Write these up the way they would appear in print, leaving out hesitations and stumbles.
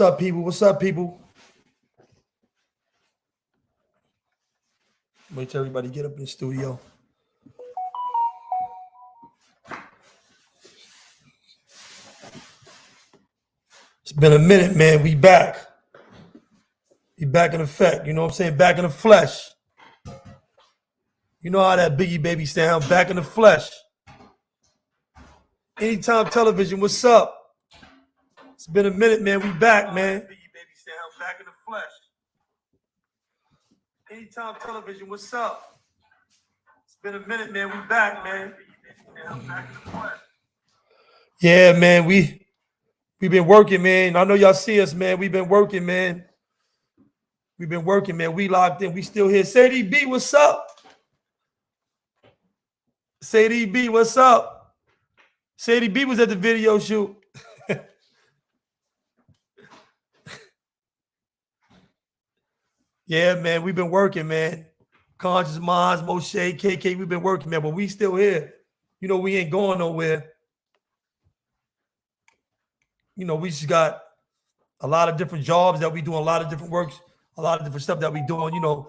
What's up, people? What's up, people? Wait till everybody get up in the studio. It's been a minute, man. We back. We back in effect. You know what I'm saying? Back in the flesh. You know how that Biggie baby sound? Back in the flesh. Anytime television, what's up? It's been a minute, man. We back, man. Biggie baby sound back in the flesh. Anytime television, what's up? It's been a minute, man. We back, man. Back in the flesh. Yeah, man. We've been working, man. I know y'all see us, man. We've been working, man. We've been working, man. We locked in. We still here. Sadie B, what's up? Sadie B, what's up? Sadie B was at the video shoot. Yeah, man, we've been working, man. Conscious Minds, Moshe, KK, we've been working, man, but we still here. You know, we ain't going nowhere. You know, we just got a lot of different jobs that we do, a lot of different works, a lot of different stuff that we doing, you know,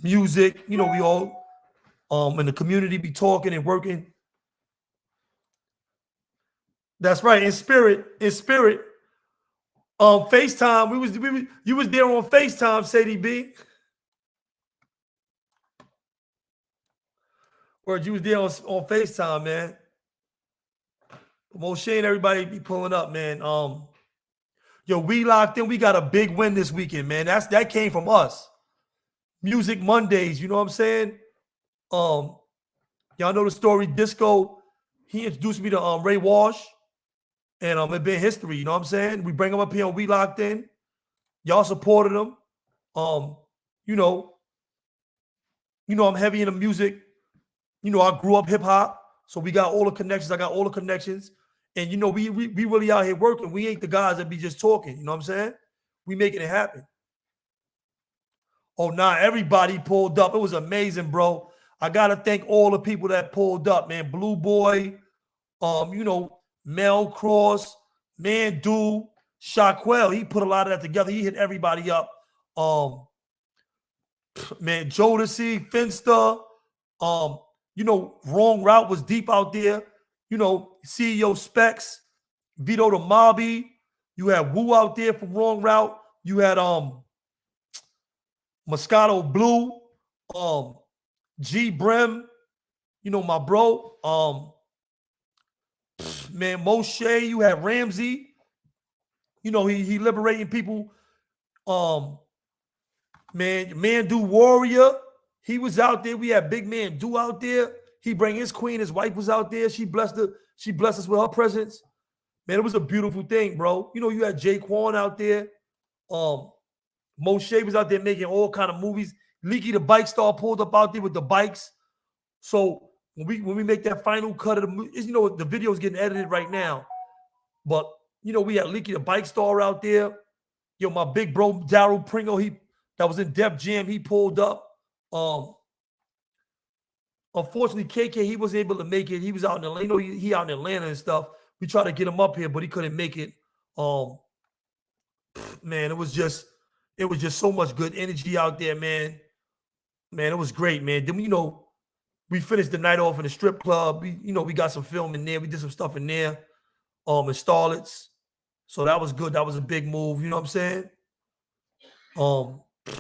music, you know, we all in the community be talking and working. That's right, in spirit. FaceTime, you was there on FaceTime, Sadie B. Or you was there on FaceTime, man. Moshe and everybody be pulling up, man. Yo, we locked in. We got a big win this weekend, man. That came from us. Music Mondays, you know what I'm saying? Y'all know the story. Disco, he introduced me to Ray Walsh. And it been history, you know what I'm saying? We bring him up here on We Locked In. Y'all supported him. You know, I'm heavy into music. You know, I grew up hip hop, so we got all the connections. I got all the connections. And you know, we really out here working. We ain't the guys that be just talking, you know what I'm saying? We making it happen. Oh, nah, everybody pulled up. It was amazing, bro. I gotta thank all the people that pulled up, man. Blue Boy, you know, Mel Kross, Mandu, Shaquell. He put a lot of that together. He hit everybody up. Man, Jodeci, Finster, you know, Wrong Route was deep out there. You know, CEO Specs, Vito the Mobby. You had Wu out there from Wrong Route. You had Moscato Blue, G Brim, you know, my bro. Man, Moshe, you had Ramsey. You know, he liberating people. Man, Mandu Warrior, he was out there. We had Big Mandu out there. He bring his queen, his wife was out there. She blessed us with her presence. Man, it was a beautiful thing, bro. You know, you had Jaquan out there. Moshe was out there making all kind of movies. LeekyDaBikeStar pulled up out there with the bikes. So when we make that final cut of the movie, you know, the video is getting edited right now. But, you know, we had LeekyDaBikeStar out there. Yo, my big bro, Daryl Pringle, that was in Def Jam, he pulled up. Unfortunately, KK, he wasn't able to make it. He was out in Atlanta. You know, he out in Atlanta and stuff. We tried to get him up here, but he couldn't make it. Man, it was just so much good energy out there, man. Man, it was great, man. Then, you know, we finished the night off in the strip club. We got some film in there. We did some stuff in there, in Starlets. So that was good. That was a big move. You know what I'm saying?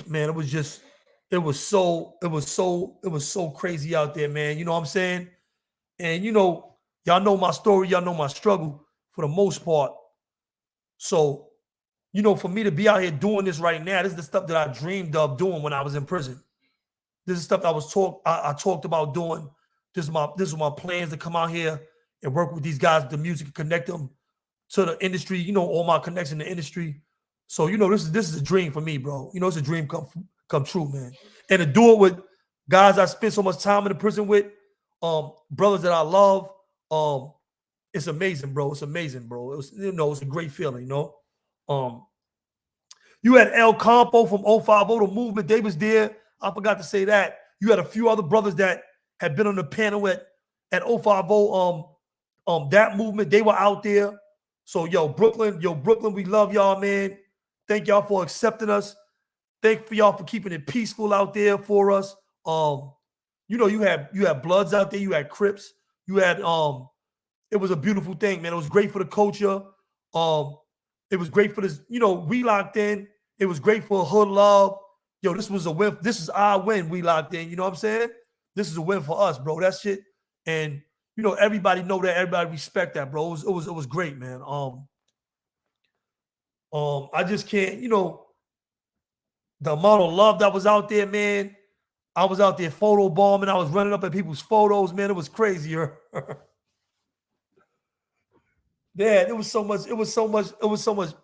Man, it was so crazy out there, man. You know what I'm saying? And you know, y'all know my story. Y'all know my struggle for the most part. So, you know, for me to be out here doing this right now, this is the stuff that I dreamed of doing when I was in prison. This is stuff I talked about doing. This is my plans to come out here and work with these guys with the music and connect them to the industry. You know, all my connections in the industry. So, you know, this is a dream for me, bro. You know, it's a dream come true, man. And to do it with guys I spent so much time in the prison with, brothers that I love, it's amazing, bro. It's amazing, bro. It was, you know, it's a great feeling, you know. You had El Campo from 050, the movement. They was there. I forgot to say that. You had a few other brothers that had been on the panel at 050, that movement. They were out there. So, Brooklyn, we love y'all, man. Thank y'all for accepting us. Thank for y'all for keeping it peaceful out there for us. You had Bloods out there, you had Crips, you had it was a beautiful thing, man. It was great for the culture. It was great for this, we locked in. It was great for hood love. This was a win. This is our win. We locked in. You know what I'm saying? This is a win for us, bro. That shit. And everybody know that. Everybody respect that, bro. It was great, man. I just can't, the amount of love that was out there, man. I was out there photo bombing. I was running up at people's photos, man. It was crazier. Yeah, it was so much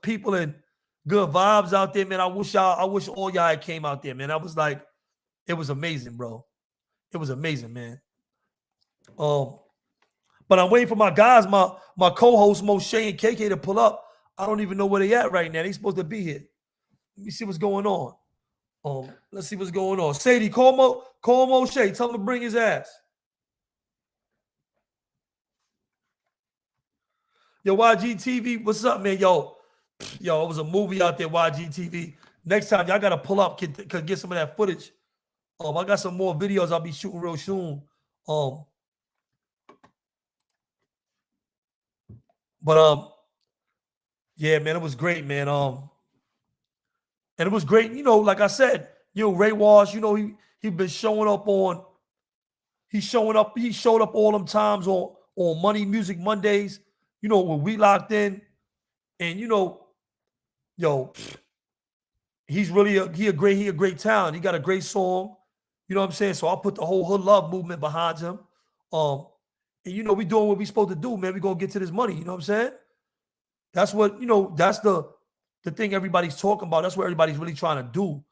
people and good vibes out there, man. I wish all y'all had came out there, man. I was like, it was amazing, bro. It was amazing, man. But I'm waiting for my guys, my co-hosts, Moshe and KK, to pull up. I don't even know where they at right now. They supposed to be here. Let me see what's going on. Let's see what's going on. Sadie, call Moshe. Tell him to bring his ass. Yo, YGTV, what's up, man? Yo, it was a movie out there, YGTV. Next time, y'all got to pull up, get some of that footage. I got some more videos I'll be shooting real soon. Yeah, man, it was great, man. And it was great, like I said, Ray Walsh, he been showing up on. He showed up all them times on Money Music Mondays, when we locked in, and he's really a great talent. He got a great song, you know what I'm saying? So I put the whole hood love movement behind him. And we doing what we supposed to do, man. We gonna get to this money, you know what I'm saying? That's what, that's the thing everybody's talking about. That's what everybody's really trying to do.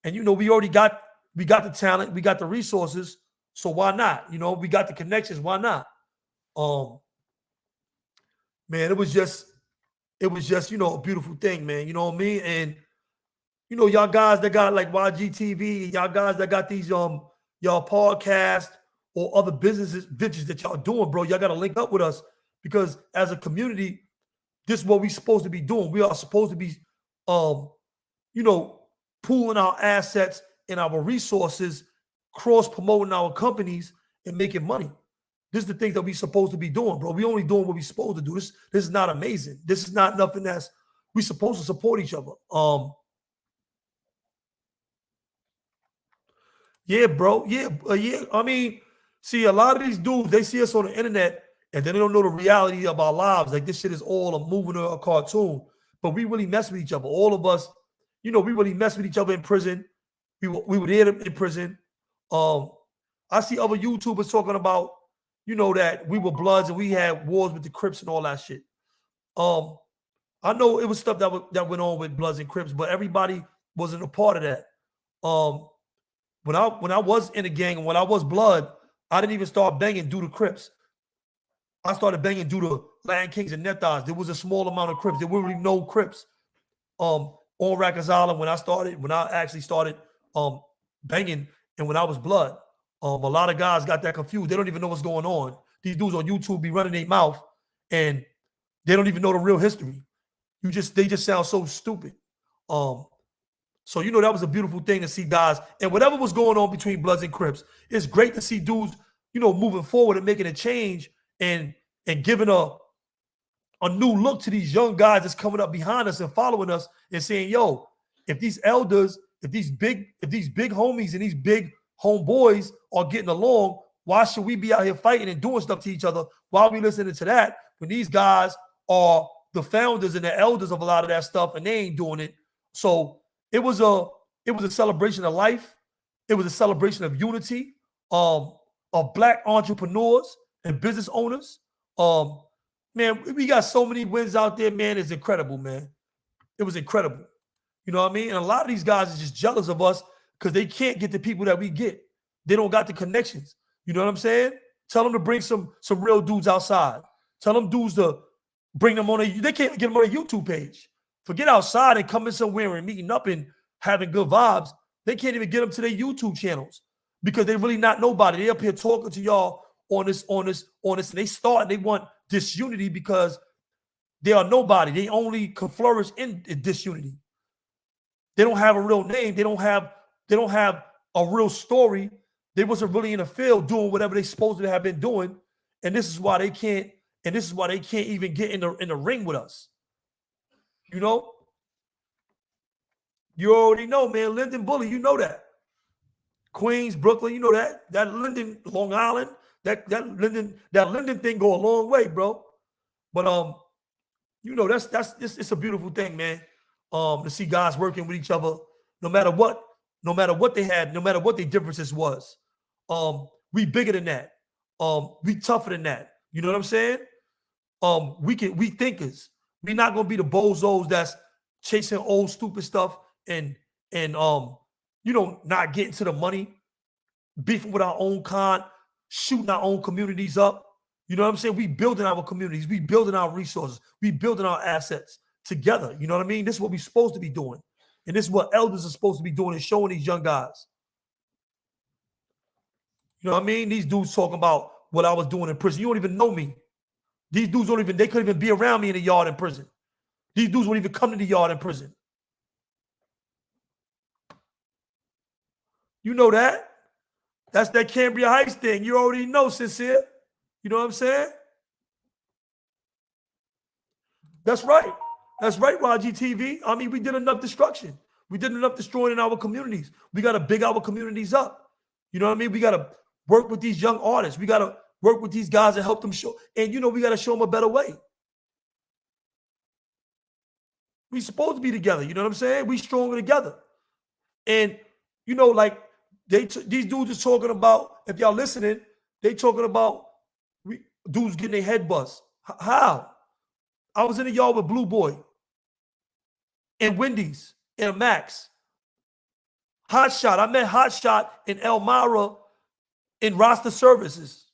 And we already got the talent, we got the resources, so why not? We got the connections, why not? Man, it was just a beautiful thing, man. You know what I mean? And y'all guys that got like YGTV, y'all guys that got these y'all podcast or other ventures that y'all doing, bro, y'all got to link up with us, because as a community, this is what we supposed to be doing. We are supposed to be pooling our assets and our resources, cross promoting our companies and making money. This is the things that we supposed to be doing, bro. We only doing what we supposed to do. This is not amazing. This is not nothing that's we supposed to support each other. Yeah, bro. Yeah. I mean, see, a lot of these dudes, they see us on the internet and then they don't know the reality of our lives. Like, this shit is all a movie or a cartoon. But we really mess with each other. All of us, we really mess with each other in prison. We were there in prison. I see other YouTubers talking about, that we were Bloods and we had wars with the Crips and all that shit. I know it was stuff that went on with Bloods and Crips, but everybody wasn't a part of that. When I was in the gang and when I was Blood, I didn't even start banging due to Crips. I started banging due to Land Kings and Nethas. There was a small amount of Crips. There were really no Crips. On Rikers Island, when I actually started banging and when I was Blood, a lot of guys got that confused. They don't even know what's going on. These dudes on YouTube be running their mouth and they don't even know the real history. They just sound so stupid. So that was a beautiful thing to see guys, and whatever was going on between Bloods and Crips, it's great to see dudes, moving forward and making a change and giving a new look to these young guys that's coming up behind us and following us and saying, yo, if these elders, if these big homies and these big homeboys are getting along, why should we be out here fighting and doing stuff to each other? Why are we listening to that when these guys are the founders and the elders of a lot of that stuff and they ain't doing it? So it was a celebration of life. It was a celebration of unity, of Black entrepreneurs and business owners. Man, we got so many wins out there, man. It's incredible, man. It was incredible. You know what I mean? And a lot of these guys are just jealous of us because they can't get the people that we get. They don't got the connections. You know what I'm saying? Tell them to bring some real dudes outside. Tell them dudes to bring them on they can't get them on a YouTube page. Forget outside and coming somewhere and meeting up and having good vibes. They can't even get them to their YouTube channels because they really not nobody. They up here talking to y'all on this, and they want disunity because They are nobody. They only can flourish in disunity. They don't have a real name. They don't have a real story. They wasn't really in the field doing whatever they supposed to have been doing. And this is why they can't, even get in the ring with us. You know? You already know, man. Linden Bully, you know that. Queens, Brooklyn, you know that. That Linden, Long Island, that Linden thing go a long way, bro. But you know, it's a beautiful thing, man. To see guys working with each other, no matter what they had, no matter what their differences was. We bigger than that. We tougher than that. You know what I'm saying? We thinkers. We not gonna be the bozos that's chasing old stupid stuff and not getting to the money, beefing with our own kind, shooting our own communities up. You know what I'm saying? We building our communities, we building our resources, we building our assets together. You know what I mean? This is what we're supposed to be doing. And this is what elders are supposed to be doing, and showing these young guys. You know what I mean? These dudes talking about what I was doing in prison. You don't even know me. These dudes they couldn't even be around me in the yard in prison. These dudes wouldn't even come to the yard in prison. You know that? That's that Cambria Heights thing. You already know, Sincere. You know what I'm saying? That's right. That's right, YGTV. I mean, we did enough destruction. We did enough destroying in our communities. We got to big our communities up. You know what I mean? We got to work with these young artists. We got to work with these guys and help them show. And, we got to show them a better way. We supposed to be together. You know what I'm saying? We stronger together. And, like these dudes are talking about, if y'all listening, they talking about dudes getting their head bust. How? I was in the yard with Blue Boy and Wendy's and Max. Hot Shot. I met Hot Shot in Elmira in Rasta Services.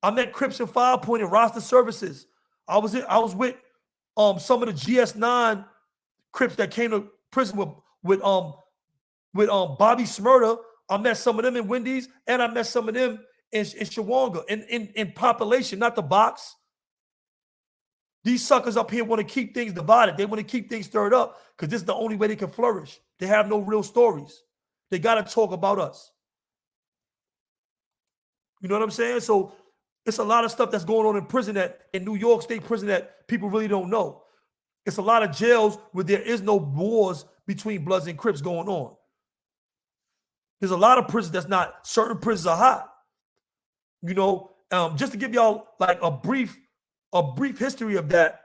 I met Crips and 5 Point in Rasta Services. I was with some of the GS9 Crips that came to prison with Bobby Smurda. I met some of them in Wendy's, and I met some of them in Shawanga, in population, not the box. These suckers up here want to keep things divided. They want to keep things stirred up because this is the only way they can flourish. They have no real stories. They got to talk about us. You know what I'm saying? So it's a lot of stuff that's going on in prison, in New York State prison, that people really don't know. It's a lot of jails where there is no wars between Bloods and Crips going on. There's a lot of prisons that's not. Certain prisons are hot. Just to give y'all like a brief history of that.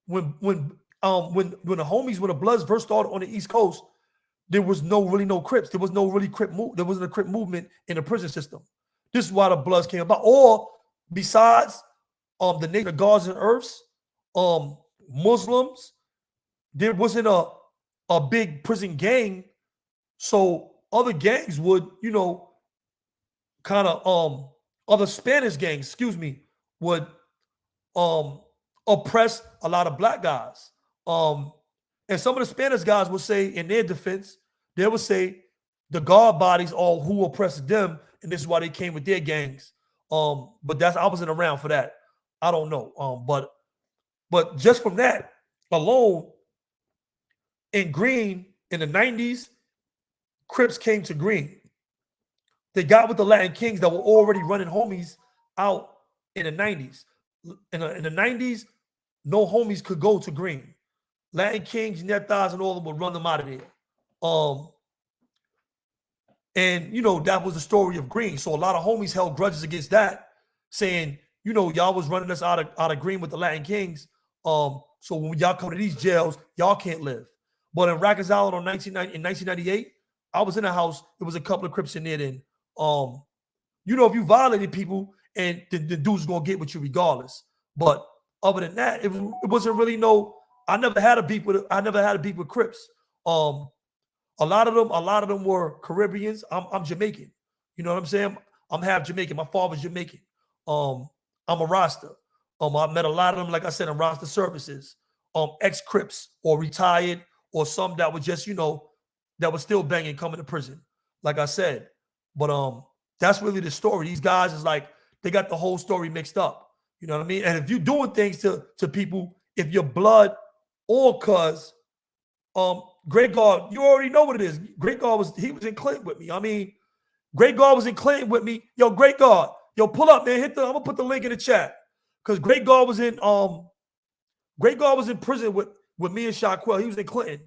When the homies, when the Bloods first started on the East Coast, there was really no Crips. There was no really Crip move. There wasn't a Crip movement in the prison system. This is why the Bloods came about. Or besides the Native Guards and Earths, Muslims, there wasn't a big prison gang. So other gangs would, kind of other Spanish gangs, would oppress a lot of black guys. And some of the Spanish guys would say, in their defense, they would say the guard bodies are who oppressed them, and this is why they came with their gangs. But I wasn't around for that. I don't know. But just from that alone, in Green in the 90s, Crips came to Green. They got with the Latin Kings that were already running homies out in the 90s. In the 90s, no homies could go to Green. Latin Kings, Netas, and all of them would run them out of there. And that was the story of Green. So a lot of homies held grudges against that, saying, y'all was running us out of Green with the Latin Kings. So when y'all come to these jails, y'all can't live. But in Rikers Island in 1998, I was in a house. There was a couple of Crips in there. Then, if you violated people, and the dude's gonna get with you regardless. But other than that, it wasn't really no. I never had a beef with Crips. A lot of them were Caribbeans. I'm Jamaican. You know what I'm saying? I'm half Jamaican. My father's Jamaican. I'm a Rasta. I met a lot of them, like I said, in Rasta services. Ex-Crips or retired, or some that were just, that was still banging coming to prison, like I said. But that's really the story. These guys is like, they got the whole story mixed up. You know what I mean? And if you're doing things to people, if your blood or cuz, Great God, you already know what it is. Great God was in Clinton with me. I mean, Great God was in Clinton with me. Yo, Great God, yo, pull up, man. I'm gonna put the link in the chat. Because Great God was in prison with me and Shaquell. He was in Clinton.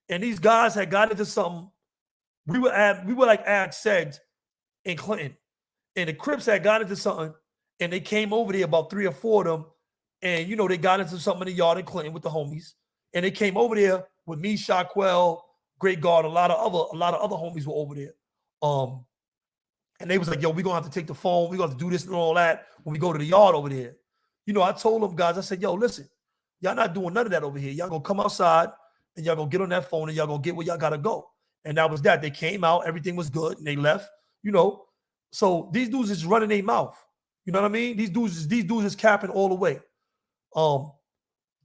And these guys had got into something. We were like ad segs in Clinton. And the Crips had got into something, and they came over there, about 3 or 4 of them, and they got into something in the yard in Clinton with the homies, and they came over there with me, Shaquell, Great God, a lot of other homies were over there, and they was like, "Yo, we gonna have to take the phone, we gonna have to do this and all that when we go to the yard over there." I told them guys, I said, "Yo, listen, y'all not doing none of that over here. Y'all gonna come outside and y'all gonna get on that phone and y'all gonna get where y'all gotta go." And that was that. They came out, everything was good, and they left. So these dudes is running their mouth. You know what I mean? These dudes is capping all the way.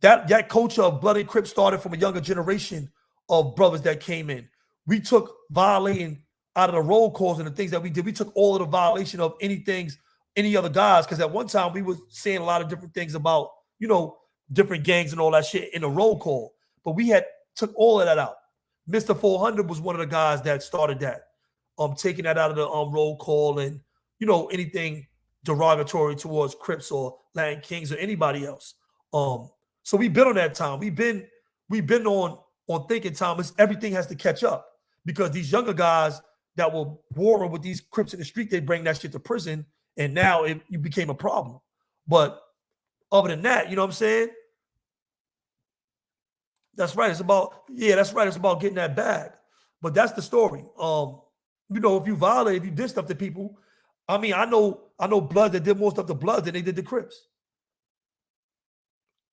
That culture of blood and Crip started from a younger generation of brothers that came in. We took violating out of the roll calls and the things that we did. We took all of the violation of any other guys, because at one time we was saying a lot of different things about, different gangs and all that shit in the roll call. But we had took all of that out. Mr. 400 was one of the guys that started that. Taking that out of the roll call and anything derogatory towards Crips or Latin Kings or anybody else. So we've been on that time. We've been on thinking time. Everything has to catch up, because these younger guys that were warring with these Crips in the street, they bring that shit to prison, and now it became a problem. But other than that, you know what I'm saying? That's right. It's about getting that bag. But that's the story. If you violate, if you did stuff to people, I mean, I know Bloods that did more stuff to Bloods than they did to Crips.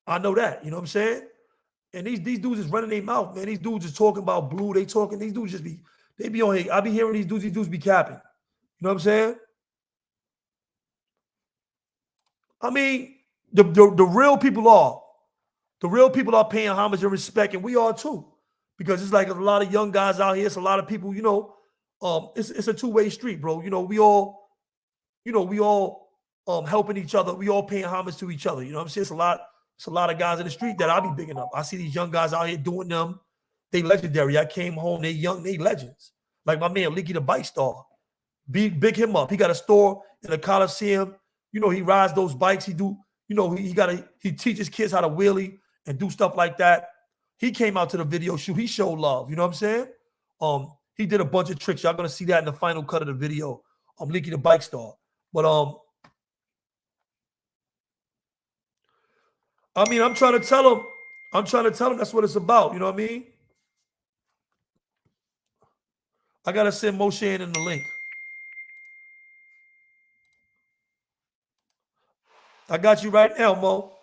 I know that. You know what I'm saying? And these dudes is running their mouth, man. These dudes is talking about blue. These dudes they be on here. I be hearing these dudes be capping. You know what I'm saying? I mean, the real people are. The real people are paying homage and respect, and we are too. Because it's like a lot of young guys out here. It's a lot of people, it's a two-way street, bro. We all helping each other. We all paying homage to each other. You know what I'm saying? It's a lot of guys in the street that I'll be bigging up. I see these young guys out here doing them. They legendary. I came home, they young, they legends. Like my man, LeekyDaBikeStar. Big him up. He got a store in the Coliseum. He rides those bikes. He teaches kids how to wheelie and do stuff like that. He came out to the video shoot. He showed love. You know what I'm saying? He did a bunch of tricks. Y'all gonna see that in the final cut of the video. LeekyDaBikeStar. But I mean, I'm trying to tell him that's what it's about. You know what I mean? I gotta send Moshe in the link. I got you right now, Mo.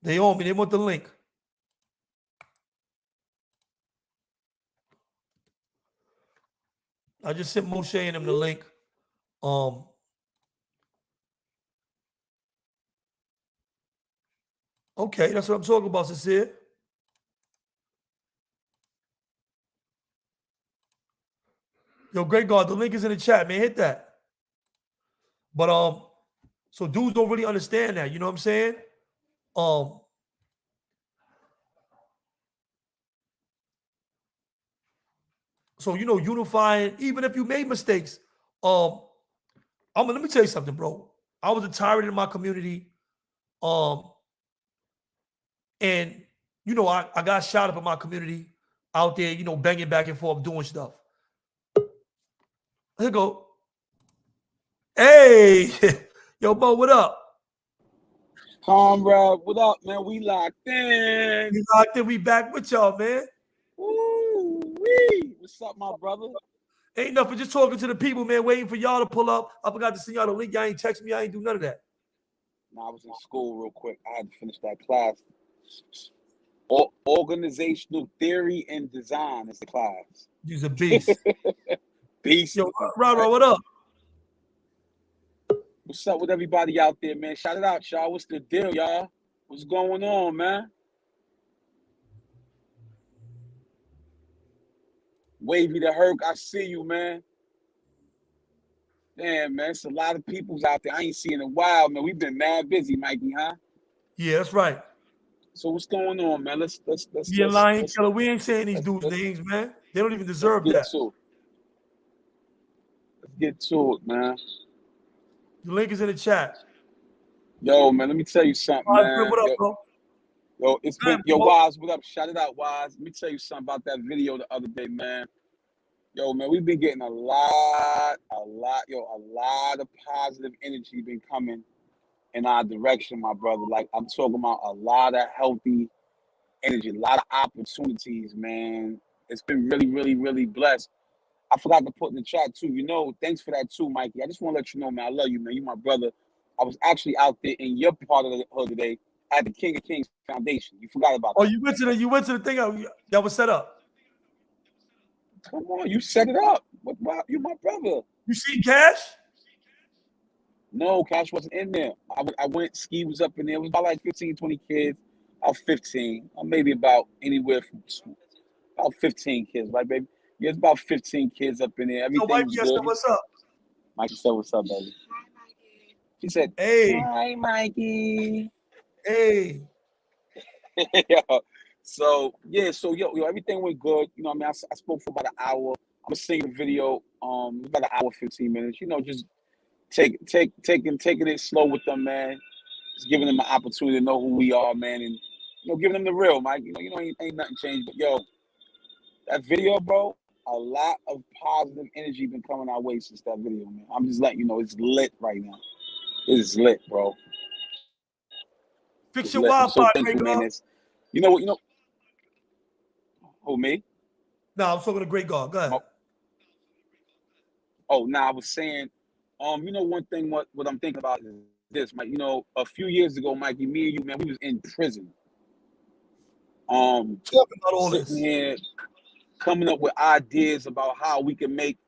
They owe me. They want the link. I just sent Moshe and him the link. Okay, that's what I'm talking about, Sincere. Yo, Great God, the link is in the chat, man. Hit that. But so dudes don't really understand that. You know what I'm saying? So unifying, even if you made mistakes. Let me tell you something, bro. I was a tyrant in my community. And I got shot up in my community out there, banging back and forth, doing stuff. Here go. Hey, yo, Mo, what up? Comrade, what up, man? We locked in. We locked in. We back with y'all, man. Woo-wee. What's up, my brother? Ain't nothing, just talking to the people, man, waiting for y'all to pull up. I forgot to send y'all the link. Y'all ain't text me. I ain't do none of that. Nah, I was in school real quick. I had to finish that class. Organizational Theory and Design is the class. You's a beast. Beast. Yo, Rara, what up? What's up with everybody out there, man? Shout it out, y'all. What's the deal, y'all? What's going on, man? Wavy the Herc, I see you, man. Damn, man, it's a lot of peoples out there I ain't seen in a while, man. We've been mad busy, Mikey, huh? Yeah, that's right. So what's going on, man? Yeah, Lion Killer. We ain't saying these dudes' names, man. They don't even let's deserve get that. to it. Let's get to it, man. The link is in the chat. Yo, man, let me tell you something, man. What up, bro? It's been Wise, what up? Shout it out, Wise. Let me tell you something about that video the other day, man. Yo, man, we've been getting a lot of positive energy been coming in our direction, my brother. Like, I'm talking about a lot of healthy energy, a lot of opportunities, man. It's been really, really, really blessed. I forgot to put in the chat too. You know, thanks for that too, Mikey. I just want to let you know, man, I love you, man. You my brother. I was actually out there in your part of the hood today at the King of Kings Foundation. You forgot about Oh, that. you went to the thing that was set up. Come on, you set it up. You my brother. You see Cash? No, Cash wasn't in there. I went, Ski was up in there. It was about like 15, 20 kids. About 15, or maybe about anywhere from about 15 kids, right, baby? Yeah, it's about 15 kids up in there. So Everything Mikey, was I said, good. what's up? Mikey said, what's up, baby? She said, Hey, hi, Mikey. hey. So yo, everything went good. You know what I mean? I spoke for about an hour. I'm gonna sing the video. About an hour, 15 minutes. You know, just taking it slow with them, man. Just giving them an opportunity to know who we are, man, and giving them the real, Mike. Ain't nothing changed. But yo, that video, bro, a lot of positive energy been coming our way since that video, man. I'm just letting you know it's lit right now. It is lit, bro. Fix It's your lit. I'm so Wi-Fi, thankful, Great man. God. You know what? Who, me? No, I'm talking to Great God. Go ahead. I was saying, one thing what I'm thinking about is this, Mike. A few years ago, Mikey, me and you, man, we was in prison. Talking about all Sitting this. here, coming up with ideas about how we can make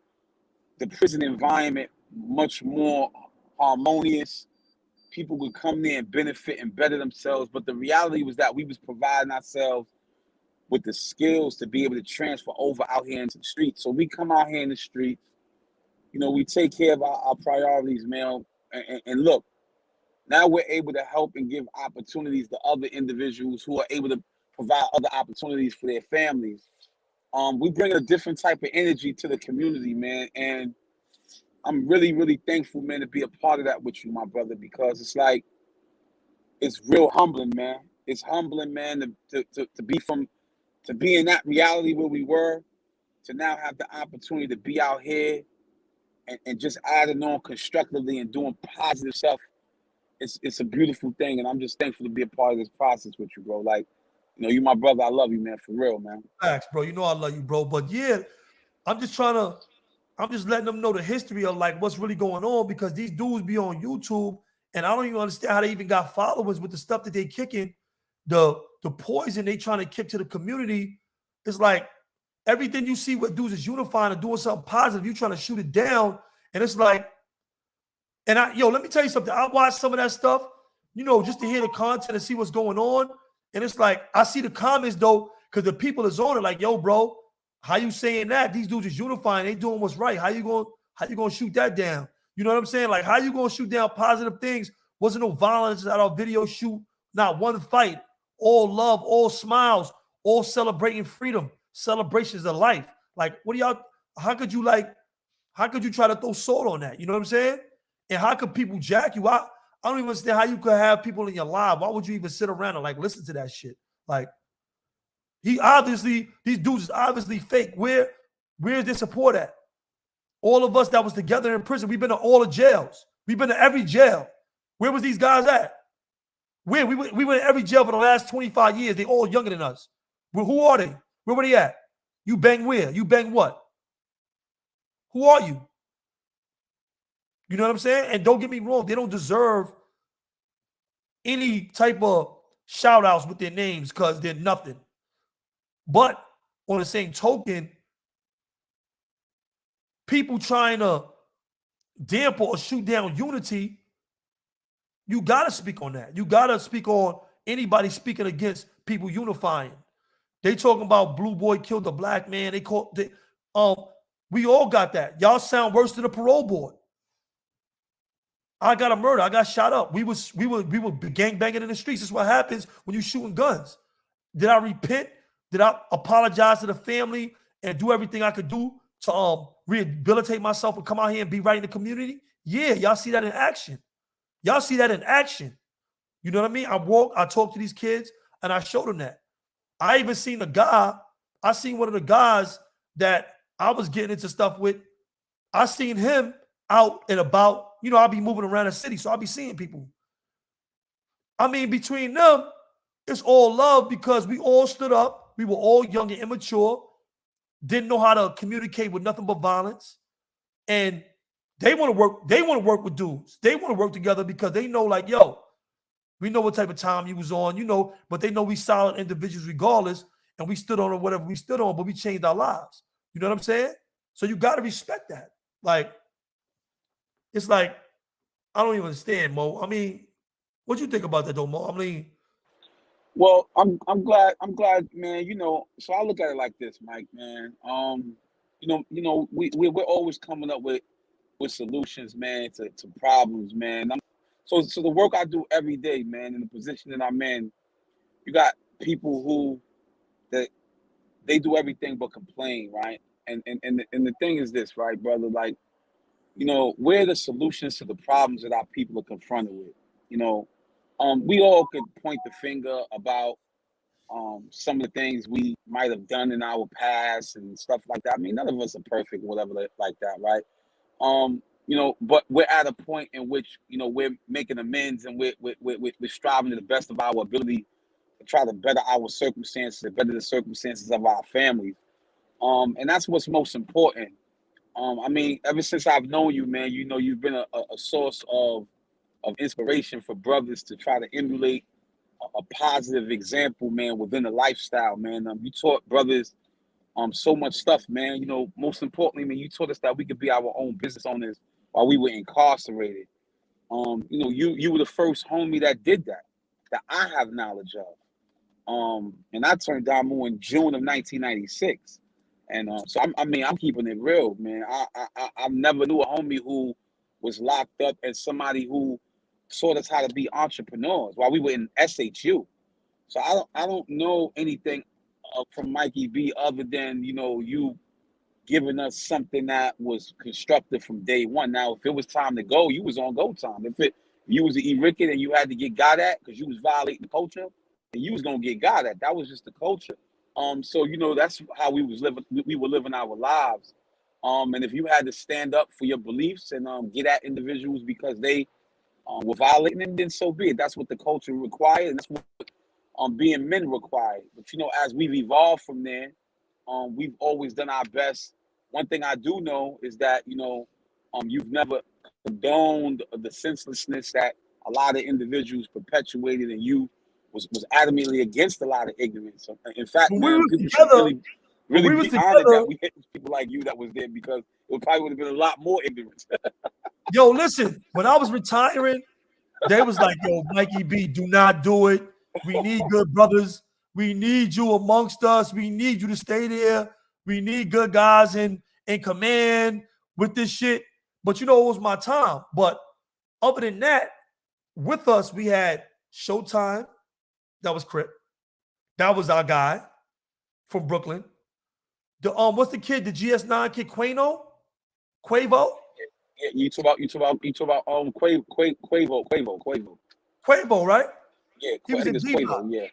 the prison environment much more harmonious. People would come there and benefit and better themselves. But the reality was that we was providing ourselves with the skills to be able to transfer over out here into the streets. So we come out here in the streets, we take care of our priorities, man. And look, now we're able to help and give opportunities to other individuals who are able to provide other opportunities for their families. We bring a different type of energy to the community, man. And I'm really, really thankful, man, to be a part of that with you, my brother, because it's real humbling, man. It's humbling, man, to be in that reality where we were, to now have the opportunity to be out here and just adding on constructively and doing positive stuff. It's a beautiful thing, and I'm just thankful to be a part of this process with you, bro. Like, you my brother. I love you, man, for real, man. Facts, bro. You know I love you, bro. But yeah, I'm just letting them know the history of like what's really going on because these dudes be on YouTube and I don't even understand how they even got followers with the stuff that they kicking, the poison they trying to kick to the community. It's like everything you see what dudes is unifying and doing something positive, you trying to shoot it down. And it's like, let me tell you something. I watched some of that stuff, just to hear the content and see what's going on. And it's like, I see the comments though, because the people is on it like, yo, bro, how you saying that? These dudes is unifying, they doing what's right. How you gonna shoot that down? You know what I'm saying? Like, how you gonna shoot down positive things? Wasn't no violence at our video shoot, not one fight, all love, all smiles, all celebrating freedom, celebrations of life. Like, how could you try to throw salt on that? You know what I'm saying? And how could people jack you? I don't even understand how you could have people in your live. Why would you even sit around and like listen to that shit? Like, these dudes is obviously fake. Where's their support at? All of us that was together in prison, we've been to all the jails. We've been to every jail. Where was these guys at? Where? We went to every jail for the last 25 years. They all younger than us. Well, who are they? Where were they at? You bang where? You bang what? Who are you? You know what I'm saying? And don't get me wrong, they don't deserve any type of shout outs with their names because they're nothing. But on the same token, people trying to dampen or shoot down unity, you got to speak on that. You got to speak on anybody speaking against people unifying. They talking about Blue Boy killed a black man. We all got that. Y'all sound worse than a parole board. I got a murder. I got shot up. We were gang banging in the streets. This is what happens when you shooting guns. Did I repent? Did I apologize to the family and do everything I could do to rehabilitate myself and come out here and be right in the community? Yeah, y'all see that in action. Y'all see that in action. You know what I mean? I talk to these kids and I showed them that. I even seen I seen one of the guys that I was getting into stuff with. I seen him out and about. You know, I'll be moving around the city, so I'll be seeing people. I mean, between them, it's all love because we all stood up. We were all young and immature, didn't know how to communicate with nothing but violence. And they want to work. They want to work with dudes. They want to work together because they know, like, yo, we know what type of time you was on, you know, but they know we solid individuals regardless, and we stood on whatever we stood on, but we changed our lives. You know what I'm saying? So you got to respect that. Like, it's like, I don't even understand, Mo. I mean, what you think about that, though, Mo? I mean, well, I'm glad, man. You know, so I look at it like this, Mike, man. We're always coming up with solutions, man, to problems, man. So the work I do every day, man, in the position that I'm in, you got people who that they do everything but complain, right? And the thing is this, right, brother? Like, you know, where are the solutions to the problems that our people are confronted with? You know, we all could point the finger about some of the things we might have done in our past and stuff like that. I mean, none of us are perfect, whatever like that, right? You know, but we're at a point in which, you know, we're making amends and we're striving to the best of our ability to try to better our circumstances and better the circumstances of our families. And that's what's most important. I mean, ever since I've known you, man, you know, you've been a source of inspiration for brothers to try to emulate a positive example, man, within the lifestyle, man. You taught brothers so much stuff, man. You know, most importantly, man, you taught us that we could be our own business owners while we were incarcerated. You know, you were the first homie that did that I have knowledge of. And I turned down more in June of 1996. And so I mean, I'm keeping it real, man. I never knew a homie who was locked up and somebody who taught us how to be entrepreneurs while we were in SHU. So I don't know anything from Mikey B other than, you know, you giving us something that was constructive from day one. Now, if it was time to go, you was on go time. If you was an E-Ricket and you had to get got at because you was violating the culture, and you was gonna get got at. That was just the culture. So you know that's how we was living. We were living our lives. And if you had to stand up for your beliefs and get at individuals because they were violating them, then so be it. That's what the culture required, and that's what being men required. But you know, as we've evolved from there, we've always done our best. One thing I do know is that, you know, you've never condoned the senselessness that a lot of individuals perpetuated, and you was adamantly against a lot of ignorance. So, in fact, when we man, was people should together, when really we was be honored together, that we had people like you that was there, because it probably would have been a lot more ignorance. yo, listen, when I was retiring, they was like, yo, Mikey B, do not do it. We need good brothers. We need you amongst us. We need you to stay there. We need good guys in command with this shit. But you know, it was my time. But other than that, with us, we had Showtime. That was Crip. That was our guy from Brooklyn. The what's the kid? The GS9 kid, Quavo? Yeah, you talk about Quavo. Quavo, right? Yeah, He I was think in it's D-Block. Quavo.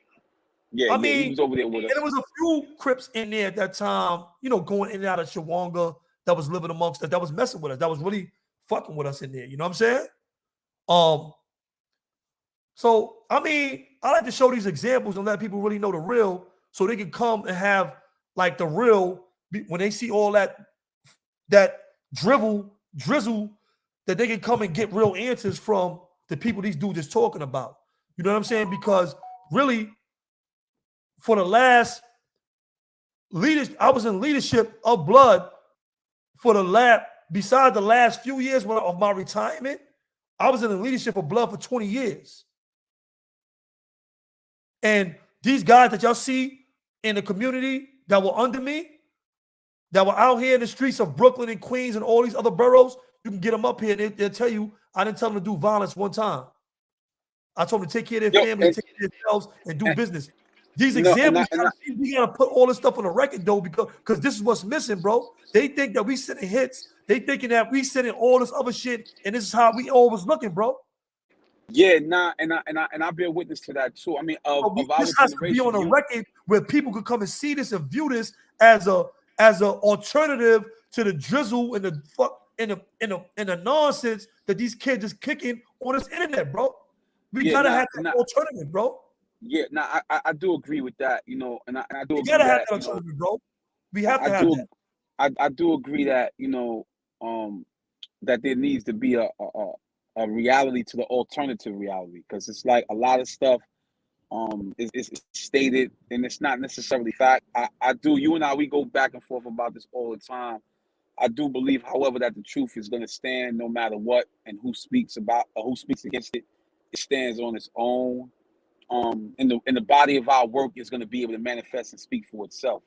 Yeah, I he mean, was over there with and us. there was a few Crips in there at that time, you know, going in and out of Shawanga that was living amongst us, that was messing with us, that was really fucking with us in there. You know what I'm saying? Um, so I mean, I like to show these examples and let people really know the real, so they can come and have like the real when they see all that drizzle, that they can come and get real answers from the people these dudes is talking about. You know what I'm saying? Because really, for the last I was in leadership of blood for besides the last few years of my retirement, I was in the leadership of blood for 20 years. And these guys that y'all see in the community that were under me, that were out here in the streets of Brooklyn and Queens and all these other boroughs, You can get them up here. They'll tell you, I didn't tell them to do violence one time. I told them to take care of their family, take care of themselves, and do business. These examples, we gotta put all this stuff on the record though, because this is what's missing, bro. They think that we sending hits. They thinking that we sending all this other shit, and this is how we always looking, bro. Yeah, nah, and I bear witness to that too. I mean, of this has to be on a record where people could come and see this and view this as a alternative to the drizzle and the fuck and the nonsense that these kids is kicking on this internet, bro. We gotta have that alternative, bro. Yeah, I do agree with that, you know, and I do. We gotta have that alternative, bro. We have to have that. I do agree that, you know, that there needs to be a reality to the alternative reality, because it's like a lot of stuff is stated and it's not necessarily fact. I do, you and I, we go back and forth about this all the time. I do believe, however, that the truth is going to stand no matter what, and who speaks about or who speaks against it, it stands on its own. And the body of our work is going to be able to manifest and speak for itself.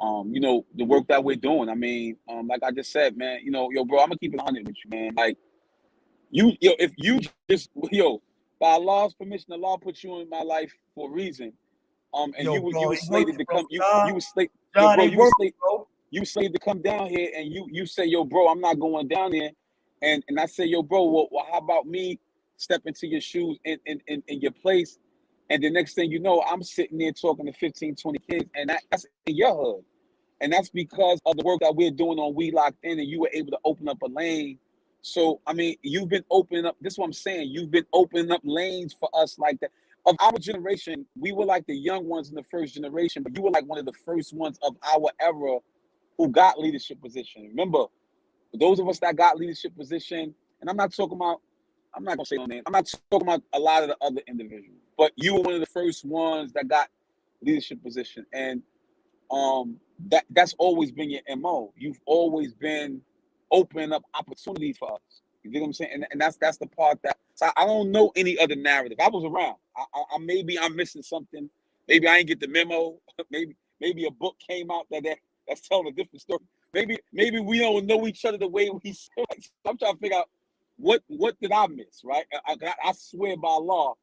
You know, the work that we're doing. I mean, like I just said, man, you know, yo, bro, I'm gonna keep it 100 with you, man. Like, if you just, by Allah's permission, Allah put you in my life for a reason. And you were slated to come. You were slated, bro. You were slated to come down here, and you say, yo, bro, I'm not going down there. And I say, yo, bro, well, how about me step into your shoes in your place? And the next thing you know, I'm sitting there talking to 15, 20 kids, and that's in your hood. And that's because of the work that we're doing on WeLockedN, and you were able to open up a lane. So, I mean, you've been opening up, this is what I'm saying, you've been opening up lanes for us like that. Of our generation, we were like the young ones in the first generation, but you were like one of the first ones of our era who got leadership position. Remember, those of us that got leadership position, and I'm not gonna say no name. I'm not talking about a lot of the other individuals, but you were one of the first ones that got leadership position, and that's always been your MO. You've always been opening up opportunities for us. You get what I'm saying? And that's the part that. So I don't know any other narrative. I was around. I maybe I'm missing something. Maybe I ain't get the memo. maybe a book came out that's telling a different story. Maybe we don't know each other the way we. So I'm trying to figure out. What did I miss, right? I swear by law,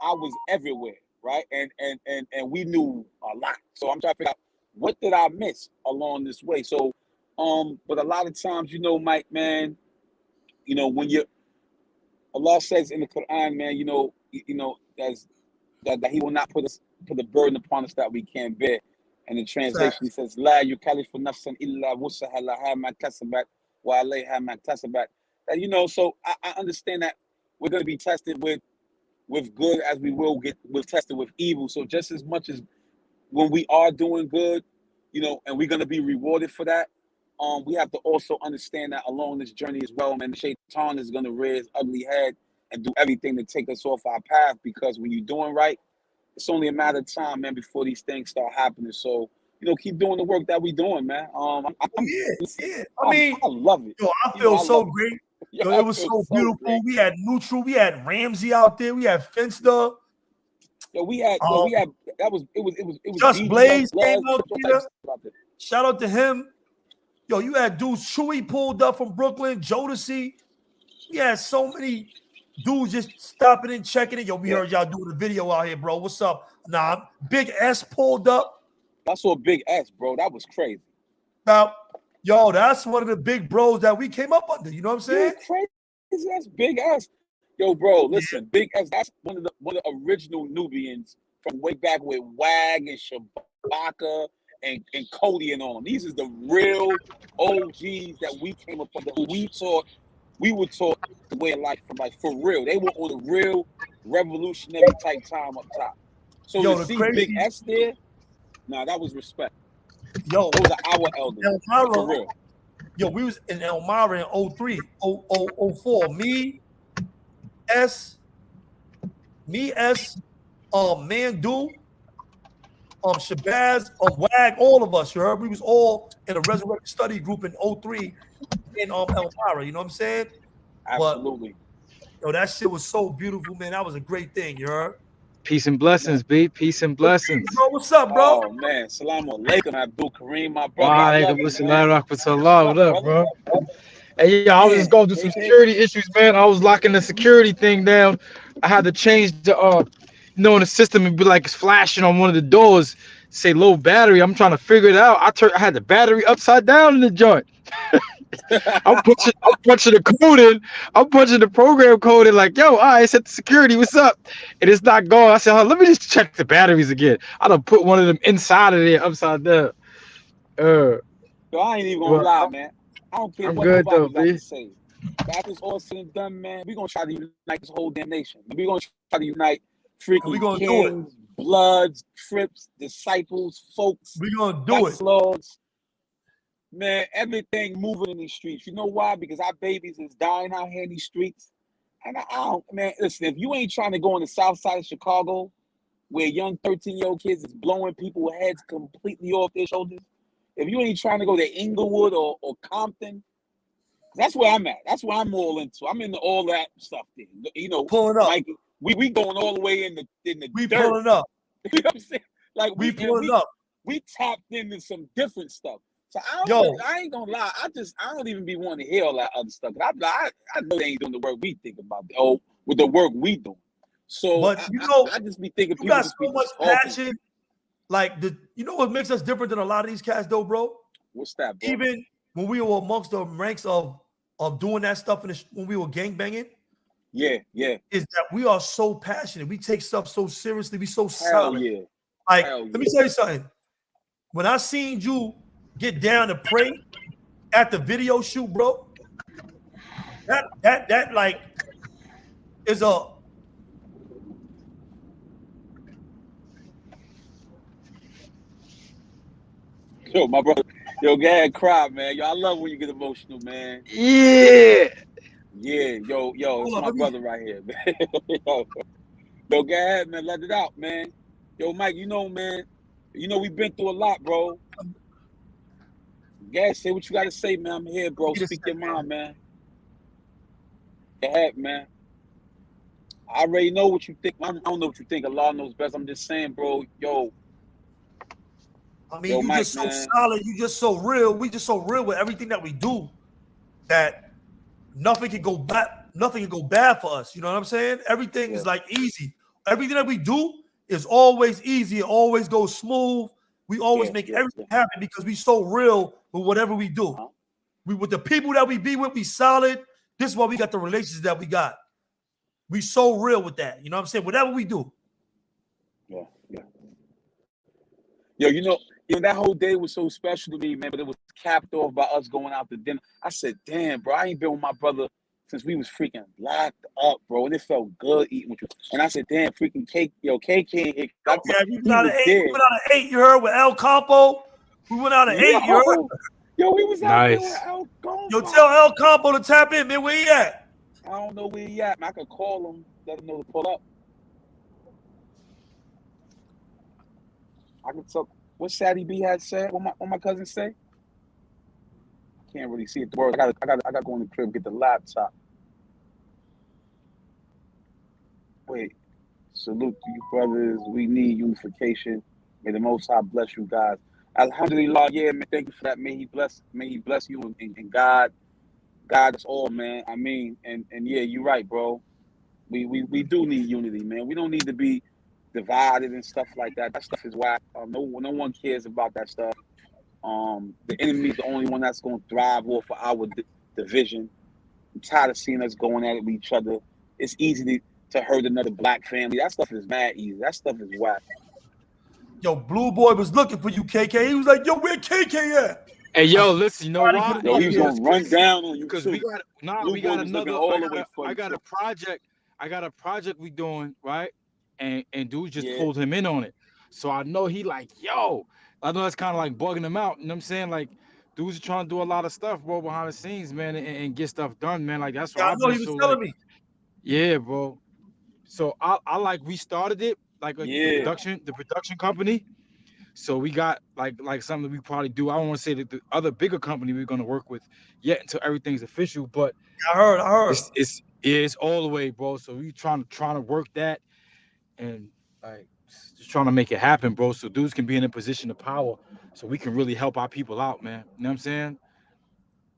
I was everywhere, right? And we knew a lot. So I'm trying to figure out what did I miss along this way. So, but a lot of times, you know, Mike, man, you know, when Allah says in the Quran, man, you know, that He will not put the burden upon us that we can't bear. And the translation He says, La yukallifu nafsan illa wusaha laha ma kasabat wa alayha ma kasabat. You know, so I understand that we're going to be tested with good as we will get tested with evil. So just as much as when we are doing good, you know, and we're going to be rewarded for that, we have to also understand that along this journey as well, man, the Shaitan is going to rear his ugly head and do everything to take us off our path, because when you're doing right, it's only a matter of time, man, before these things start happening. So, you know, keep doing the work that we're doing, man. I love it. Yo, I feel so great. Yo, it was so beautiful. Great. We had Neutral. We had Ramsey out there. We had Finster. Yo, we had it was Just Blaze came out there. Shout out to him. Yo, you had dudes. Chewy pulled up from Brooklyn. Jodeci. We had so many dudes just stopping and checking it. Yo, we heard y'all doing a video out here, bro. What's up? Nah, Big S pulled up. I saw Big S, bro. That was crazy. Now, yo, that's one of the big bros that we came up under. You know what I'm saying? Crazy. That's Big S. Yo, bro, listen, Big S. That's one of the original Nubians from way back with Wag and Shabaka and Cody and all. These is the real OGs that we came up under. We were taught the way of life from, like, for real. They were on a real revolutionary type time up top. So to see Big S there, nah, that was respect. Yo, those are our elders. For real. Yo, we was in Elmira in 03, 04. Me, S, Mandu, Shabazz, Wag, all of us, you heard? We was all in a resurrected study group in 03 in Elmira, you know what I'm saying? Absolutely. But, yo, that shit was so beautiful, man. That was a great thing, you heard? Peace and blessings, B. Peace and blessings. Bro, what's up, bro? Oh, man. Salaam alaikum, Abdul Kareem, my brother. Wa alaikum assalam, rahmatullah. What up, bro? Hey, yeah, I was just Man, going through some security issues, man. I was locking the security thing down. I had to change the in the system and be like it's flashing on one of the doors, say low battery. I'm trying to figure it out. I had the battery upside down in the joint. I'm punching the code in. I'm punching the program code in like, yo, all right, set the security. What's up? And it's not going. I said, let me just check the batteries again. I done put one of them inside of there upside down. Uh, yo, I ain't even gonna well, lie, man. I don't care I'm what good though, nobody got to B. say. But after it's all said and done, man, we gonna try to unite this whole damn nation. We gonna try to unite And we freaking gonna do it. kings, bloods, crips, disciples, folks, We gonna do it. lords. Man, everything moving in these streets. You know why? Because our babies is dying out here in these streets. And I don't, man, listen, if you ain't trying to go on the south side of Chicago, where young 13-year-old kids is blowing people's heads completely off their shoulders, if you ain't trying to go to Inglewood or Compton, that's where I'm at. That's where I'm all into. I'm into all that stuff there. You know, Pulling up. like we going all the way in the We dirt. pulling up. You know what I'm saying? Like We pulling up. we tapped into some different stuff. So Yo, I ain't gonna lie. I don't even be wanting to hear all that other stuff. I know they ain't doing the work we think about. Oh, with the work we do. So but you know, I just be thinking you people got just be so much just talking. passion. Like you know what makes us different than a lot of these cats, though, bro? What's that, bro? Even when we were amongst the ranks of doing that stuff when we were gangbanging, Yeah. is that we are so passionate. We take stuff so seriously. We so Hell solid. yeah. Like, Hell let yeah. me tell you something. When I seen you get down to pray at the video shoot, bro, that like is a Yo, my brother. Yo, go ahead, cry, man. Yo, I love when you get emotional, man. Yeah. Yeah, yo, hold it's on, my brother right here, man. Yo, go ahead, man. Let it out, man. Yo, Mike, man, we've been through a lot, bro. Go ahead, say what you got to say, man. I'm here, bro. Speak your mind, man. Go ahead, man. I already know what you think. I don't know what you think. Allah knows best. I'm just saying, bro. I mean, you Mike, just so man. solid. You just so real. We just so real with everything that we do that nothing can go bad. Nothing can go bad for us. You know what I'm saying? Everything Yeah, is like easy. Everything that we do is always easy. It always goes smooth. We always make yeah. everything happen because we so real with whatever we do. Uh-huh. We with the people that we be with, we solid. This is why we got the relationships that we got. We so real with that. You know what I'm saying? Whatever we do. Yeah. Yo, that whole day was so special to me, man, but it was capped off by us going out to dinner. I said, damn, bro, I ain't been with my brother since we was freaking locked up, bro. And it felt good eating with you. And I said, damn, freaking K can't hit. Yeah, we went He out was of 8. there. We went out of 8, you heard, with El Campo. We went out of 8, you heard? Yo, we was out there with Nice. El Yo, Gomba. tell El Campo to tap in, man. Where he at? I don't know where he at, man. I could call him, let him know to pull up. I could tell what Sadie B had said, what my cousin say. Can't really see it. The word. I gotta go in the crib, get the laptop. Wait. Salute to you, brothers. We need unification. May the Most High bless you guys. Alhamdulillah, yeah, man. Thank you for that. May He bless you and God us all, man. I mean, and yeah, you're right, bro. We do need unity, man. We don't need to be divided and stuff like that. That stuff is whack. No one cares about that stuff. The enemy's the only one that's going to thrive off of our division. I'm tired of seeing us going at it with each other. It's easy to hurt another black family. That stuff is mad easy. That stuff is whack. Yo, Blue Boy was looking for you, KK. He was like, yo, where KK at? Hey, yo, listen, you know why? Yo, he was gonna run down on you Because too. we got looking another. all the way for I you got too. a project. I got a project we doing right, and dude just Yeah. pulled him in on it. So I know he like, yo. I know that's kind of like bugging him out. You know what I'm saying? Like, dudes are trying to do a lot of stuff, bro, behind the scenes, man, and get stuff done, man. Like that's why Yeah, I I've know been he was so telling like, me. yeah, bro. So I like restarted it, like Yeah. the production company. So we got like something we probably do. I don't want to say that the other bigger company we're gonna work with yet until everything's official, but I heard. it's all the way, bro. So we trying to work that and like just trying to make it happen, bro. So dudes can be in a position of power, so we can really help our people out, man. You know what I'm saying?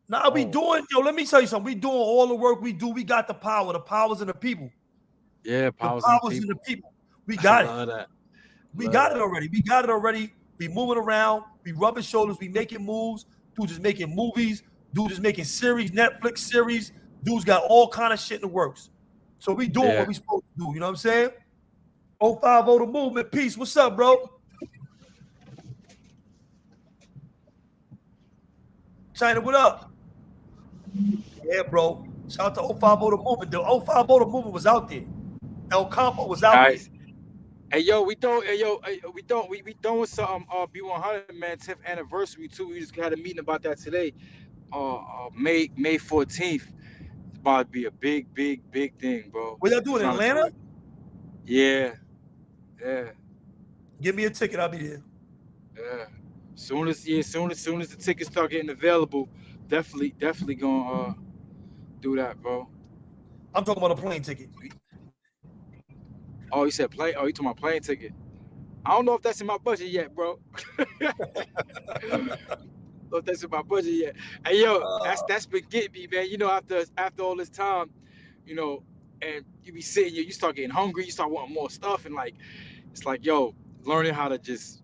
Nah, we doing, yo, let me tell you something. We doing all the work we do. We got the power. The power's in the people. Yeah, The powers power's in the people. We got it. Love that. We got it already. We got it already. We moving around. We rubbing shoulders. We making moves. Dude just making movies. Dude just making series, Netflix series. Dude's got all kind of shit in the works. So we doing what we supposed to do. You know what I'm saying? 050 the movement. Peace. What's up, bro? China, what up? Yeah, bro. Shout out to 050 the movement. The 050 the movement was out there. El Campo was out there. Hey yo, we throwing some B100 man 10th anniversary too. We just had a meeting about that today. May 14th. It's about to be a big thing, bro. What y'all doing in Atlanta? Yeah. Give me a ticket, I'll be there. Yeah. Soon as the tickets start getting available, definitely gonna do that, bro. I'm talking about a plane ticket. Oh, you said plane? Oh, you talking about plane ticket? I don't know if that's in my budget yet, bro. If that's in my budget yet. Hey yo, that's been getting me, man. You know, after all this time, you know, and you be sitting here, you start getting hungry, you start wanting more stuff, and like it's like, yo, learning how to just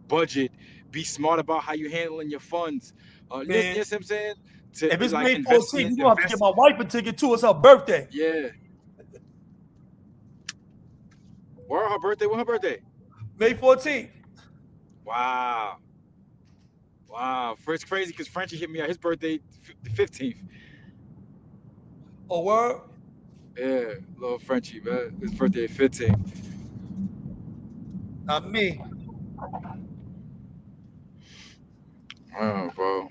budget, be smart about how you handling your funds. You know what I'm saying? If it's May 14th, you gonna have to get my wife a ticket too. It's her birthday. Yeah. Where her birthday? When her birthday? May 14th. Wow. It's crazy because Frenchie hit me out his birthday the 15th. Oh, word? Yeah, little Frenchie, man. His birthday 15th. Not me. Oh, bro.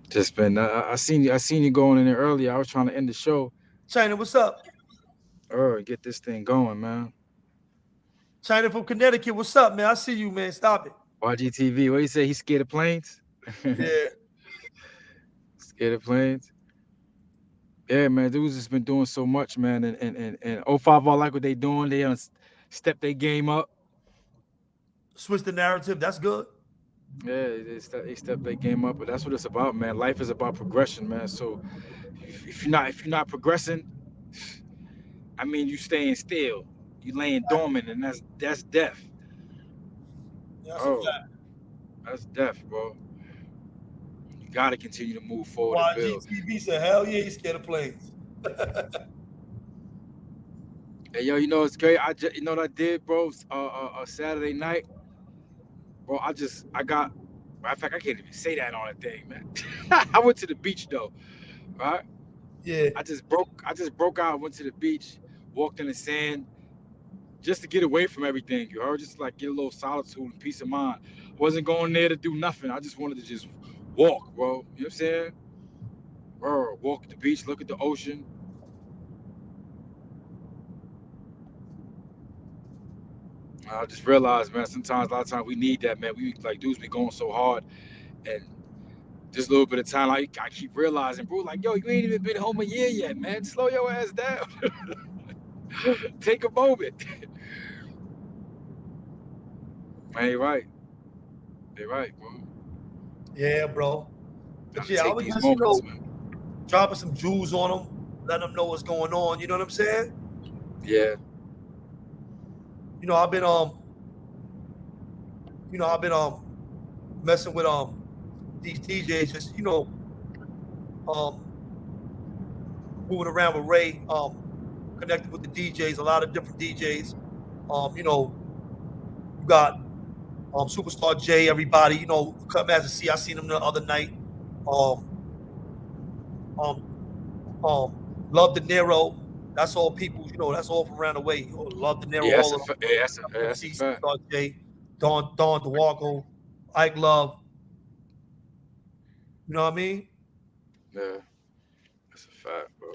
Just been I seen you going in there earlier. I was trying to end the show. China, what's up? Get this thing going, man. China from Connecticut, what's up, man? I see you, man. Stop it. YGTV, what you say? He's scared of planes? Yeah. Scared of planes? Yeah, man. Dudes just been doing so much, man. And 050, I like what they doing. They step their game up. Switch the narrative. That's good. Yeah, they step their game up, but that's what it's about, man. Life is about progression, man. So if you're not progressing, I mean, you staying still, you laying dormant, and that's death. That's a fact. That's death, bro. You gotta continue to move forward. YGTV said, "Hell yeah, he's scared of planes." Hey, yo, you know it's great. You know what I did, bro? Saturday night, bro. I got. Matter of fact, I can't even say that on a thing, man. I went to the beach though, right? Yeah. I just broke out. Went to the beach, walked in the sand, just to get away from everything. You heard, just like get a little solitude and peace of mind. Wasn't going there to do nothing. I just wanted to just walk, bro. You know what I'm saying? Bro, walk at the beach, look at the ocean. I just realized, man, a lot of times we need that, man. We like dudes be going so hard, and just a little bit of time, like I keep realizing, bro, like, yo, you ain't even been home a year yet, man. Slow your ass down. Take a moment. Man, you're right. You're right, bro. Yeah, bro. But yeah, I was just, moments, dropping some jewels on them, letting them know what's going on. You know what I'm saying? Yeah. You know, I've been messing with these DJs, just moving around with Ray, connected with the DJs, a lot of different DJs. You got Superstar J, everybody, come as a C. I seen them the other night. Love De Niro. That's all people, that's all from around the way. Love De Niro. Yeah, that's a fact. Superstar J, Don DeWarco, Ike Love. You know what I mean? Yeah, that's a fact, bro.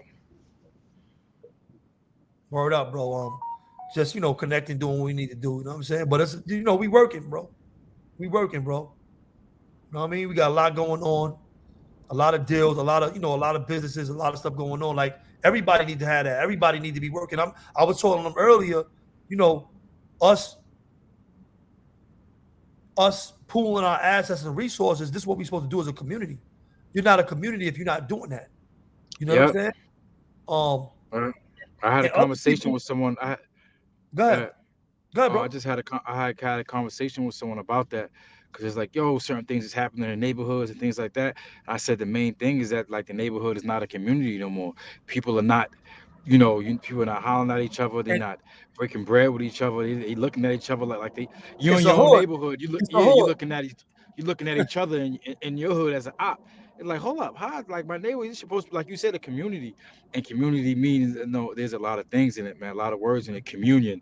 Word up, bro. Just connecting, doing what we need to do. You know what I'm saying? But it's we working, bro. We working, bro. You know what I mean? We got a lot going on, a lot of deals, a lot of businesses, a lot of stuff going on. Like everybody need to have that. Everybody need to be working. I was telling them earlier, us pooling our assets and resources. This is what we're supposed to do as a community. You're not a community if you're not doing that. You know what I'm Yep. saying? I had a And other conversation people. with someone. Go ahead. Go ahead, I bro. just had had a conversation with someone about that because it's like, yo, certain things is happening in the neighborhoods and things like that. I said the main thing is that like the neighborhood is not a community no more. People are not, people are not hollering at each other. They're And not breaking bread with each other. They looking at each other like you in it's a your own hood. neighborhood. It's a hood. You looking at each other in your hood as an op. It's like, hold up, how like my neighbor is supposed to, like you said, a community, and community means no. There's a lot of things in it, man. A lot of words in it. Communion,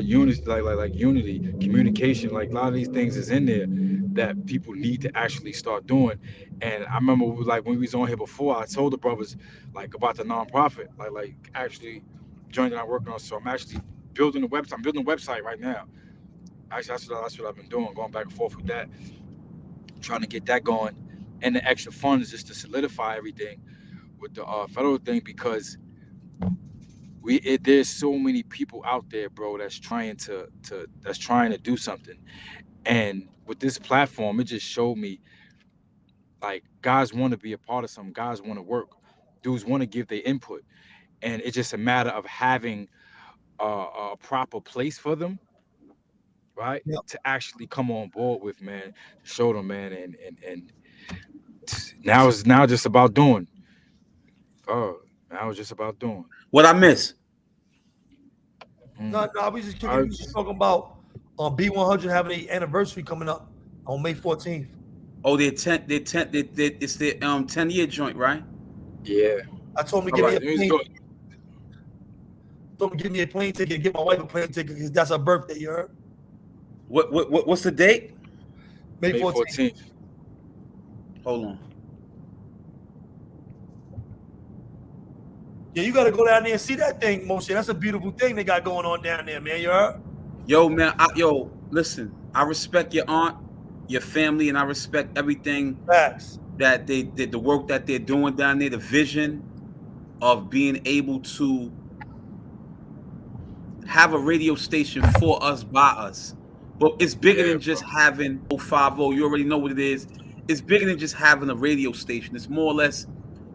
unity, like unity, communication, like a lot of these things is in there that people need to actually start doing. And I remember like when we was on here before, I told the brothers like about the nonprofit, like actually joining our working on. So I'm actually building a website. I'm building a website right now. Actually, that's what I've been doing, going back and forth with that, trying to get that going, and the extra funds just to solidify everything with the federal thing because there's so many people out there, bro, that's trying to do something. And with this platform, it just showed me like guys want to be a part of something, guys want to work, dudes want to give their input, and it's just a matter of having a proper place for them, right, Yeah. to actually come on board with, man, show them, man, and now it's now just about doing. Oh, now it's just about doing. What I miss? No, Mm. no, we just I kicking. We just talking about B100 having an anniversary coming up on May 14th. Oh, it's their 10-year joint, right? Yeah. I told him to All give me right. a Let me plane. go. Told him to give me a plane ticket. Get my wife a plane ticket because that's her birthday. You heard? What's the date? May May 14th. 14th. Hold on. Yeah, you got to go down there and see that thing, Moshe. That's a beautiful thing they got going on down there, man. You heard? Yo, man, listen, I respect your aunt, your family, and I respect everything Facts. that they did, the work that they're doing down there, the vision of being able to have a radio station for us, by us. But it's bigger Yeah, than just having 050. You already know what it is. It's bigger than just having a radio station. It's more or less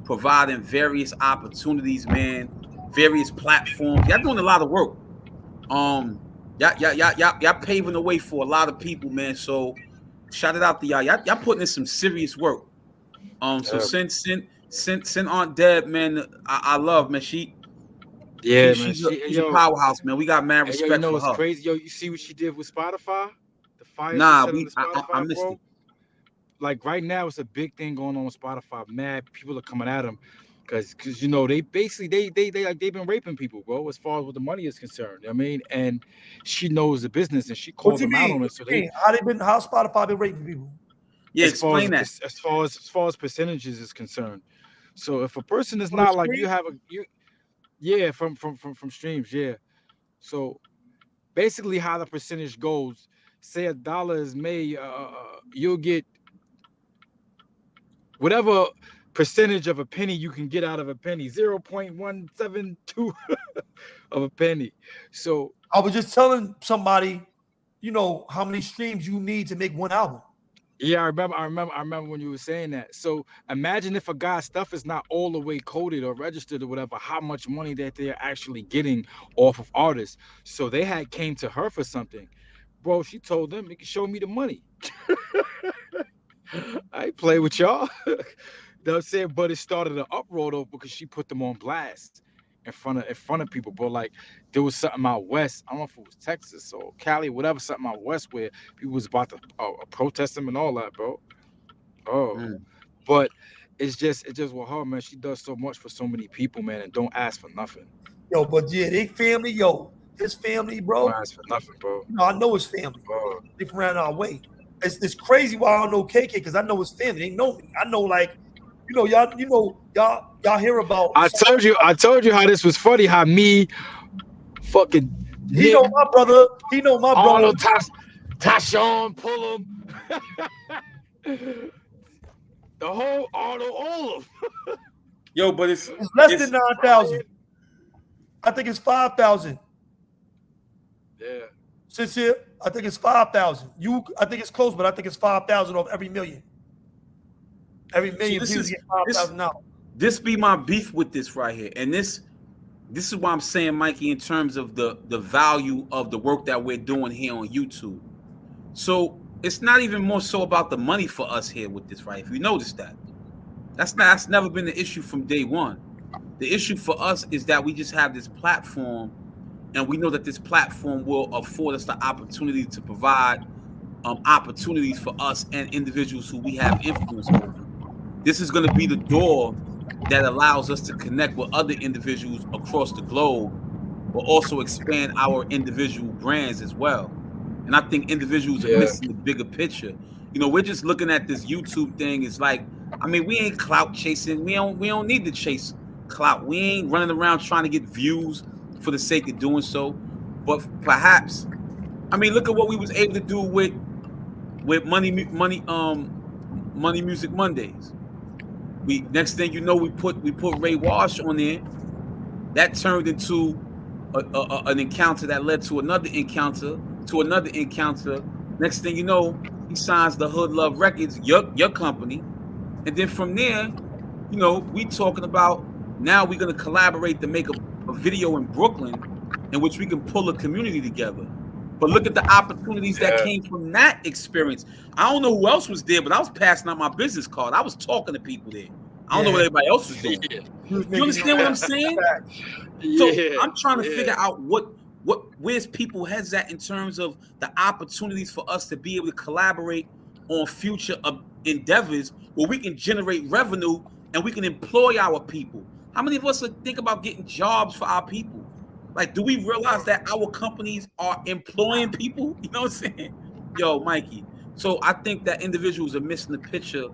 providing various opportunities, man, various platforms. Y'all doing a lot of work. Y'all paving the way for a lot of people, man. So shout it out to y'all. Y'all putting in some serious work. So bro. send Aunt Deb, man. I love, man. Yeah, man. She's a powerhouse, man. We got mad Hey, yo, you respect know for what's her. crazy? Yo, you see what she did with Spotify? The fire she Nah, set on the I Spotify, missed bro. it. Like right now, it's a big thing going on with Spotify. Mad people are coming at them because they basically they like they've been raping people, bro. As far as what the money is concerned, I mean, and she knows the business and she What called you them out mean? on What it. So you they, mean? How Spotify been raping people? Yeah, explain that. as far as percentages is concerned. So if a person is For the not like stream? yeah, from streams, yeah. So basically, how the percentage goes, say $1 is made, you'll get whatever percentage of a penny you can get out of a penny, 0.172 of a penny. So I was just telling somebody, how many streams you need to make one album. yeah, I remember when you were saying that. So imagine if a guy's stuff is not all the way coded or registered or whatever, how much money that they're actually getting off of artists. So they had came to her for something. Bro, she told them, you can show me the money. I ain't play with y'all. You know what I'm saying? But it started an uproar though because she put them on blast in front of people, bro. Like there was something out west. I don't know if it was Texas or Cali, whatever, something out west where people was about to protest them and all that, bro. Oh, Mm. but it's just with her, man. She does so much for so many people, man, and don't ask for nothing. Yo, but yeah, they family, his family, Don't bro. ask for nothing, bro. I know his family. Oh. They from around our way. It's crazy why I don't know KK because I know his family. They know me. I know like, y'all hear about. I told you how this was funny. How me, fucking He Nick, know my brother. He know my brother. Arnold, Tashawn, Pullum, the whole Arnold, all of them. Yo, but it's It's less than 9,000. I think it's 5,000. Yeah. Sincere, I think it's 5,000. I think it's close, but I think it's 5,000 off every million. Every million views, you get $5,000. This be my beef with this right here, and this is why I'm saying, Mikey, in terms of the value of the work that we're doing here on YouTube. So it's not even more so about the money for us here with this, right? If you notice that's never been the issue from day one. The issue for us is that we just have this platform, and we know that this platform will afford us the opportunity to provide opportunities for us and individuals who we have influence over. This is going to be the door that allows us to connect with other individuals across the globe, but also expand our individual brands as well. And I think individuals are missing the bigger picture. You know, we're just looking at this YouTube thing. It's like, I mean, we ain't clout chasing. We don't need to chase clout. We ain't running around trying to get views for the sake of doing so. But perhaps, I mean, look at what we was able to do with Money Music Mondays. Next thing you know, we put Ray Wash on there. That turned into an encounter that led to another encounter, to another encounter. Next thing you know, he signs the Hood Love Records, your company, and then from there, you know, we talking about now we're gonna collaborate to make a video in Brooklyn, in which we can pull a community together. But look at the opportunities that came from that experience. I don't know who else was there, but I was passing out my business card. I was talking to people there. I don't know what everybody else was doing. You understand what I'm saying? So I'm trying to figure out where's people heads at in terms of the opportunities for us to be able to collaborate on future endeavors where we can generate revenue and we can employ our people. How many of us think about getting jobs for our people? Like, do we realize that our companies are employing people? You know what I'm saying? Yo, Mikey. So I think that individuals are missing the picture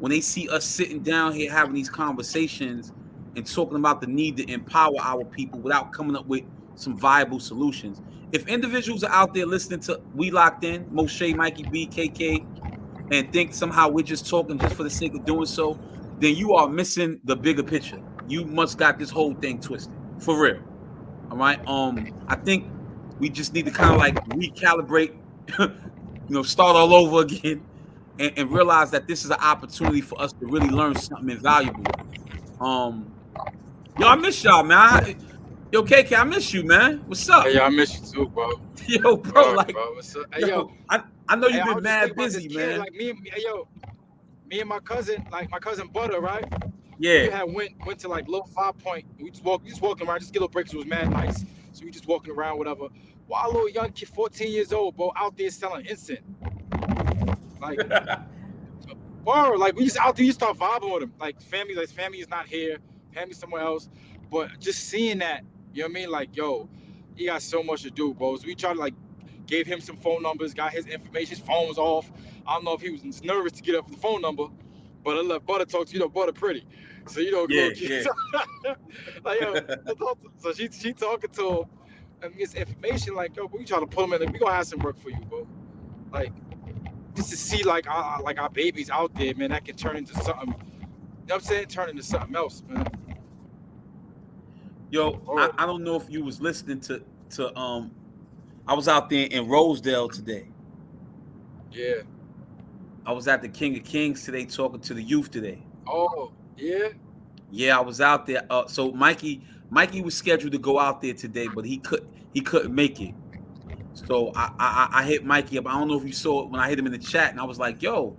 when they see us sitting down here having these conversations and talking about the need to empower our people without coming up with some viable solutions. If individuals are out there listening to WeLockedN, Moshe, Mikey B, KK, and think somehow we're just talking just for the sake of doing so, then you are missing the bigger picture. You must got this whole thing twisted. For real. All right. I think we just need to kind of like recalibrate, start all over again and realize that this is an opportunity for us to really learn something invaluable. Yo, I miss y'all, man. Yo, KK, I miss you, man. What's up? Hey, yo, I miss you too, bro. Yo, bro, like, bro, what's up? Hey, yo, I know you've been mad busy, man. Like me and my cousin, Butter, right? Yeah. We had went to like little 5 Point. We just walking around. Just get little breaks. It was mad nice. So we just walking around, whatever. While a little young kid, 14 years old, bro, out there selling incense. Like, bro, like we just out there, you start vibing with him. Like family is not here, family somewhere else. But just seeing that, you know what I mean? Like, yo, he got so much to do, bro. So we tried to like gave him some phone numbers, got his information. His phone was off. I don't know if he was nervous to get up the phone number, but I let Butter talk to Butter pretty. So like, yo, so she talking to him and gets information like, yo, we trying to pull him in. We gonna have some work for you, bro. Like, just to see like our babies out there, man, that can turn into something. You know what I'm saying? Turn into something else, man. Yo, I don't know if you was listening to I was out there in Rosedale today. Yeah. I was at the King of Kings today talking to the youth today. Oh, yeah? Yeah, I was out there. So Mikey was scheduled to go out there today, but he couldn't make it. So I hit Mikey up. I don't know if you saw it when I hit him in the chat, and I was like, yo,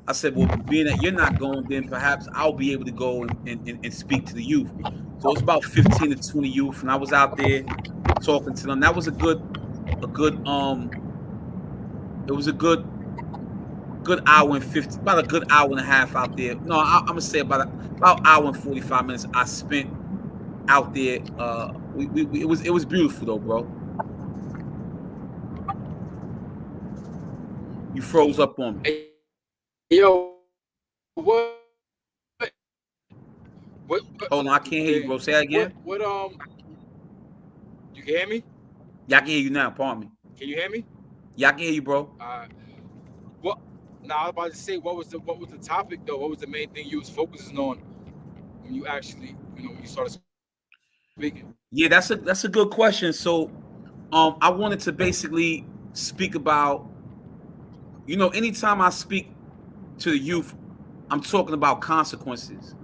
I said, well, being that you're not going, then perhaps I'll be able to go and speak to the youth. So it's about 15 to 20 youth, and I was out there talking to them. That was a good hour and 50, about a good hour and a half out there. No, I'm gonna say about hour and 45 minutes I spent out there. It was beautiful though, bro. You froze up on me. Hey, yo, what? Hold on, I can't hear you, bro. Say that again. What you can hear me? Yeah, I can hear you now. Pardon me. Can you hear me? Yeah, I can hear you, bro. What? Now I was about to say, what was the topic though? What was the main thing you was focusing on when you actually, when you started speaking? Yeah, that's a good question. So, I wanted to basically speak about, anytime I speak to the youth, I'm talking about consequences,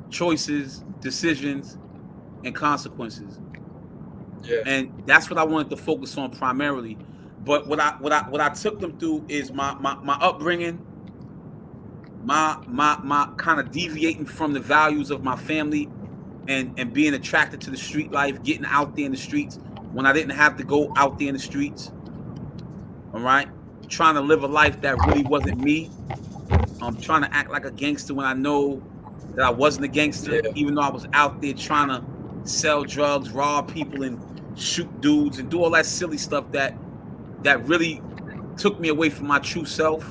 choices, decisions, and consequences. Yeah. And that's what I wanted to focus on primarily. But what I took them through is my upbringing, my kind of deviating from the values of my family, and being attracted to the street life, getting out there in the streets when I didn't have to go out there in the streets. All right, trying to live a life that really wasn't me. Trying to act like a gangster when I know that I wasn't a gangster, Yeah. even though I was out there trying to sell drugs, rob people, and shoot dudes, and do all that silly stuff that really took me away from my true self.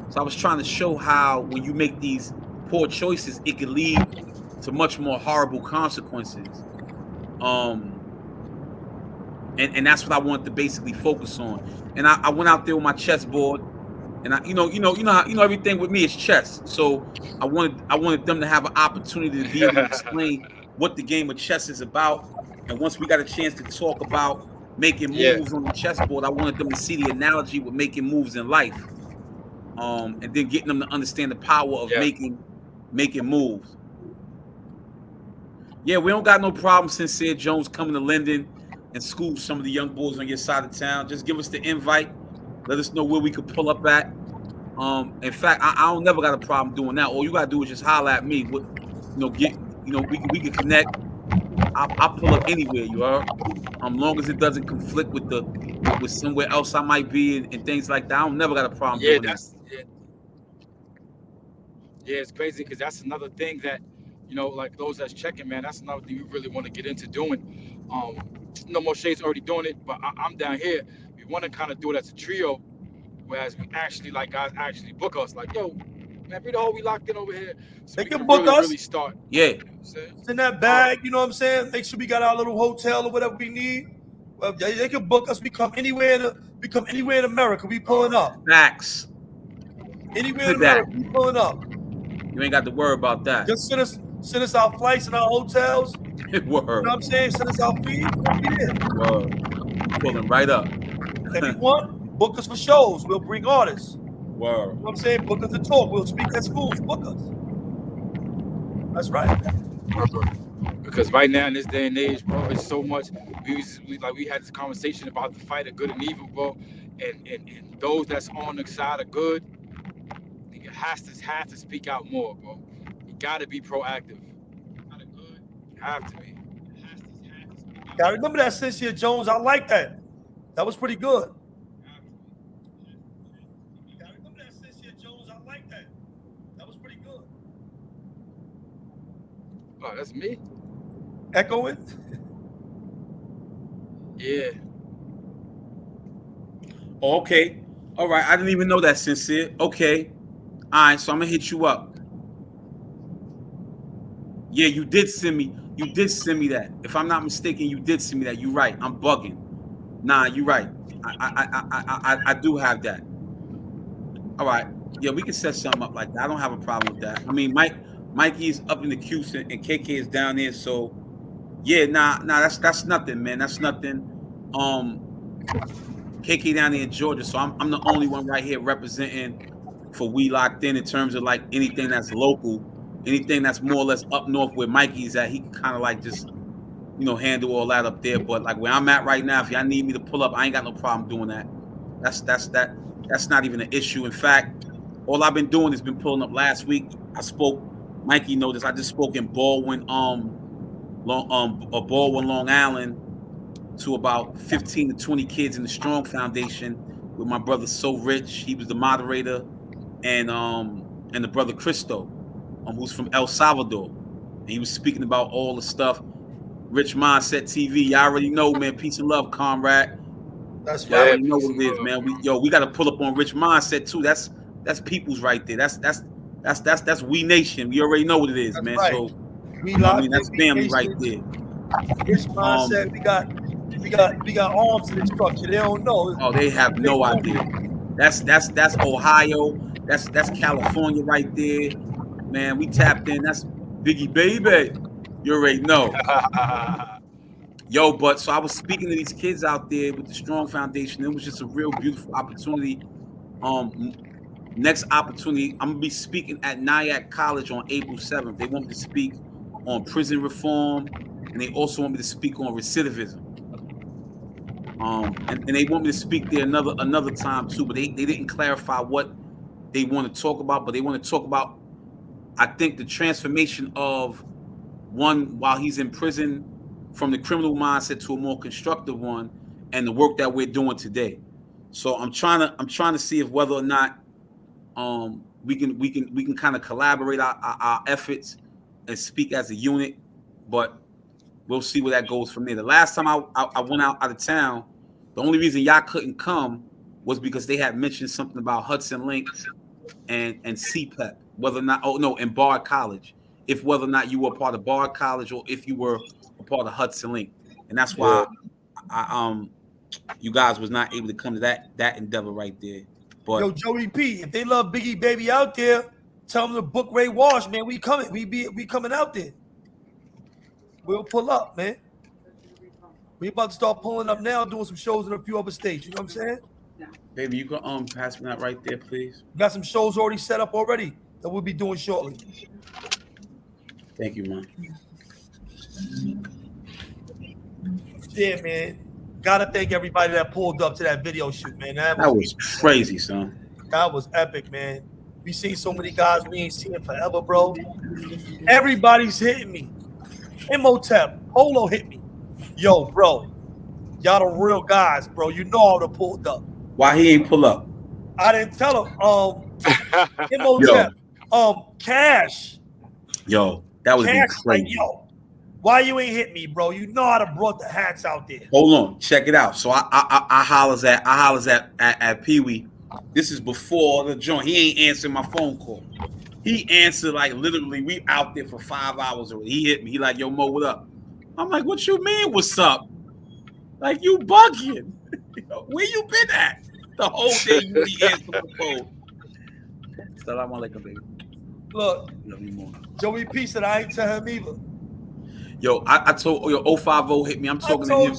So I was trying to show how when you make these poor choices, it can lead to much more horrible consequences. And that's what I wanted to basically focus on. And I went out there with my chessboard, and everything with me is chess. So I wanted them to have an opportunity to be able to explain what the game of chess is about. And once we got a chance to talk about making moves on the chessboard, I wanted them to see the analogy with making moves in life. And then getting them to understand the power of making moves. Yeah, we don't got no problem, Sincere Jones, coming to Linden and school some of the young boys on your side of town. Just give us the invite. Let us know where we could pull up at. In fact, I don't never got a problem doing that. All you gotta do is just holler at me. We can connect. I'll pull up anywhere, you heard? Long as it doesn't conflict with with somewhere else I might be and things like that. I don't never got a problem doing that. Yeah, it's crazy because that's another thing that, like those that's checking, man, that's another thing we really want to get into doing. No More Shade's already doing it, but I'm down here. We want to kind of do it as a trio, whereas we actually, like, guys actually book us. Like, yo, man, bring the whole We Locked In over here. So They we can book us. Really start. Yeah. You know what I'm saying? It's in that bag, you know what I'm saying? Make sure we got our little hotel or whatever we need. Well, they can book us. We come anywhere in America. We pulling up. Facts. Anywhere in America, we pulling up. You ain't got to worry about that. Just send us our flights and our hotels. Word. You know what I'm saying? Send us our fees. We'll be there. Word. Pulling right up. If you want, book us for shows. We'll bring artists. Word. You know what I'm saying? Book us to talk. We'll speak at schools. Book us. That's right. Because right now in this day and age, bro, it's so much. We had this conversation about the fight of good and evil, bro, and those that's on the side of good, you have to speak out more, bro. You gotta be proactive. You have to be. I remember that, Sincere Jones. I like that. That was pretty good. I remember that, Sincere Jones. I like that. That was pretty good. Oh, that's me. Echoing. Yeah. Okay. All right. I didn't even know that, Sincere. Okay. All right. So I'm gonna hit you up. Yeah, you did send me that. If I'm not mistaken, you did send me that. You're right. I'm bugging. Nah, you're right. I do have that. All right. Yeah, we can set something up like that. I don't have a problem with that. I mean, Mikey's up in the queue and KK is down there. So yeah, nah, that's nothing, man. That's nothing. KK down there in Georgia. So I'm the only one right here representing for We Locked In terms of like anything that's local. Anything that's more or less up north where Mikey's at, he can kind of like just, handle all that up there. But like where I'm at right now, if y'all need me to pull up, I ain't got no problem doing that. That's not even an issue. In fact, all I've been doing has been pulling up. Last week, I spoke. Mikey knows this. I just spoke in Baldwin, Long Island, to about 15 to 20 kids in the Strong Foundation with my brother So Rich. He was the moderator, and the brother Cristo, who's from El Salvador. And he was speaking about all the stuff. Rich Mindset TV. Y'all already know, man. Peace and love, comrade. That's Y'all right. already know what it is, man. We got to pull up on Rich Mindset too. That's people's right there. That's We Nation. We already know what it is, That's man. right. So that's We family Nation. right there. Rich Mindset. We got arms in the structure. They don't know. Oh, they have no idea. That's Ohio. That's California right there. Man, we tapped in. That's Biggie, baby. You already know. Yo, but so I was speaking to these kids out there with the Strong Foundation. It was just a real beautiful opportunity. Next opportunity, I'm gonna be speaking at Nyack College on April 7th. They want me to speak on prison reform, and they also want me to speak on recidivism. And they want me to speak there another time too, but they didn't clarify what they want to talk about, but they want to talk about, I think, the transformation of one while he's in prison from the criminal mindset to a more constructive one, and the work that we're doing today. So I'm trying to see if whether or not we can kind of collaborate our efforts and speak as a unit, but we'll see where that goes from there. The last time I went out of town, the only reason y'all couldn't come was because they had mentioned something about Hudson Link and CPEP, whether or not and Bard College, if whether or not you were part of Bard College or if you were a part of Hudson Link, and that's why you guys was not able to come to that endeavor right there. But yo, Joey P, if they love Biggie Baby out there, tell them to book Ray Walsh, man. We coming. We coming out there. We'll pull up, man. We about to start pulling up now, doing some shows in a few other states. You know what I'm saying? Baby, you can pass me that right there, please. We got some shows already set up already that we'll be doing shortly. Thank you, man. Yeah, man. Gotta thank everybody that pulled up to that video shoot, man. That was crazy, son. That was epic, man. We seen so many guys we ain't seen forever, bro. Everybody's hitting me. Imhotep, Polo hit me. Yo, bro. Y'all the real guys, bro. You know I would have pulled up. Why he ain't pull up? I didn't tell him. Imhotep, Cash. Yo, that was Cash, crazy. like, yo. Why you ain't hit me, bro? You know I'd have brought the hats out there. Hold on, check it out. So I hollers at Pee Wee. This is before the joint. He ain't answering my phone call. He answered like literally. We out there for 5 hours already. He hit me. He like, yo, Mo, what up? I'm like, what you mean, what's up? Like, you bugging? Where you been at? The whole day you really answered the phone. Salam alaikum, baby. Look, love you more. Joey P said I ain't tell him either. Yo, I told 050 hit me. I'm talking to him.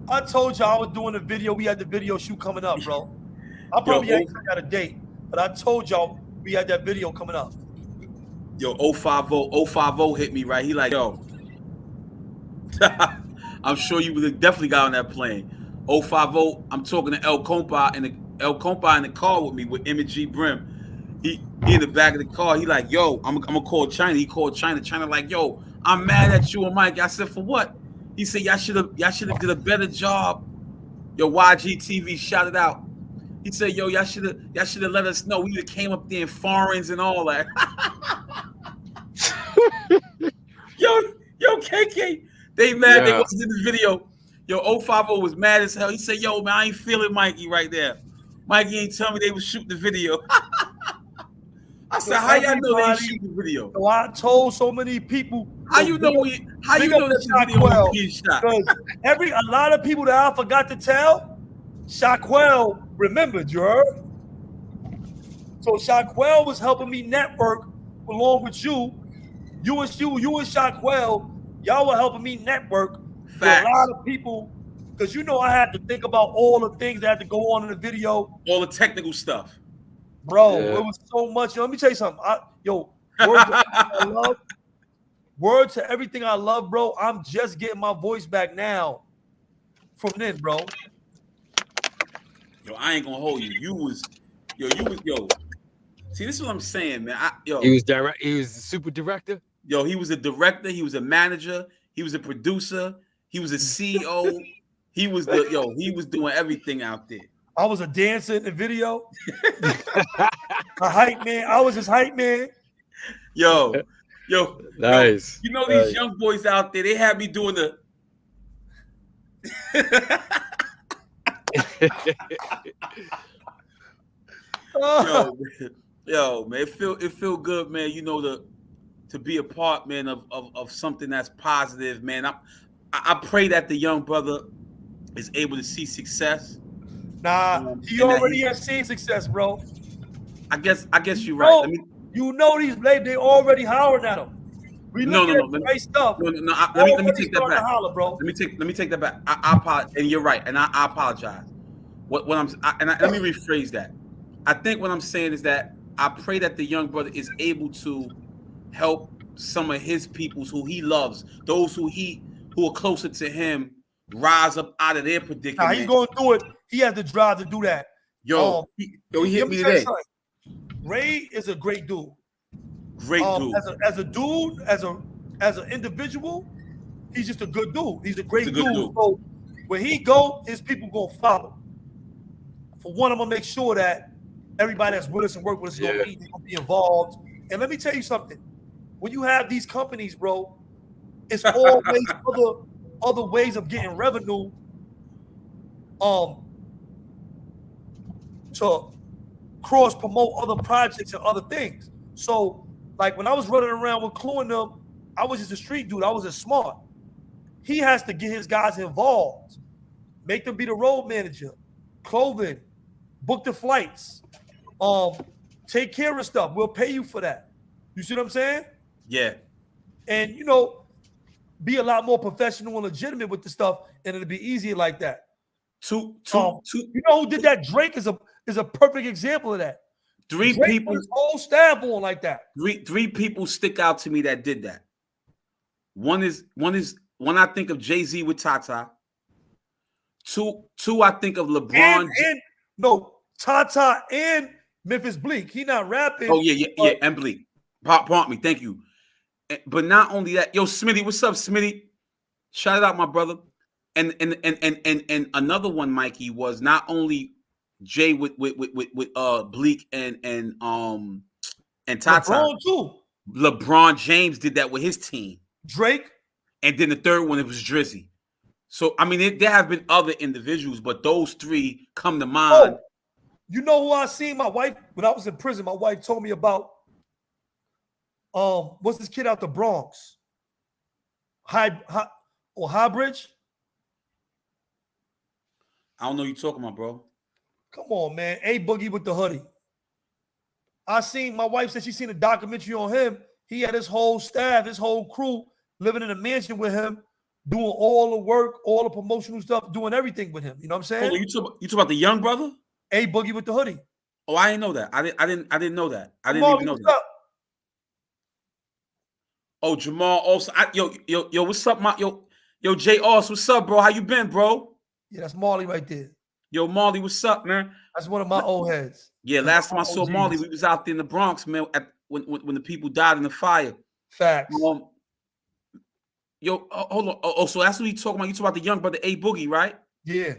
I told y'all I was doing a video. We had the video shoot coming up, bro. I probably ain't got a date, but I told y'all we had that video coming up. Yo, 050 hit me, right? He like, yo, I'm sure you would have definitely got on that plane. 050, I'm talking to El Compa in the car with me with MG Brim. He in the back of the car. He like, yo, I'm gonna call China. He called China. China like, yo, I'm mad at you and Mike. I said, for what? He said, y'all should have did a better job. Yo, YG TV shouted out. He said, yo, y'all should have let us know. We would have came up there in foreigns and all that. yo, KK, they mad. They wasn't in the video. Yo, 050 was mad as hell. He said, yo, man, I ain't feeling Mikey right there. Mikey ain't tell me they was shooting the video. I said, how y'all know they shooting the video? So I told so many people. How you know that the video was being shot? A lot of people that I forgot to tell, Shaquell remembered, you heard? So Shaquell was helping me network along with you. You and Shaquell, y'all were helping me network with a lot of people. Because you know I had to think about all the things that had to go on in the video. All the technical stuff. Bro, it was so much. Let me tell you something. Word to everything I love, bro. I'm just getting my voice back now from then, bro. Yo, I ain't gonna hold you. You was. See, this is what I'm saying, man. He was He was the super director. Yo, he was a director. He was a manager. He was a producer. He was a CEO. He was doing everything out there. I was a dancer in the video. A hype man. I was his hype man. Yo. Nice. You know these young boys out there, they have me doing the yo, man, it feel good, man. You know, to be a part, man, of something that's positive, man. I pray that the young brother is able to see success. Nah, he already has seen success, bro. I guess you're right. You know they already howling at him. We looking at the right stuff. Let me take that back. Holler, bro. Let me take that back. I apologize, and you're right, and I apologize. Let me rephrase that. I think what I'm saying is that I pray that the young brother is able to help some of his peoples who he loves, those who are closer to him, rise up out of their predicament. Nah, he's going to do it. He has the drive to do that. He hit me today. Ray is a great dude. Great dude. As a dude, as an individual, he's just a good dude. He's a great dude. So when he go, his people gonna follow. For one, I'm gonna make sure that everybody that's with us and work with us is gonna be involved. And let me tell you something. When you have these companies, bro, it's always other ways of getting revenue. To cross promote other projects and other things. So, like when I was running around with Clue and them, I was just a street dude. I wasn't smart. He has to get his guys involved, make them be the road manager, clothing, book the flights, take care of stuff. We'll pay you for that. You see what I'm saying? Yeah. And be a lot more professional and legitimate with the stuff, and it'll be easier like that. Two. You know who did that? Drake is a perfect example of that. Drake people, his whole staff on like that. Three people stick out to me that did that. One is when I think of Jay-Z with Tata. Two, I think of LeBron. Tata and Memphis Bleak. He not rapping. Oh yeah, and Bleak. Pardon me, thank you. But not only that, yo, Smitty, what's up, Smitty? Shout out, my brother. And another one, Mikey, was not only Jay with Bleak and Tata. LeBron too. LeBron James did that with his team. Drake. And then the third one, it was Drizzy. So I mean, there have been other individuals, but those three come to mind. Oh, you know who I seen? My wife when I was in prison. My wife told me about what's this kid out the Bronx? Highbridge? I don't know what you're talking about, bro. Come on, man. A Boogie with the hoodie. My wife said she seen a documentary on him. He had his whole staff, his whole crew living in a mansion with him, doing all the work, all the promotional stuff, doing everything with him. You know what I'm saying? Oh, you talk about the young brother? A Boogie with the hoodie. Oh, I didn't know that. I didn't know that. I didn't even know that. Up? Oh, Jamal also. Yo, what's up, yo, Jay Oss, what's up, bro? How you been, bro? Yeah, that's Marley right there. Yo, Marley, what's up, man? That's one of my old heads. Yeah, last time I saw Marley, we was out there in the Bronx, man, when the people died in the fire. Facts. Yo, hold on. Oh, so that's what you talking about. You talking about the young brother A Boogie, right? Yeah.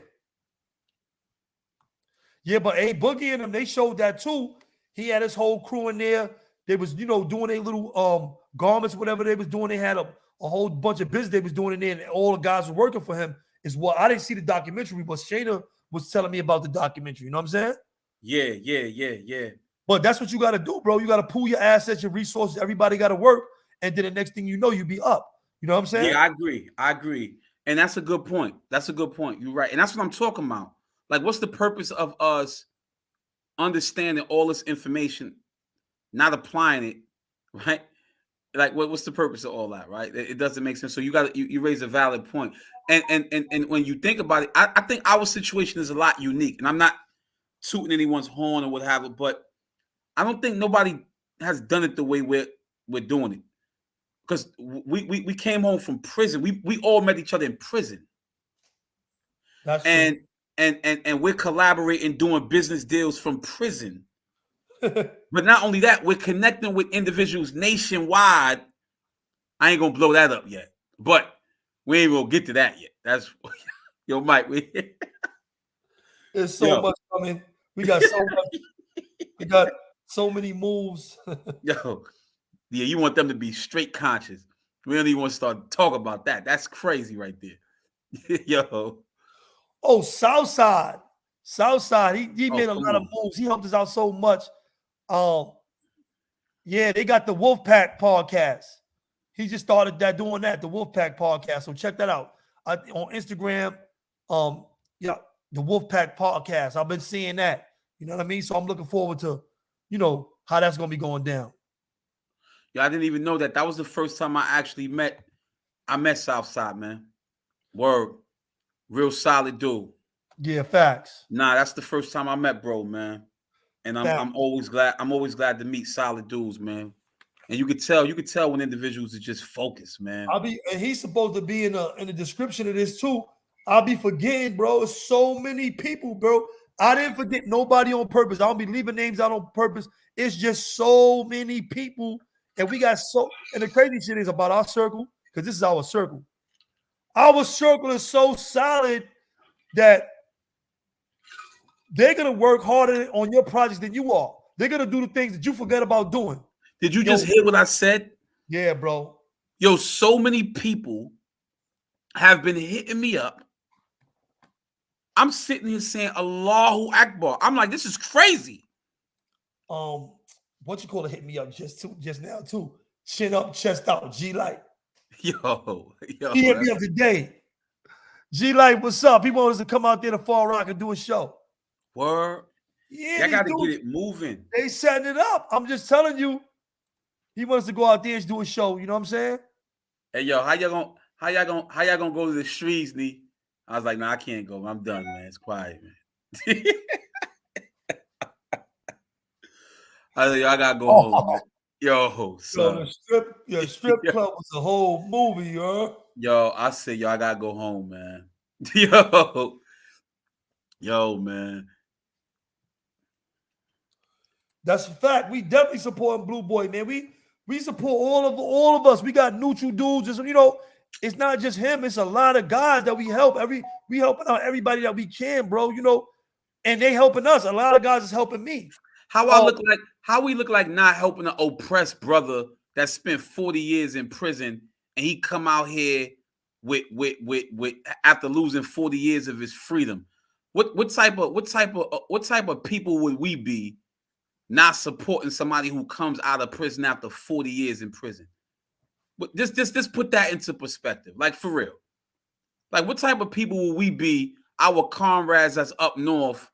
Yeah, but A Boogie and them, they showed that too. He had his whole crew in there. They was, doing their little garments, whatever they was doing. They had a whole bunch of business they was doing in there, and all the guys were working for him. Is what I didn't see the documentary, but Shayna was telling me about the documentary. You know what I'm saying? Yeah. But that's what you got to do, bro. You got to pool your assets, your resources. Everybody got to work, and then the next thing you know, you be up. You know what I'm saying? Yeah, I agree. And that's a good point. You're right. And that's what I'm talking about. Like, what's the purpose of us understanding all this information, not applying it, right? Like, what's the purpose of all that, right? It doesn't make sense. So you raise a valid point. And when you think about it, I think our situation is a lot unique. And I'm not tooting anyone's horn or what have it, but I don't think nobody has done it the way we're doing it. Because we came home from prison. We all met each other in prison. That's true. And we're collaborating, doing business deals from prison. But not only that, we're connecting with individuals nationwide. I ain't gonna blow that up yet, but we ain't gonna get to that yet. That's yo, Mike. There's so much coming. We got so much. We got so many moves. Yo, yeah, you want them to be straight conscious. We don't even want to start talking about that. That's crazy right there. Yo. Oh, Southside. He made a lot of moves. He helped us out so much. Yeah, they got the Wolfpack podcast. He just started doing that, the Wolfpack podcast. So check that out on Instagram. The Wolfpack podcast. I've been seeing that. You know what I mean? So I'm looking forward to, how that's gonna be going down. Yeah, I didn't even know that. That was the first time I actually met Southside, man. Word. Real solid dude. Yeah, facts. Nah, that's the first time I met bro, man. And I'm always glad to meet solid dudes, man. And you could tell when individuals are just focused, man. And he's supposed to be in the description of this too. I'll be forgetting, bro. It's so many people, bro. I didn't forget nobody on purpose. I don't be leaving names out on purpose. It's just so many people. And we got and the crazy shit is about our circle, because this is our circle. Our circle is so solid that they're gonna work harder on your projects than you are. They're gonna do the things that you forget about doing. Did you just hear what I said? Yeah, bro. Yo, so many people have been hitting me up. I'm sitting here saying Allahu Akbar. I'm like, this is crazy. What you call it? Hit me up just now too. Chin up, chest out. G Light. Yo. He hit me up today. G Light, what's up? He wants us to come out there to Fall Rock and do a show. Word. Yeah, I gotta get it moving. They setting it up. I'm just telling you. He wants to go out there and do a show. You know what I'm saying? Hey, yo, how y'all gonna go to the streets, Lee? I was like, nah, I can't go. I'm done, man. It's quiet, man. I was like, I gotta go home, man. Yo, son. The strip club was a whole movie, Yo, I said, yo, I gotta go home, man. Yo, man. That's a fact. We definitely supporting Blue Boy, man. We support all of us. We got neutral dudes. Just, it's not just him. It's a lot of guys that we help. We helping out everybody that we can, bro. And they helping us. A lot of guys is helping me. How we look like not helping an oppressed brother that spent 40 years in prison, and he come out here with after losing 40 years of his freedom. What type of people would we be not supporting somebody who comes out of prison after 40 years in prison? But just put that into perspective, like for real. Like, what type of people will we be? Our comrades that's up north,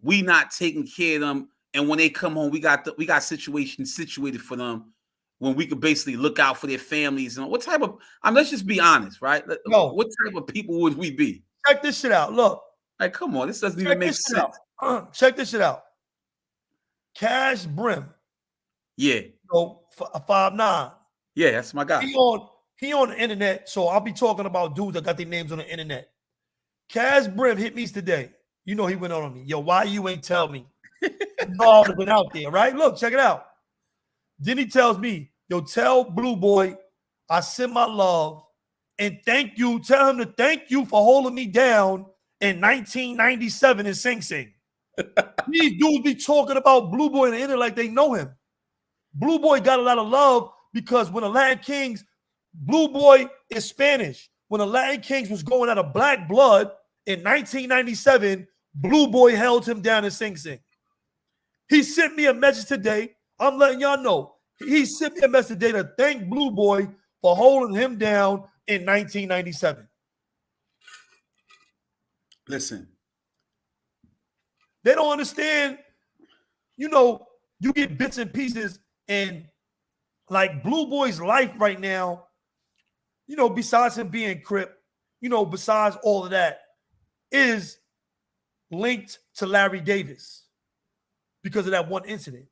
we not taking care of them, and when they come home, we got situations situated for them when we could basically look out for their families. And what type of? Let's just be honest, right? No. What type of people would we be? Check this shit out. Look, like, come on, this doesn't even make sense. Check this shit out. Cash Brim. Yeah. 5'9". Yeah, that's my guy. He on the internet, so I'll be talking about dudes that got their names on the internet. Cash Brim hit me today. He went on me. Yo, why you ain't tell me? No, I would have been out there, right? Look, check it out. Then he tells me, yo, tell Blue Boy I send my love and thank you. Tell him to thank you for holding me down in 1997 in Sing Sing. These dudes be talking about Blue Boy in the internet like they know him. Blue Boy got a lot of love because when the Latin Kings, Blue Boy is Spanish. When the Latin Kings was going out of black blood in 1997, Blue Boy held him down in Sing Sing. He sent me a message today. I'm letting y'all know. He sent me a message today to thank Blue Boy for holding him down in 1997. Listen. They don't understand. You get bits and pieces, and like Blue Boy's life right now, besides him being Crip, besides all of that, is linked to Larry Davis because of that one incident.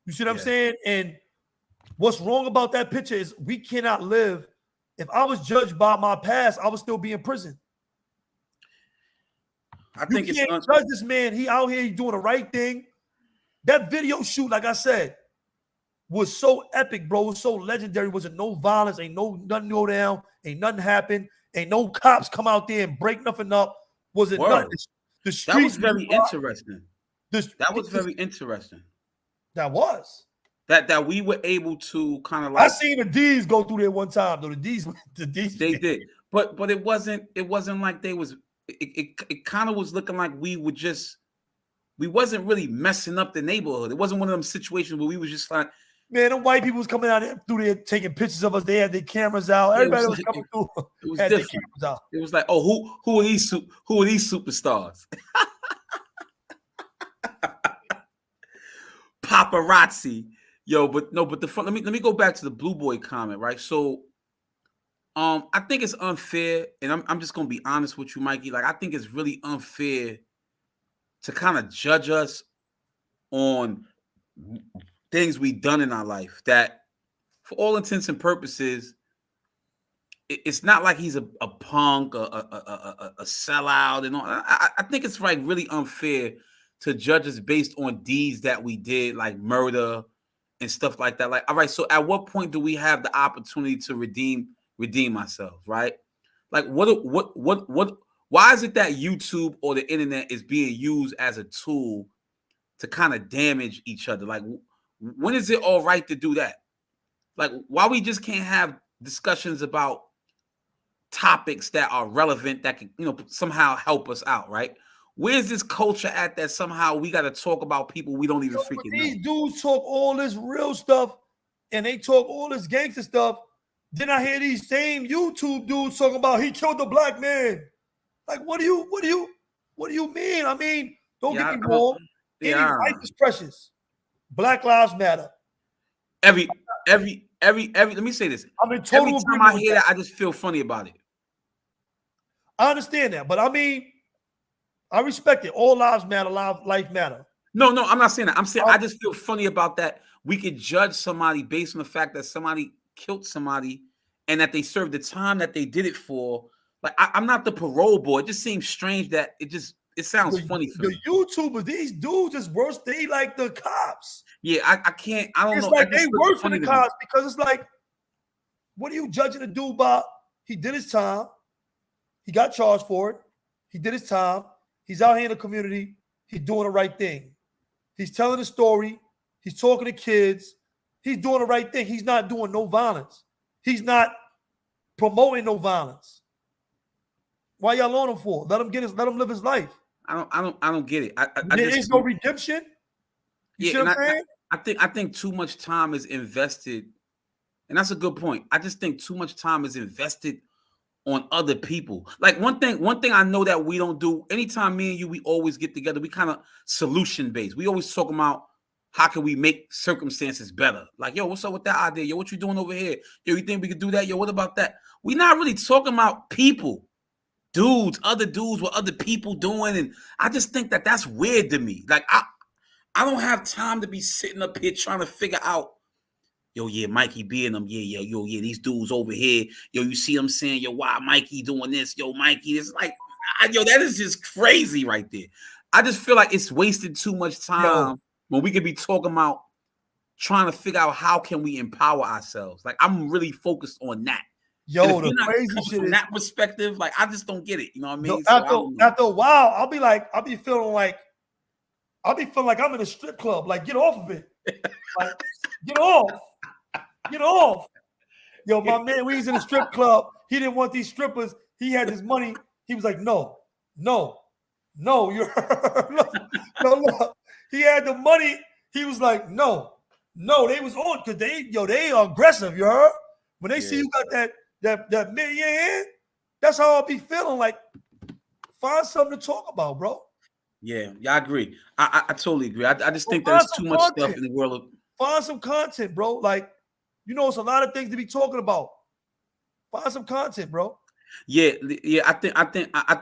You see what I'm saying? And what's wrong about that picture is we cannot live. If I was judged by my past, I would still be in prison. I think you can't judge this man. He out here, he doing the right thing. That video shoot, like I said, was so epic, bro. It was so legendary. Wasn't no violence, ain't nothing go down, ain't nothing happen, ain't no cops come out there and break nothing up. Wasn't nothing. The streets, that was very interesting. That was very interesting. That was. That we were able to kind of like. I seen the D's go through there one time, though. The D's they did. But it wasn't like they was it kind of was looking like we wasn't really messing up the neighborhood. It wasn't one of them situations where we was just like, man, the white people was coming out through there taking pictures of us. They had their cameras out. Everybody was coming through. It was different. Their cameras out. It was like, oh, who are these superstars? Paparazzi. Yo, but no, but the fun. Let me go back to the Blue Boy comment, right? So, I think it's unfair, and I'm just gonna be honest with you, Mikey. Like, I think it's really unfair to kind of judge us on things we've done in our life that, for all intents and purposes, it's not like he's a punk, a sellout, and all. I think it's like really unfair to judge us based on deeds that we did, like murder and stuff like that. Like, all right, so at what point do we have the opportunity to redeem ourselves, right? Like, what? Why is it that YouTube or the internet is being used as a tool to kind of damage each other? Like, when is it all right to do that? Like, why we just can't have discussions about topics that are relevant that can, somehow help us out, right? Where's this culture at that somehow we got to talk about people we don't even freaking know? These dudes talk all this real stuff and they talk all this gangster stuff. Then I hear these same YouTube dudes talking about he killed a black man. Like, what do you mean? I mean, don't get me wrong. Any life is precious. Black lives matter. Every let me say this. I'm in total every time I hear that, I just feel funny about it. I understand that, but I mean, I respect it. All lives matter, life matter. No, I'm not saying that. I'm saying I just feel funny about that. We could judge somebody based on the fact that somebody killed somebody and that they served the time that they did it for. Like, I'm not the parole board. It just seems strange that it sounds funny for me. The YouTubers, these dudes is worse. They like the cops. Yeah, I can't. I don't know. It's like they work for the cops because it's like, what are you judging a dude by? He did his time. He got charged for it. He did his time. He's out here in the community. He's doing the right thing. He's telling a story. He's talking to kids. He's doing the right thing. He's not doing no violence. He's not promoting no violence. Why y'all on him for? Let him live his life. I don't get it. There is no redemption. You see what I'm saying? I think too much time is invested, and that's a good point. I just think too much time is invested on other people. Like, one thing I know that we don't do. Anytime me and you, we always get together. We kind of solution based. We always talk about how can we make circumstances better. Like, yo, what's up with that idea? Yo, what you doing over here? Yo, you think we could do that? Yo, what about that? We're not really talking about people. Other dudes, what other people doing, and I just think that that's weird to me. Like, I don't have time to be sitting up here trying to figure out, yo, yeah, Mikey being them, yeah, these dudes over here, yo, you see them saying, yo, why Mikey doing this, yo, Mikey, it's like, yo, that is just crazy right there. I just feel like it's wasted too much time when we could be talking about trying to figure out how can we empower ourselves. Like, I'm really focused on that. Yo, the crazy shit from is that perspective, like, I just don't get it. You know what I mean? After a while, I'll be feeling like I'm in a strip club. Like, get off of it. Like, get off. Yo, my man, we was in a strip club. He didn't want these strippers. He had his money. He was like, no, you heard? No. He had the money. He was like, no, they was on because they are aggressive. You heard? When they see you got that million in, that's how I'll be feeling. Like, find something to talk about, bro. Yeah, I agree. I totally agree. I just think there's too much stuff in the world. Find some content, bro. Like, it's a lot of things to be talking about. Find some content, bro. Yeah. I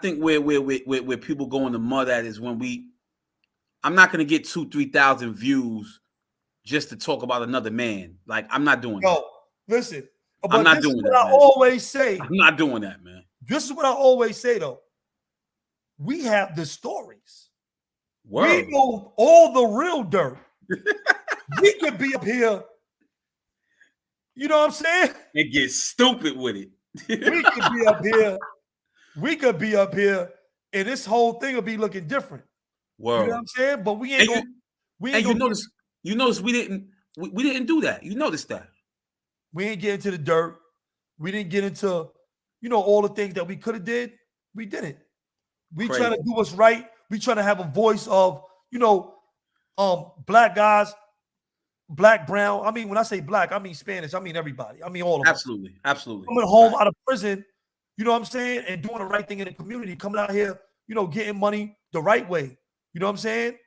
think where people go in the mud at is when I'm not gonna get 2,000-3,000 views just to talk about another man. Like, I'm not doing that. Listen. I'm not doing that. I always say. I'm not doing that, man. This is what I always say, though. We have the stories. Word. We know all the real dirt. We could be up here. You know what I'm saying? And get stupid with it. We could be up here. We could be up here, and this whole thing will be looking different. Word. You know what I'm saying? But we ain't going. You notice we didn't do that. You noticed that. We ain't get into the dirt. We didn't get into, all the things that we could have did. We didn't. We trying to do what's right. We trying to have a voice of, black guys, black, brown. I mean, when I say black, I mean Spanish. I mean everybody. I mean all of us. Absolutely. Coming home out of prison, you know what I'm saying, and doing the right thing in the community. Coming out here, getting money the right way. You know what I'm saying?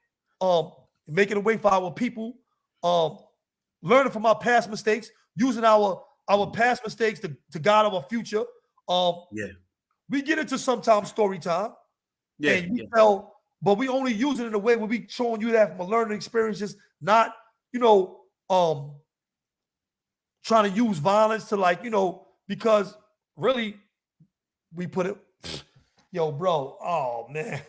Making a way for our people. learning from our past mistakes, using our past mistakes to guide our future. Yeah. We get into sometimes story time, Yeah. and we tell, but we only use it in a way where we showing you that from a learning experiences, not trying to use violence to because really we put it, yo, bro, oh man,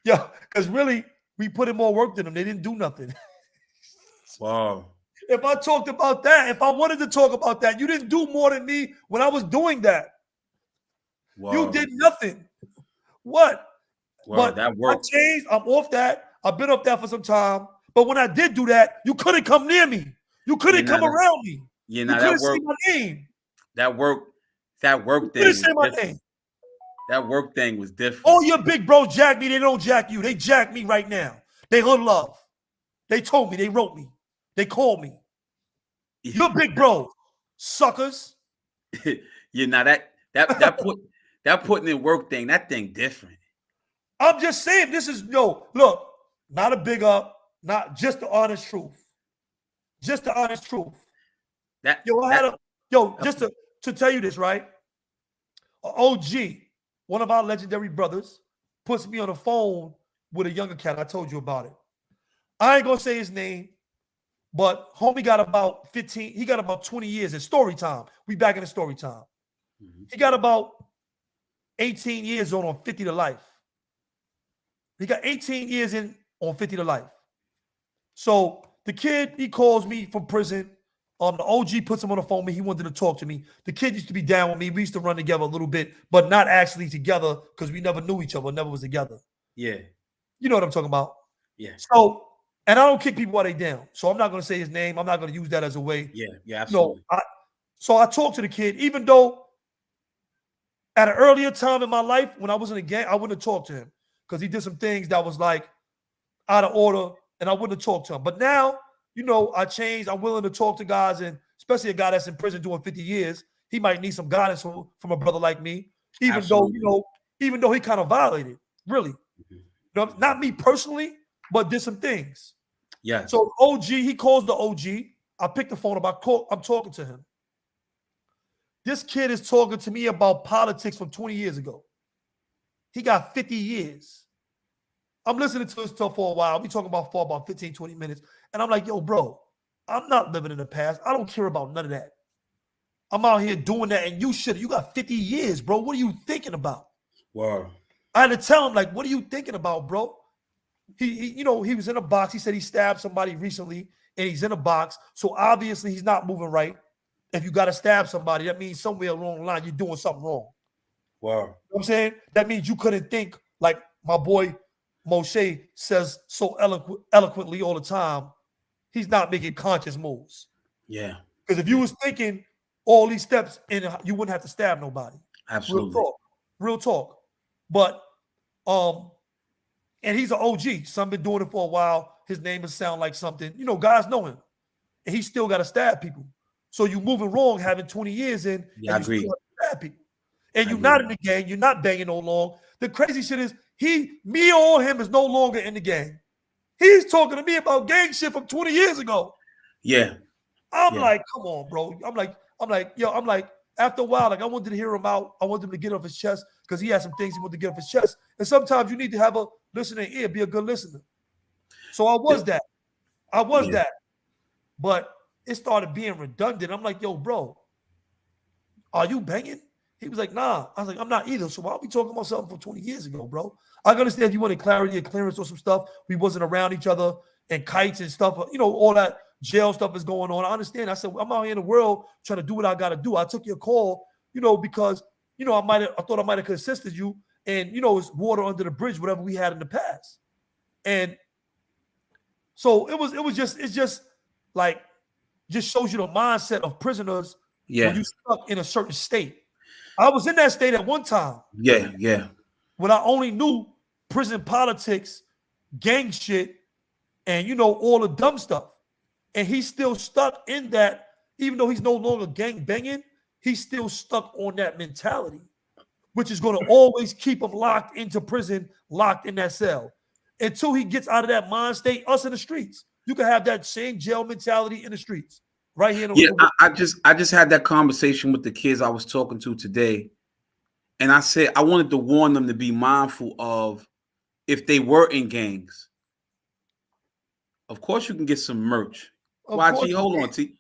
yo, because really we put in more work than them. They didn't do nothing. Wow. If I talked about that, if I wanted to talk about that, you didn't do more than me when I was doing that. Wow. You did nothing. What? Wow, But that worked. I changed. I'm off that. I've been off that for some time. But when I did do that, you couldn't come near me. You couldn't come around me. You couldn't say my name. That work You couldn't say my name. That work thing was different. Oh, your big bro jack me. They don't jack you. They jack me right now. They hood love. They told me. They wrote me. They called me. Your big bro, suckers. that putting in work thing, that thing different. I'm just saying this is look, not a big up, not just the honest truth. Just the honest truth. Just to tell you this, right? OG, one of our legendary brothers, puts me on the phone with a younger cat. I told you about it. I ain't gonna say his name, but homie got about 15, he got about 20 years in story time. We back in the story time. Mm-hmm. He got about 18 years on 50 to life. He got 18 years in on 50 to life. So the kid, he calls me from prison. The OG puts him on the phone. He wanted to talk to me. The kid used to be down with me. We used to run together a little bit, but not actually together because we never knew each other, never was together. Yeah. You know what I'm talking about? Yeah. So, and I don't kick people while they down. So I'm not going to say his name. I'm not going to use that as a way. Yeah, absolutely. So I talked to the kid, even though at an earlier time in my life, when I was in a gang, I wouldn't have talked to him because he did some things that was like out of order, and I wouldn't have talked to him. But now, I changed. I'm willing to talk to guys, and especially a guy that's in prison doing 50 years, he might need some guidance from a brother like me, even though he kind of violated, really. Not me personally, but did some things. Yeah. So OG, he calls the OG. I picked the phone up. I'm talking to him. This kid is talking to me about politics from 20 years ago. He got 50 years. I'm listening to this stuff for a while. We talking about for about 15, 20 minutes. And I'm like, yo, bro, I'm not living in the past. I don't care about none of that. I'm out here doing that, and you got 50 years, bro. What are you thinking about? Wow. I had to tell him, like, what are you thinking about, bro? He was in a box. He said he stabbed somebody recently, and he's in a box. So obviously he's not moving right. If you got to stab somebody, that means somewhere along the line you're doing something wrong. Wow. You know what I'm saying? That means you couldn't think like my boy Moshe says so eloquently all the time. He's not making conscious moves. Yeah. Because if you was thinking all these steps, you wouldn't have to stab nobody. Absolutely. Real talk. But and he's an OG. Some been doing it for a while. His name would sound like something. Guys know him. And he still got to stab people. So you moving wrong having 20 years in. Yeah, I agree. Still stab people. And you're not in the gang. You're not banging no long. The crazy shit is me or him is no longer in the gang. He's talking to me about gang shit from 20 years ago. Yeah. I'm like, come on, bro. I'm like, after a while, like I wanted to hear him out. I wanted him to get off his chest because he had some things he wanted to get off his chest. And sometimes you need to have a listening ear, be a good listener. So I was that. But it started being redundant. I'm like, yo, bro, are you banging? He was like, nah. I was like, I'm not either. So why are we talking about something from 20 years ago, bro? I understand if you wanted clarity or clearance or some stuff. We wasn't around each other and kites and stuff. All that jail stuff is going on. I understand. I said, I'm out here in the world trying to do what I got to do. I took your call, because, I thought I might have assisted you. And, it's water under the bridge, whatever we had in the past. And so it's just like, just shows you the mindset of prisoners when you stuck in a certain state. I was in that state at one time. Yeah. When I only knew prison politics, gang shit, and all the dumb stuff. And he's still stuck in that, even though he's no longer gang banging, he's still stuck on that mentality, which is going to always keep him locked into prison, locked in that cell. Until he gets out of that mind state, us in the streets. you can have that same jail mentality in the streets right here. Yeah, I just had that conversation with the kids I was talking to today, and I said I wanted to warn them to be mindful of if they were in gangs. Of course, you can get some merch. YG, hold on, T.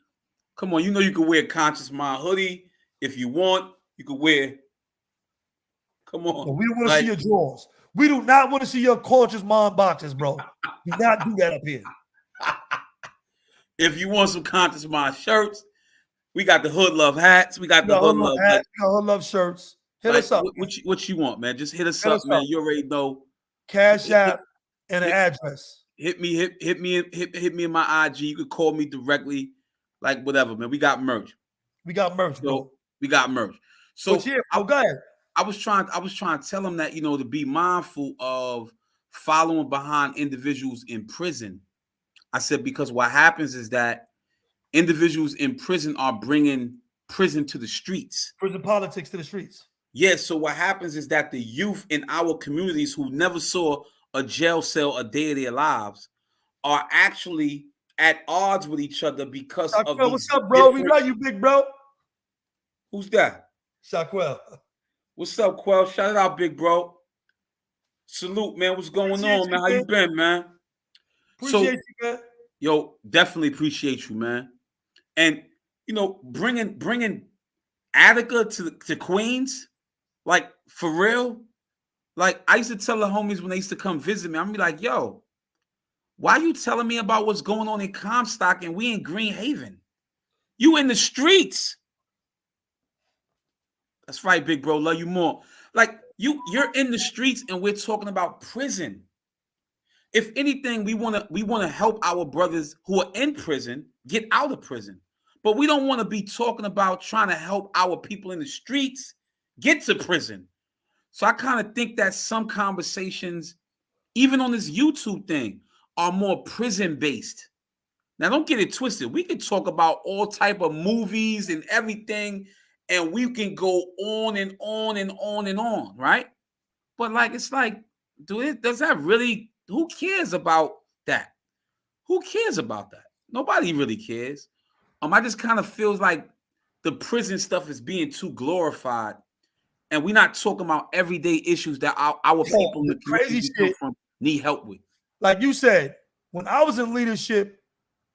Come on, you know you can wear Conscious Mind hoodie if you want. You can wear. Come on. But we don't want to see your drawers. We do not want to see your Conscious Mind boxes, bro. Do not do that up here. If you want some Conscious Mind shirts, we got the Hood Love hats. We got the Hood Love hats. We got Hood Love shirts. Hit us up. What you want, man? Just hit us up, man. You already know. Cash app and an address. Hit me in my IG. You could call me directly, like whatever, man. We got merch. We got merch, bro. We got merch. So go ahead. I was trying to tell them that, to be mindful of following behind individuals in prison. I said, because what happens is that individuals in prison are bringing prison to the streets. Prison politics to the streets. Yes. So what happens is that the youth in our communities who never saw a jail cell a day of their lives are actually at odds with each other because of these. What's up, bro? We love you, big bro. Who's that? Shaquell. What's up, Quell? Shout out, big bro. Salute, man. What's going on, man? How you been, man? Appreciate you, man. Yo, definitely appreciate you, man. And bringing Attica to Queens, like for real. Like I used to tell the homies when they used to come visit me, I'm be like, yo, why you telling me about what's going on in Comstock and we in Green Haven? You in the streets. That's right, big bro. Love you more. Like you're in the streets and we're talking about prison. If anything, we want to help our brothers who are in prison get out of prison. But we don't want to be talking about trying to help our people in the streets get to prison. So I kind of think that some conversations, even on this YouTube thing, are more prison-based. Now, don't get it twisted. We can talk about all type of movies and everything, and we can go on and on and on and on, right? But it's like, does that really, who cares about that? Who cares about that? Nobody really cares. I just kind of feels like the prison stuff is being too glorified. And we're not talking about everyday issues that our people in the community need help with. Like you said, when I was in leadership,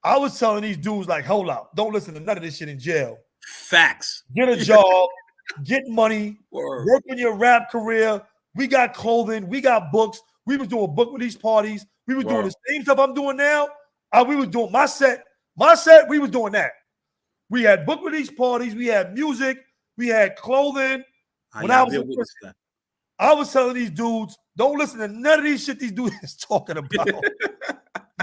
I was telling these dudes, like, hold up, don't listen to none of this shit in jail. Facts. Get a job, get money, Word. Work in your rap career. We got clothing, we got books. We was doing book with these parties. We was doing the same stuff I'm doing now. We was doing my set, we was doing that. We had book with these parties, we had music, we had clothing. When I was in prison, I was telling these dudes, don't listen to none of these shit these dudes is talking about.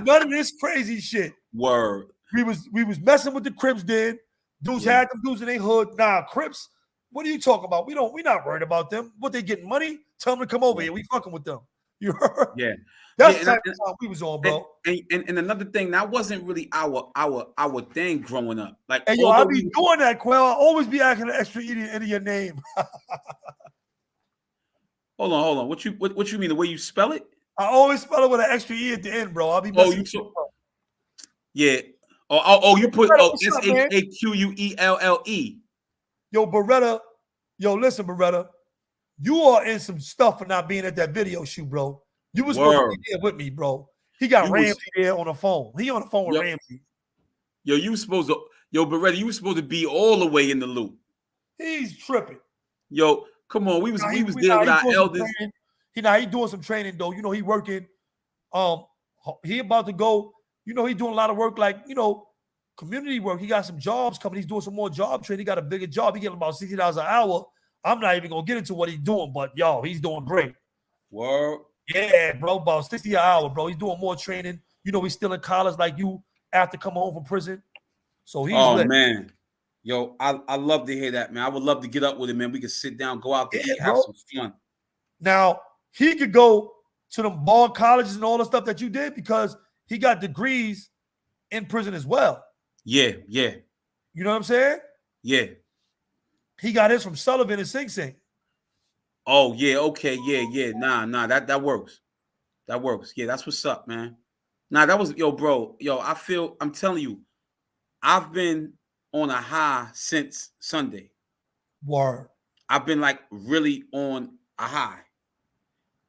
None of this crazy shit. Word. We was messing with the Crips then. Dudes had them dudes in their hood. Nah, Crips, what are you talking about? We're not worried about them. What, they getting money? Tell them to come over here. We fucking with them. You heard? Yeah. That's the type of time we was on, bro. And another thing, that wasn't really our thing growing up. Like, hey, yo, I be doing that, Quell. I always be asking an extra E into your name. Hold on. What you mean? The way you spell it? I always spell it with an extra E at the end, bro. I'll be yeah. Oh, you put SHAQUELLE. Yo, Beretta. Yo, listen, Beretta. You are in some stuff for not being at that video shoot, bro. You was supposed to be there with me, bro. He got Ramsey there on the phone. He on the phone with Ramsey. Yo, Beretta, you was supposed to be all the way in the loop. He's tripping. Yo, come on. We was there with our elders. He doing some training though. He working. He about to go. He doing a lot of work, like community work. He got some jobs coming. He's doing some more job training. He got a bigger job. He getting about $60 an hour. I'm not even gonna get into what he's doing, but he's doing great. Word. Yeah, bro, about 60 an hour, bro. He's doing more training. He's still in college like you after coming home from prison. So he's lit. Man. Yo, I love to hear that, man. I would love to get up with him, man. We could sit down, go out to eat, have some fun. Now, he could go to them ball colleges and all the stuff that you did because he got degrees in prison as well. Yeah. You know what I'm saying? Yeah. He got his from Sullivan and Sing Sing. Oh, yeah, okay, yeah. Nah, that works. That works. Yeah, that's what's up, man. Nah, that was bro. I'm telling you, I've been on a high since Sunday. Word. I've been like really on a high.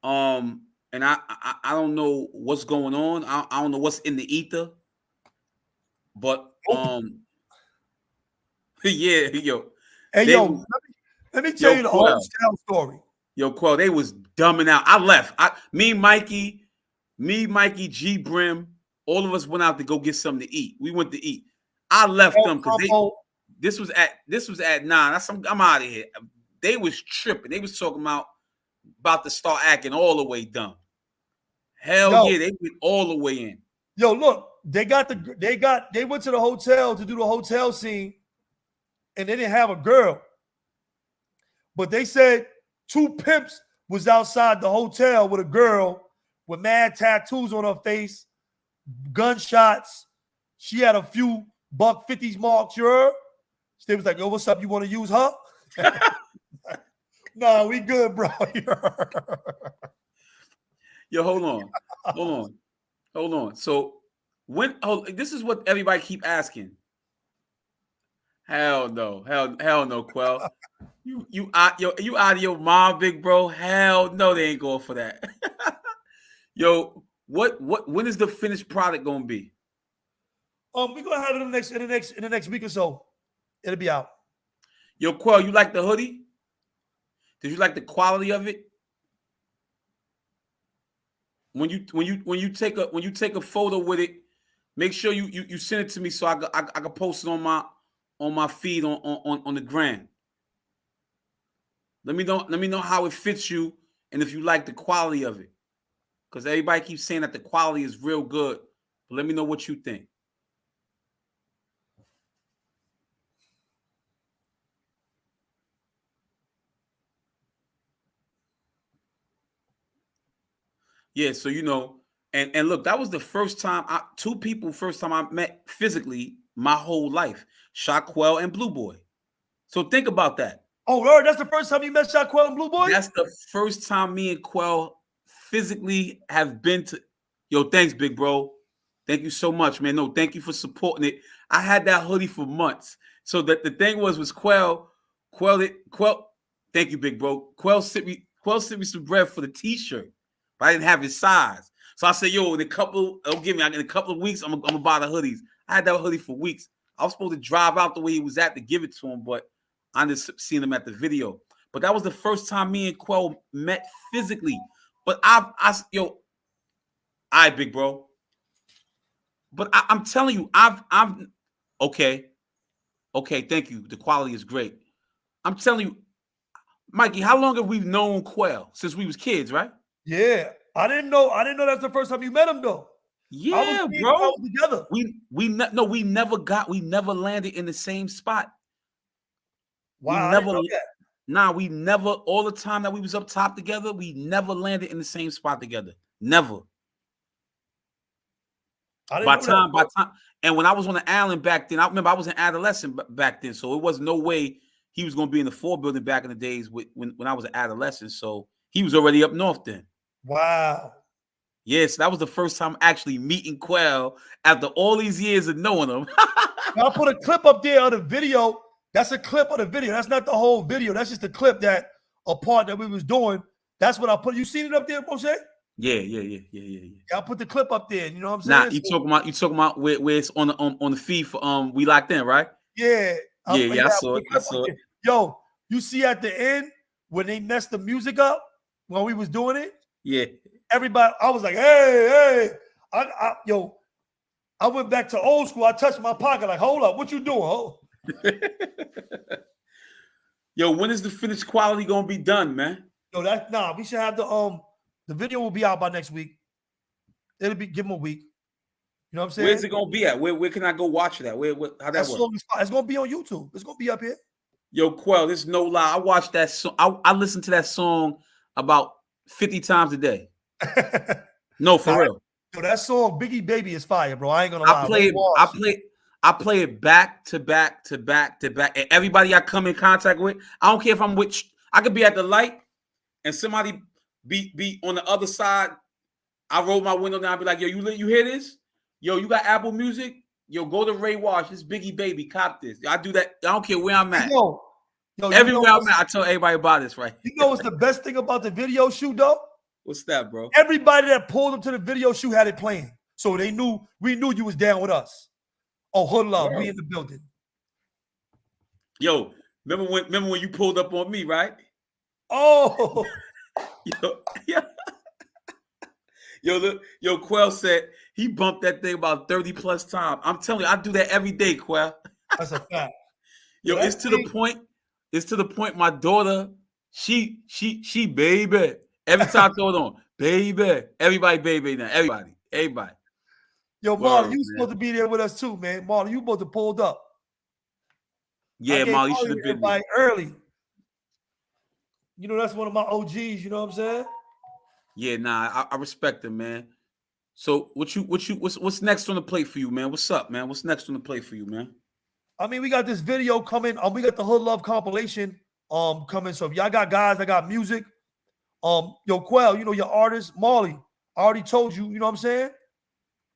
And I don't know what's going on. I don't know what's in the ether. But yeah, Hey, they yo, let me tell you the whole Quell. story. Quell, they was dumbing out. I left. Me, Mikey, G Brim, all of us went out to go get something to eat. We went to eat. I left them because this was at 9. I'm out of here. They was tripping. They was talking about to start acting all the way dumb. Hell yeah, they went all the way in. Yo, look, they went to the hotel to do the hotel scene, and they didn't have a girl. But they said 2 pimps was outside the hotel with a girl with mad tattoos on her face, gunshots. She had a few $150s marks, you heard? They was like, yo, what's up? You want to use her? Nah, we good, bro. Yo, hold on. So this is what everybody keep asking. Hell no, Quell. You out of your mind, big bro. Hell no, they ain't going for that. Yo, when is the finished product gonna be? We're gonna have it in the next week or so. It'll be out. Yo, Quell, you like the hoodie? Did you like the quality of it? When you take a photo with it, make sure you send it to me so I can post it on my feed on the gram. Let me know how it fits you and if you like the quality of it. Because everybody keeps saying that the quality is real good. But let me know what you think. Yeah, so and look, that was the first time first time I met physically my whole life. Shaquell and Blue Boy. So think about that. Oh, Lord, that's the first time you met Shaquell and Blue Boy? That's the first time me and Quell physically have been to. Yo, thanks, big bro. Thank you so much, man. No, thank you for supporting it. I had that hoodie for months. So that the thing was Quell. Thank you, big bro. Quell sent me some bread for the t-shirt, but I didn't have his size. So I said, yo, in a couple of weeks, I'm gonna buy the hoodies. I had that hoodie for weeks. I was supposed to drive out the way he was at to give it to him, but I just seen him at the video. But that was the first time me and Quell met physically. But all right, big bro. But I'm telling you, I've okay. Thank you. The quality is great. I'm telling you, Mikey, how long have we known Quell? Since we was kids, right? Yeah, I didn't know that's the first time you met him though. Yeah, bro. Together. We never landed in the same spot. Wow, I didn't know that. Nah, we never, all the time that we was up top together, we never landed in the same spot together. Never. By time, and when I was on the island back then, I remember I was an adolescent back then, so it was no way he was going to be in the 4 building back in the days when I was an adolescent. So he was already up north then. Wow. Yes, that was the first time actually meeting Quell after all these years of knowing him. Now, I put a clip up there of the video. That's a clip of the video. That's not the whole video. That's just a clip a part that we was doing. That's what I put. You seen it up there, Moshe? Yeah. I put the clip up there. You know what I'm saying? Nah, you talking about where it's on the feed for WeLockedN, right? Yeah. I saw it. Yo, you see at the end when they messed the music up when we was doing it? Yeah. Everybody, I was like, hey. I went back to old school. I touched my pocket like, hold up, what you doing? Oh. Yo, when is the finished quality gonna be done, man? Yo, we should have the video will be out by next week. It'll be give them a week. You know what I'm saying? Where's it gonna be at? Where can I go watch it at? How that work? It's gonna be on YouTube. It's gonna be up here. Yo, Quell, this is no lie. I watched that song. I listened to that song about 50 times a day. No, for real. Yo, that song Biggie Baby is fire, bro. I ain't gonna lie. I play it back to back to back to back. And everybody I come in contact with, I don't care if I'm with, I could be at the light and somebody be on the other side. I roll my window down, be like, yo, you hear this? Yo, you got Apple Music? Yo, go to Ray Wash. This Biggie baby, cop this. I do that. I don't care where I'm at. Yo, Everywhere I'm at, I tell everybody about this, right? You know what's the best thing about the video shoot, though? What's that, bro? Everybody that pulled up to the video shoot had it playing. So we knew you was down with us. Oh, huddle up. We in the building. Yo, remember when you pulled up on me, right? Oh. Yo, Quell said he bumped that thing about 30 plus times. I'm telling you, I do that every day, Quell. That's a fact. Yo, it's to the point. It's to the point. My daughter, she baby. Every time I throw it on, baby. Everybody, baby now. Everybody. Yo, Marlon, you supposed to be there with us too, man. Marlon, you supposed to pulled up. Yeah, Marlon, you should have been there early. You know, that's one of my OGs. You know what I'm saying? Yeah, nah, I respect him, man. So what's next on the plate for you, man? What's up, man? What's next on the plate for you, man? I mean, we got this video coming. We got the Hood Love compilation coming. So if y'all got guys that got music, yo, Quell, you know, your artist, Marley, I already told you, you know what I'm saying?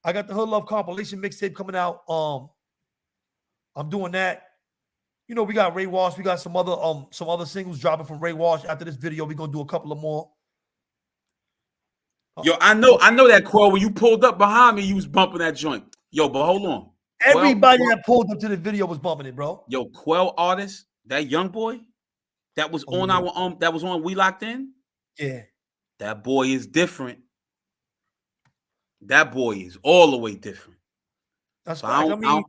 I got the Hood Love compilation mixtape coming out. I'm doing that. You know, we got Ray Wash. We got some other singles dropping from Ray Wash. After this video, we're gonna do a couple of more. Yo, I know that, Quell. When you pulled up behind me, you was bumping that joint. Yo, but hold on. Everybody that pulled up to the video was bumping it, bro. Yo, Quell artist, that young boy that was on our that was on WeLockedN. Yeah. That boy is different. That boy is all the way different. That's so right. I mean,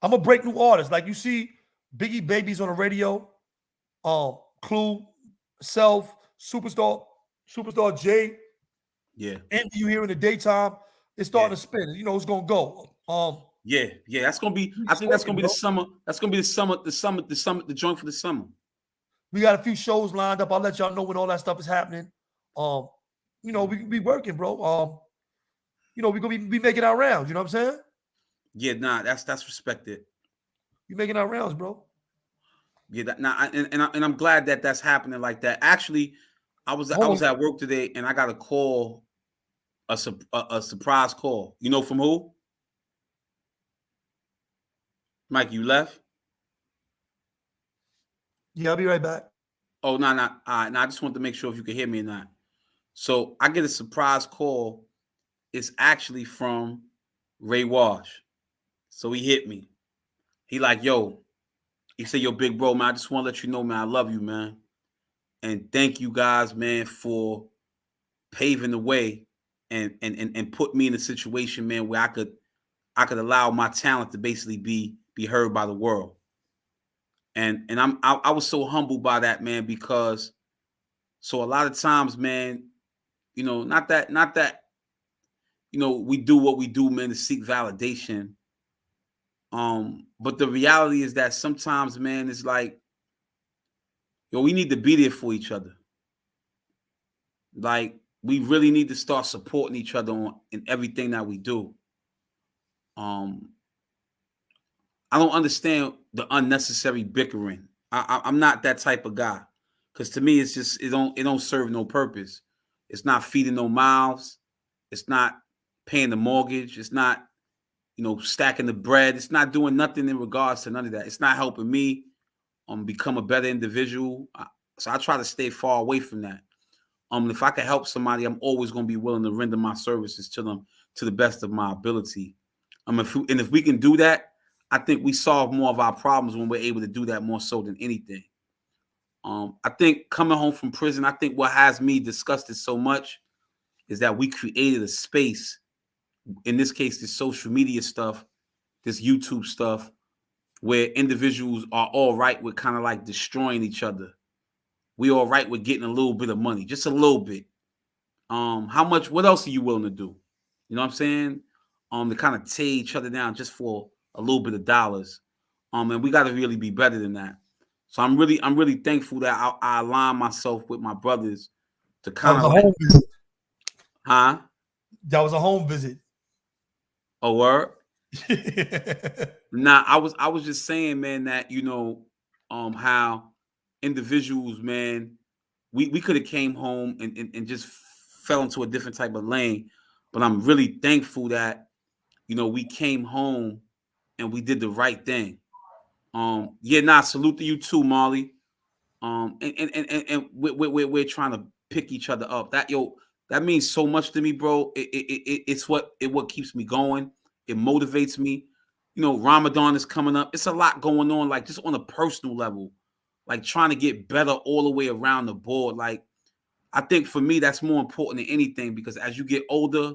I'm gonna break new artists. Like you see, Biggie Babies on the radio, Clue, Self, Superstar J. Yeah. And you here in the daytime, it's starting to spin. You know it's gonna go. Yeah, that's gonna be. I think that's gonna be the summer. That's gonna be the joint for the summer. We got a few shows lined up. I'll let y'all know when all that stuff is happening. You know, we be working, bro. You know, we gonna be making our rounds. You know what I'm saying? Yeah, nah, that's respected. You making our rounds, bro. Yeah, and I'm glad that that's happening like that. Actually, I was at work today and I got a call, a surprise call. You know from who? Mike, you left? Yeah, I'll be right back. Oh, no. I just wanted to make sure if you could hear me or not. So I get a surprise call. It's actually from Ray Wash. So he hit me. He like, yo, he said, yo, big bro, man, I just want to let you know, man, I love you, man. And thank you guys, man, for paving the way and put me in a situation, man, where I could allow my talent to basically be heard by the world. And I was so humbled by that, man, because so a lot of times, man, you know, not that, you know, we do what we do, man, to seek validation. But the reality is that sometimes, man, it's like, yo, we need to be there for each other. Like, we really need to start supporting each other in everything that we do. I don't understand the unnecessary bickering. I'm not that type of guy, because to me, it's just it don't serve no purpose. It's not feeding no mouths. It's not paying the mortgage. It's not, you know, stacking the bread. It's not doing nothing in regards to none of that. It's not helping me become a better individual. So I try to stay far away from that. If I can help somebody, I'm always going to be willing to render my services to them to the best of my ability. If we can do that, I think we solve more of our problems when we're able to do that more so than anything. I think coming home from prison, I think what has me disgusted so much is that we created a space, in this case, this social media stuff, this YouTube stuff, where individuals are all right with kind of like destroying each other. We all right with getting a little bit of money, just a little bit. How much, what else are you willing to do? You know what I'm saying? To kind of tear each other down just for a little bit of dollars. And we got to really be better than that. So I'm really thankful that I align myself with my brothers to kind of like, home visit. Huh? That was a home visit. Oh, word? Nah, I was just saying, man, that, you know, how individuals, man, we could have came home and just fell into a different type of lane. But I'm really thankful that, you know, we came home and we did the right thing. Salute to you too, Marley. And we're trying to pick each other up. That means so much to me, bro. It's what keeps me going. It motivates me. You know, Ramadan is coming up. It's a lot going on, like just on a personal level, like trying to get better all the way around the board. Like, I think for me, that's more important than anything, because as you get older,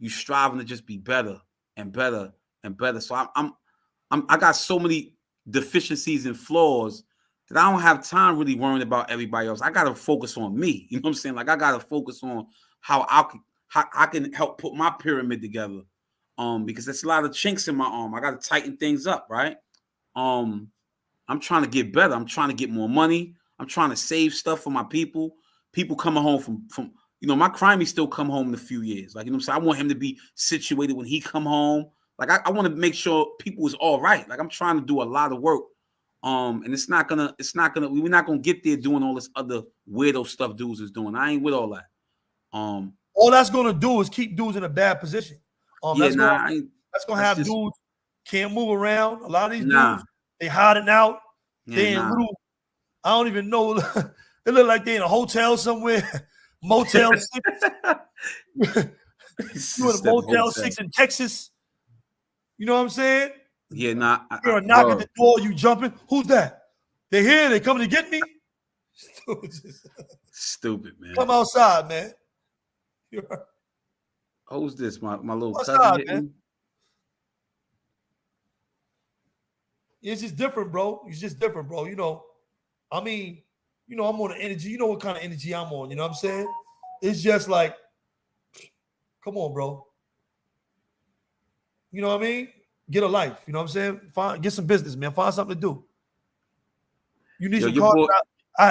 you striving to just be better and better and better. So I got so many deficiencies and flaws that I don't have time really worrying about everybody else. I got to focus on me. You know what I'm saying? Like, I got to focus on how I can help put my pyramid together. Because there's a lot of chinks in my arm. I got to tighten things up, right? I'm trying to get better. I'm trying to get more money. I'm trying to save stuff for my people. People coming home from you know, my crimey still come home in a few years. Like, you know what I'm saying? I want him to be situated when he come home. Like, I want to make sure people is all right. Like, I'm trying to do a lot of work. And we're not gonna get there doing all this other weirdo stuff dudes is doing. I ain't with all that. All that's gonna do is keep dudes in a bad position. That's gonna have dudes can't move around. A lot of these dudes, they hiding out. They in little, I don't even know. They look like they in a hotel somewhere, Motel 6. You in a Motel 6 in Texas. You know what I'm saying? You're a knock at the door, you jumping. Who's that? They here, they coming to get me? Stupid, man. Come outside, man. Who's this? My little What's cousin up, hitting? man? It's just different, bro. It's just different, bro. You know, I mean, you know, I'm on the energy. You know what kind of energy I'm on. You know what I'm saying? It's just like, come on, bro. You know what I mean? Get a life. You know what I'm saying? Get some business, man. Find something to do. You need some content.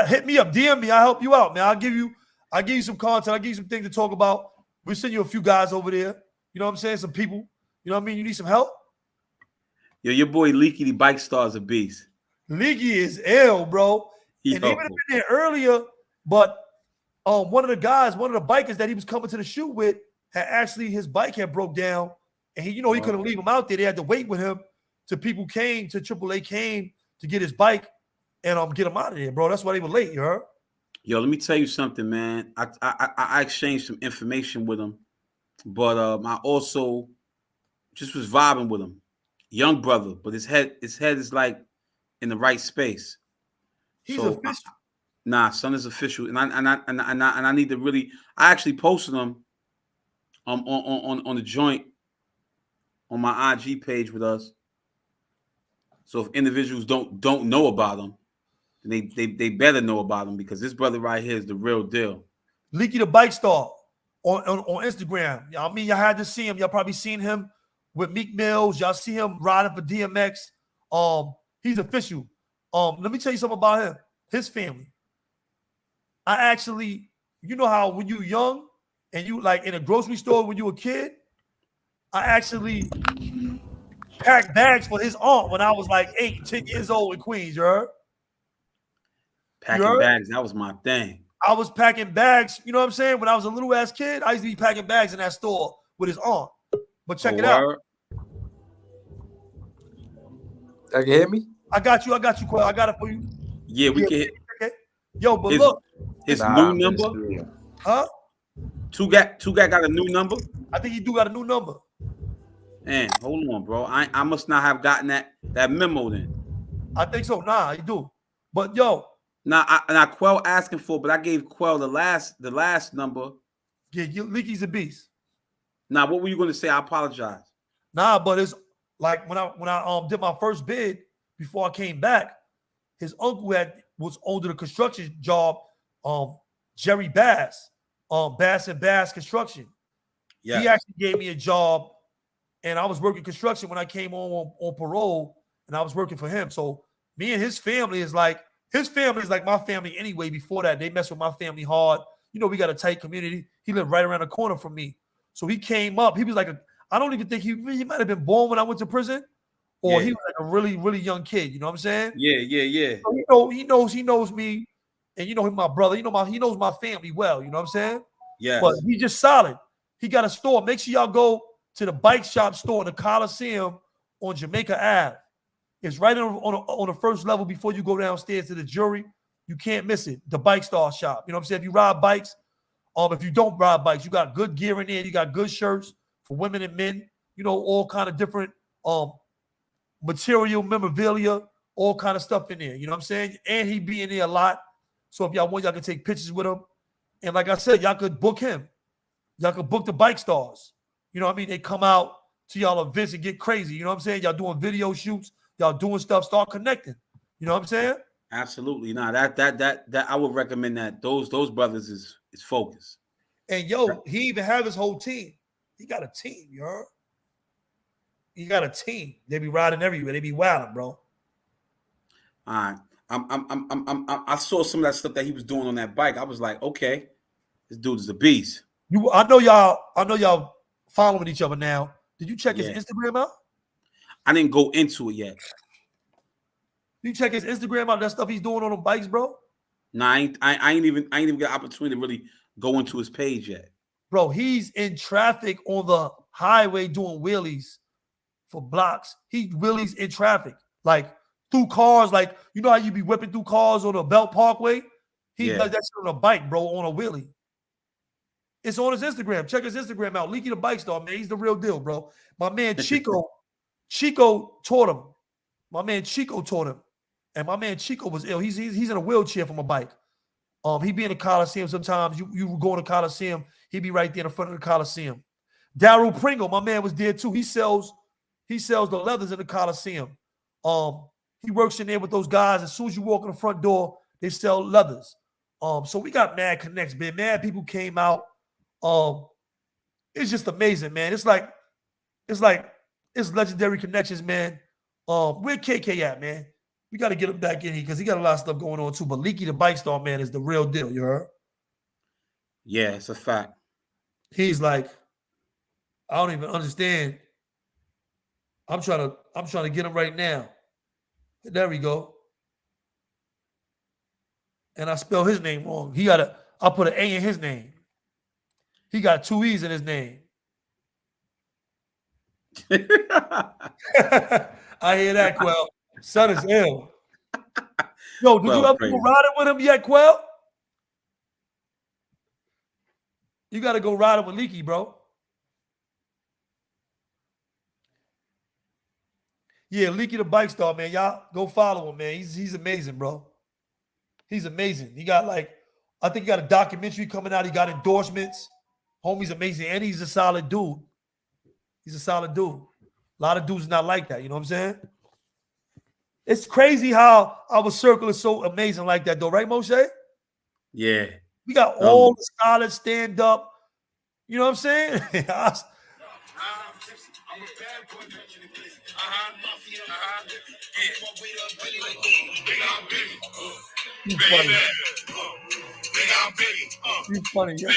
Hit me up. DM me. I'll help you out, man. I'll give you some content. I'll give you some things to talk about. We'll send you a few guys over there. You know what I'm saying? Some people. You know what I mean? You need some help? Yo, your boy LeekyDaBikeStar is a beast. Leaky is ill, bro. And he would have been there earlier, but one of the bikers that he was coming to the shoot with had actually, his bike had broke down, and he couldn't leave him out there. They had to wait with him till people came, to AAA came to get his bike and get him out of there, bro. That's why they were late, you heard? Yo, let me tell you something, man. I exchanged some information with him, but I also just was vibing with him. Young brother, but his head is like in the right space. He's official. Son is official, and I need to really. I actually posted him on the joint on my IG page with us. So if individuals don't know about him, then they better know about him, because this brother right here is the real deal. LeekyDaBikeStar on Instagram. I mean, y'all had to see him. Y'all probably seen him with Meek Mills. Y'all see him riding for DMX. He's official. Let me tell you something about him. His family. I actually, you know how when you young and you like in a grocery store when you a kid, I actually packed bags for his aunt when I was like 8, 10 years old in Queens, you heard? Packing bags, that was my thing. I was packing bags, you know what I'm saying? When I was a little ass kid, I used to be packing bags in that store with his aunt. But check it out. That can hear me? I got you, Quell. I got it for you. Yeah, we can hit. Okay. Yo, but look. His new number? Huh? Two got a new number? I think he do got a new number. Man, hold on, bro. I must not have gotten that memo then. I think so. Nah, he do. But yo. Now Quell asking for, but I gave Quell the last number. Yeah, Leaky's a beast. Now, what were you gonna say? I apologize. Nah, but it's like when I did my first bid before I came back, his uncle was under the construction job, Jerry Bass, Bass and Bass Construction. Yeah. He actually gave me a job, and I was working construction when I came on parole, and I was working for him. So me and his family is like my family anyway. Before that, they mess with my family hard. You know, we got a tight community. He lived right around the corner from me. So he came up. He was like I don't even think he might have been born when I went to prison, or he was like a really, really young kid. You know what I'm saying? Yeah. So he knows me, and you know he's my brother. He knows my family well. You know what I'm saying? Yes. But he's just solid. He got a store. Make sure y'all go to the bike shop store in the Coliseum on Jamaica Ave. It's right on the first level before you go downstairs to the jury. You can't miss it. The Bike Star shop. You know what I'm saying? If you ride bikes, if you don't ride bikes, you got good gear in there. You got good shirts for women and men. You know, all kind of different material, memorabilia, all kind of stuff in there. You know what I'm saying? And he be in there a lot. So if y'all want, y'all can take pictures with him. And like I said, y'all could book him. Y'all could book the Bike Stars. You know what I mean? They come out to y'all events and get crazy. You know what I'm saying? Y'all doing video shoots. Y'all doing stuff. Start connecting. You know what I'm saying? Absolutely. Nah, that I would recommend that. Those brothers is focused. And yo, he even have his whole team. He got a team, you heard? He got a team. They be riding everywhere. They be wilding, bro. All right. I saw some of that stuff that he was doing on that bike. I was like, okay, this dude is a beast. I know y'all following each other now. Did you check his Instagram out? I didn't go into it yet. You check his Instagram out, that stuff he's doing on the bikes, bro? No, I ain't even got opportunity to really go into his page yet. Bro, he's in traffic on the highway doing wheelies for blocks. He wheelies in traffic, like through cars. Like, you know how you be whipping through cars on the Belt Parkway? He does that shit on a bike, bro, on a wheelie. It's on his Instagram. Check his Instagram out. LeekyDaBikeStar, man. He's the real deal, bro. My man Chico taught him. My man Chico taught him. And my man Chico was ill. He's in a wheelchair from a bike. He be in the Coliseum sometimes. You go in the Coliseum, he be right there in front of the Coliseum. Daryl Pringle, my man, was there too. He sells the leathers in the Coliseum. He works in there with those guys. As soon as you walk in the front door, they sell leathers. So we got mad connects, man. Mad people came out. It's just amazing, man. It's legendary connections, man. Where KK at, man? We got to get him back in here because he got a lot of stuff going on too. But LeekyDaBikeStar, man, is the real deal. You heard? Yeah, it's a fact. He's like, I don't even understand. I'm trying to get him right now. There we go. And I spell his name wrong. I put an A in his name. He got 2 E's in his name. I hear that, Quell. Son is ill. Yo, did you ever go riding with him yet, Quell? You got to go riding with Leeky, bro. Yeah, LeekyDaBikeStar, man. Y'all go follow him, man. He's amazing, bro. He's amazing. He got I think he got a documentary coming out. He got endorsements. Homie's amazing. And he's a solid dude. He's a solid dude. A lot of dudes not like that. You know what I'm saying? It's crazy how our circle is so amazing like that, though, right, Moshe? Yeah. We got all the solid stand up. You know what I'm saying? You funny. You funny, yeah.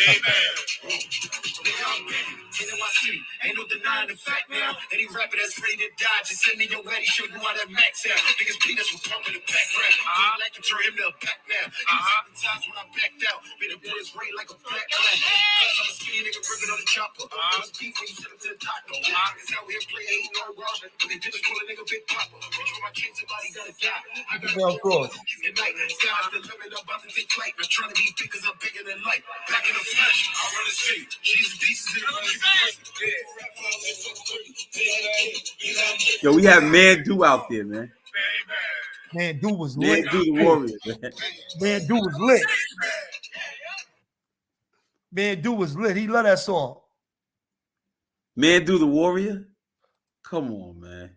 Ain't no denying the fact now. Any rapper that's ready to die, just send me your ready, show you how that max out. Niggas beat us with pump in the background. I'm like to turn him to a back now. He was hypnotized when I backed out. Made the bullets rain like a black cloud. Cause I'm a skinny nigga ripping on the chopper. It was beef when you sent him to the doctor. Niggas out here play, ain't no rush. But they did is call a nigga Big Papa. Bitch, when my kids, somebody gotta die. I got a Kross. Tonight, sky's the limit, I'm about to take flight. I'm trying to be big cause I'm bigger than light. Back in the flesh, I run the street. She's decent in the Yo, we have Mandu out there, man. Mandu was lit. Mandu the Warrior, man. Mandu was lit. Mandu was lit. He love that song. Mandu the Warrior? Come on, man.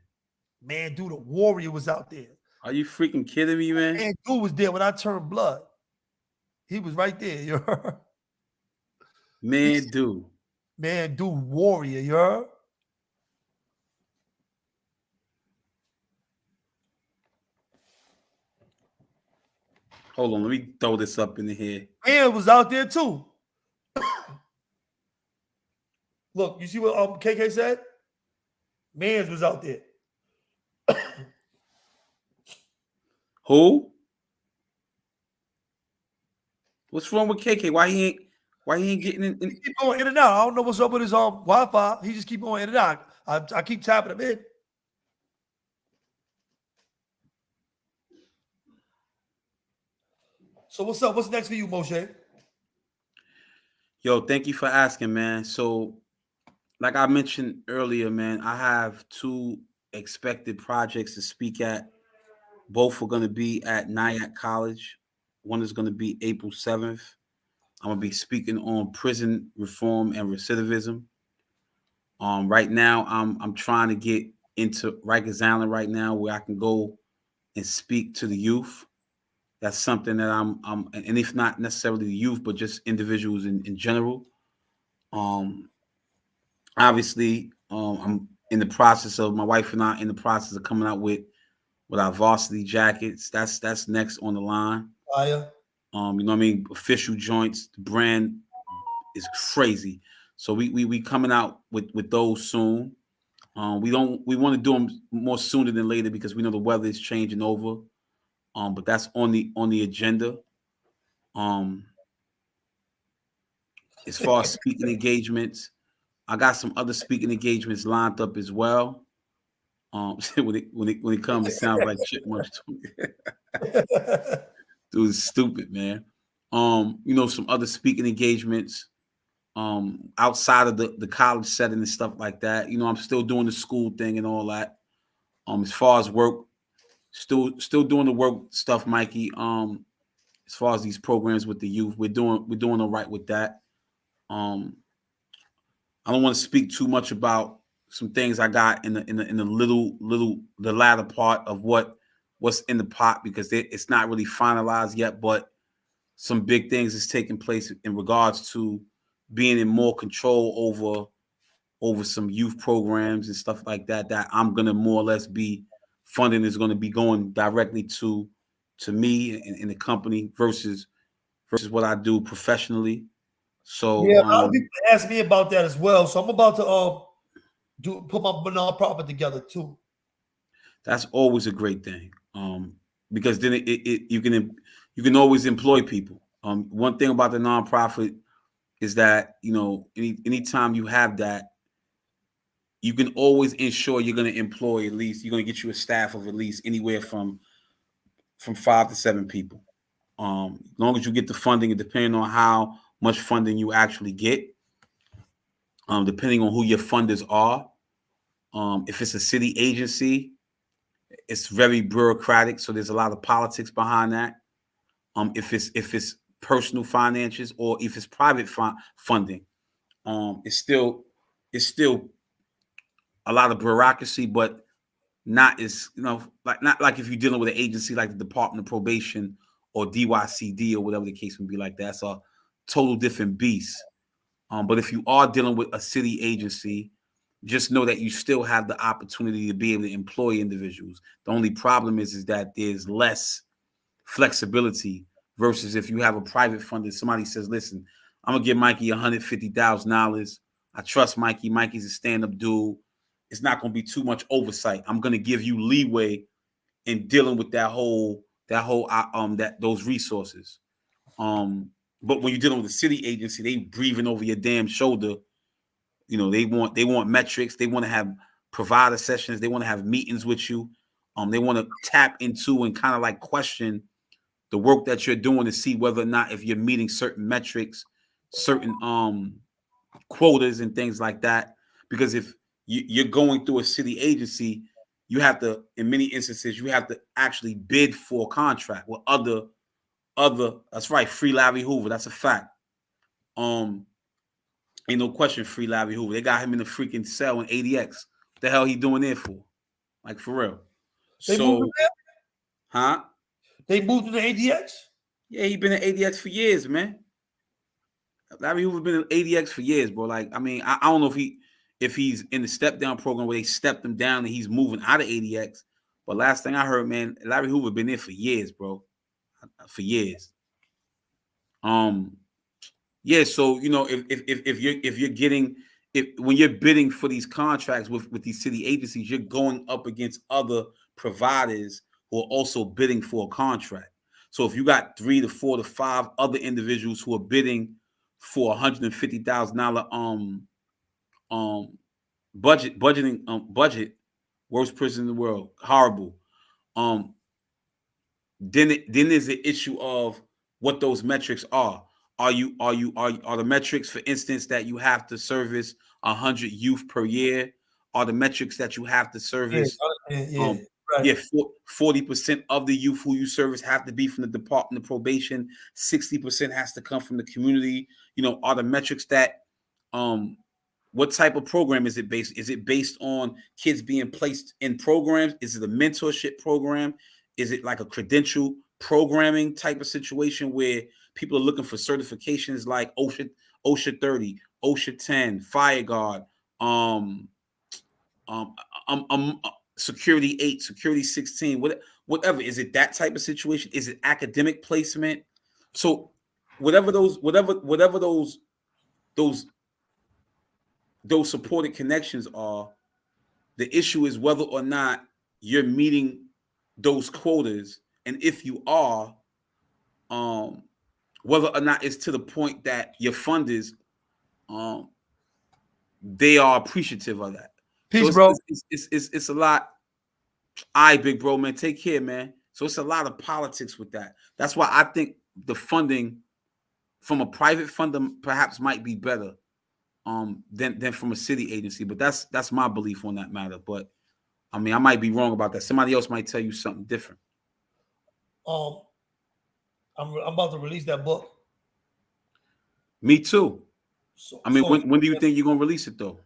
Mandu the Warrior was out there. Are you freaking kidding me, man? Mandu was there when I turned blood. He was right there. You heard? Mandu. Mandu Warrior. You heard? Hold on, let me throw this up in here. Man was out there too. Look, you see what KK said? Mans was out there. Who? What's wrong with KK? Why Why he ain't getting in? He keep going in and out. I don't know what's up with his Wi-Fi. He just keep going in and out. I keep tapping him in. So what's up? What's next for you, Moshe? Yo, thank you for asking, man. So, like I mentioned earlier, man, I have 2 expected projects to speak at. Both are going to be at Nyack College. One is going to be April 7th. I'm going to be speaking on prison reform and recidivism. Right now, I'm trying to get into Rikers Island right now, where I can go and speak to the youth. That's something that and if not necessarily the youth, but just individuals in general. Obviously, I'm in the process of, my wife and I in the process of coming out with our varsity jackets. That's next on the line. Fire. You know what I mean? Official joints. The brand is crazy. So we coming out with those soon. We want to do them more sooner than later because we know the weather is changing over. But that's on the agenda. As far as speaking engagements, I got some other speaking engagements lined up as well. When it comes, it sounds like chipmunks. Dude, it's stupid, man. Some other speaking engagements outside of the college setting and stuff like that. I'm still doing the school thing and all that. As far as work, still doing the work stuff, Mikey. As far as these programs with the youth, we're doing all right with that. I don't want to speak too much about some things I got in the latter part of what's in the pot, because it's not really finalized yet, but some big things is taking place in regards to being in more control over some youth programs and stuff like that I'm gonna more or less be funding is going to be going directly to me and the company versus what I do professionally. So Yeah, a lot of people ask me about that as well. So I'm about to put my nonprofit together too. that's always a great thing, because then you can always employ people. One thing about the nonprofit is that anytime you have that, you can always ensure you're going to employ at least, you're going to get you a staff of at least anywhere from 5 to 7 people. As long as you get the funding, and depending on how much funding you actually get, depending on who your funders are. If it's a city agency, it's very bureaucratic, so there's a lot of politics behind that. If it's personal finances, or if it's private funding, it's still a lot of bureaucracy, but not as not like if you're dealing with an agency like the Department of Probation or DYCD or whatever the case may be. Like that's a total different beast. But if you are dealing with a city agency, just know that you still have the opportunity to be able to employ individuals. The only problem is that there's less flexibility versus if you have a private funder. Somebody says, listen, I'm going to give Mikey $150,000. I trust Mikey. Mikey's a stand-up dude. It's not going to be too much oversight. I'm going to give you leeway in dealing with those resources. But when you're dealing with a city agency, they breathing over your damn shoulder. They want metrics. They want to have provider sessions. They want to have meetings with you. They want to tap into and kind of like question the work that you're doing to see whether or not if you're meeting certain metrics, certain quotas and things like that. Because if you're going through a city agency, you have to, in many instances, you have to actually bid for a contract with other. That's right, free Larry Hoover. That's a fact. Ain't no question, free Larry Hoover. They got him in the freaking cell in ADX. What the hell he doing there for? Like, for real. They moved him there? Huh? They moved to the ADX? Yeah, he been in ADX for years, man. Larry Hoover been in ADX for years, bro. Like, I mean, I don't know if he's in the step down program where they stepped him down and he's moving out of ADX. But last thing I heard, man, Larry Hoover been there for years, bro. For years. Yeah, so if you're getting, when you're bidding for these contracts with these city agencies, you're going up against other providers who are also bidding for a contract. So if you got 3 to 4 to 5 other individuals who are bidding for $150,000 budget, worst prison in the world, horrible. Then there's the issue of what those metrics are. Are the metrics, for instance, that you have to service 100 youth per year? Are the metrics that you have to service? Right. 40% of the youth who you service have to be from the Department of Probation. 60% has to come from the community. Are the metrics that what type of program is it based? Is it based on kids being placed in programs? Is it a mentorship program? Is it like a credential programming type of situation where people are looking for certifications like OSHA 30, OSHA 10, Fire Guard, Security 8, Security 16, whatever? Is it that type of situation? Is it academic placement? So whatever those supported connections are, the issue is whether or not you're meeting those quotas, and if you are, whether or not it's to the point that your funders, they are appreciative of that. Peace, so bro. It's a lot. All right, big bro, man, take care, man. So it's a lot of politics with that. That's why I think the funding from a private funder perhaps might be better than from a city agency. But that's my belief on that matter. But I mean, I might be wrong about that. Somebody else might tell you something different. I'm about to release that book. Me too. So, I mean, when do you think you're gonna release it though?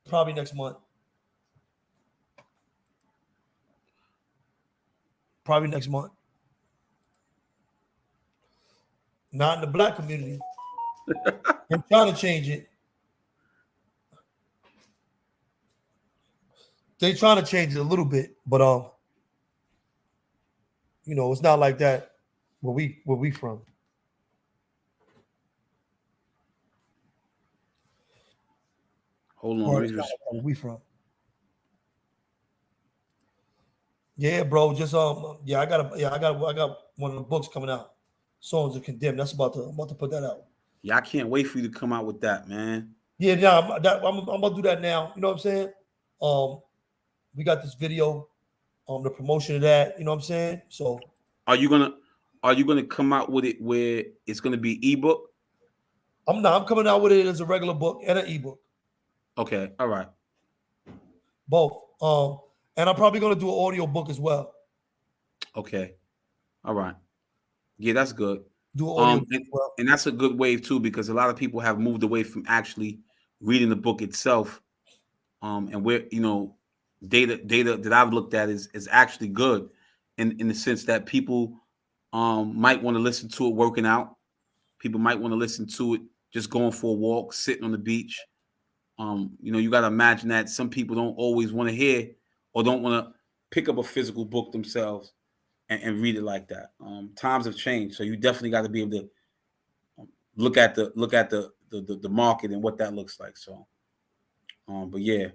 Probably next month. Probably next month. Not in the black community. I'm trying to change it. They trying to change it a little bit, but it's not like that where we from. Hold on, Where we from? Yeah, bro. Just I got one of the books coming out. Songs of Condemned. I'm about to put that out. Yeah, I can't wait for you to come out with that, man. Yeah, yeah, I'm about to do that now. You know what I'm saying? We got this video, the promotion of that. You know what I'm saying? So, are you gonna come out with it where it's gonna be ebook? I'm coming out with it as a regular book and an ebook. Okay, all right. Both. And I'm probably gonna do an audio book as well. Okay, all right. Yeah, that's good. Do an audio book as well. And that's a good wave too, because a lot of people have moved away from actually reading the book itself. And where data that I've looked at is actually good in the sense that people might want to listen to it working out. People might want to listen to it just going for a walk, sitting on the beach. You got to imagine that some people don't always want to hear or don't want to pick up a physical book themselves and read it like that. Times have changed, so you definitely got to be able to look at the market and what that looks like. So, but yeah.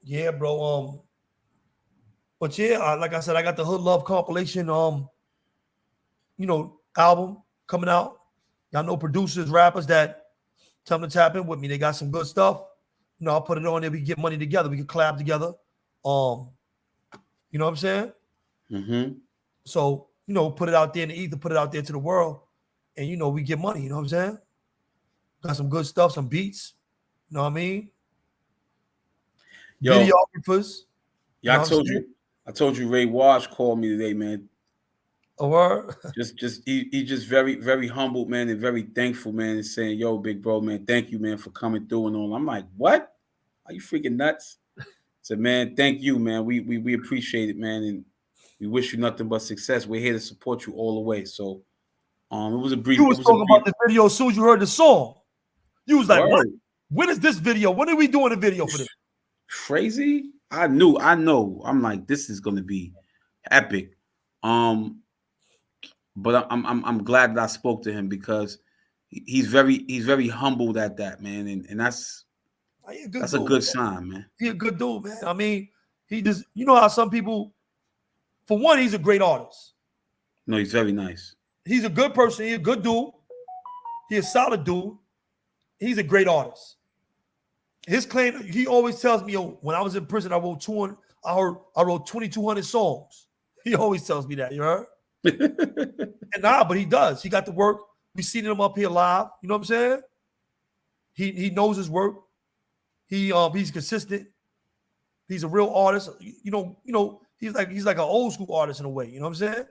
Yeah, bro. But yeah, like I said, I got the Hood Love compilation, album coming out. Y'all know producers, rappers that tell them to tap in with me. They got some good stuff. I'll put it on there. We can get money together. We can collab together. You know what I'm saying? Mm-hmm. So, put it out there in the ether, put it out there to the world, and we get money. You know what I'm saying? Got some good stuff, some beats. You know what I mean? Yo, videographers. Yeah, I told you Ray Wash called me today, man. A word? He just very, very humbled, man, and very thankful, man, and saying, yo, big bro, man, thank you, man, for coming through and all. I'm like, what? Are you freaking nuts? I said, man, thank you, man. We appreciate it, man, and we wish you nothing but success. We're here to support you all the way. So it was a brief. You was talking about the video as soon as you heard the song. You was like, what? When is this video? When are we doing a video for this? Crazy. I know. I'm like, this is gonna be epic. But I'm glad that I spoke to him because he's very humbled at that, man, and that's a good sign, man. He's a good dude, man. I mean, he just how some people, for one, he's a great artist. No, he's very nice. He's a good person. He's a good dude. He's a solid dude. He's a great artist. His claim, he always tells me, yo, when I was in prison, I wrote 2,200 songs. He always tells me that, you heard? And but he does. He got the work. We seen him up here live. You know what I'm saying? He knows his work. He's consistent. He's a real artist. You know, he's like an old school artist in a way. You know what I'm saying?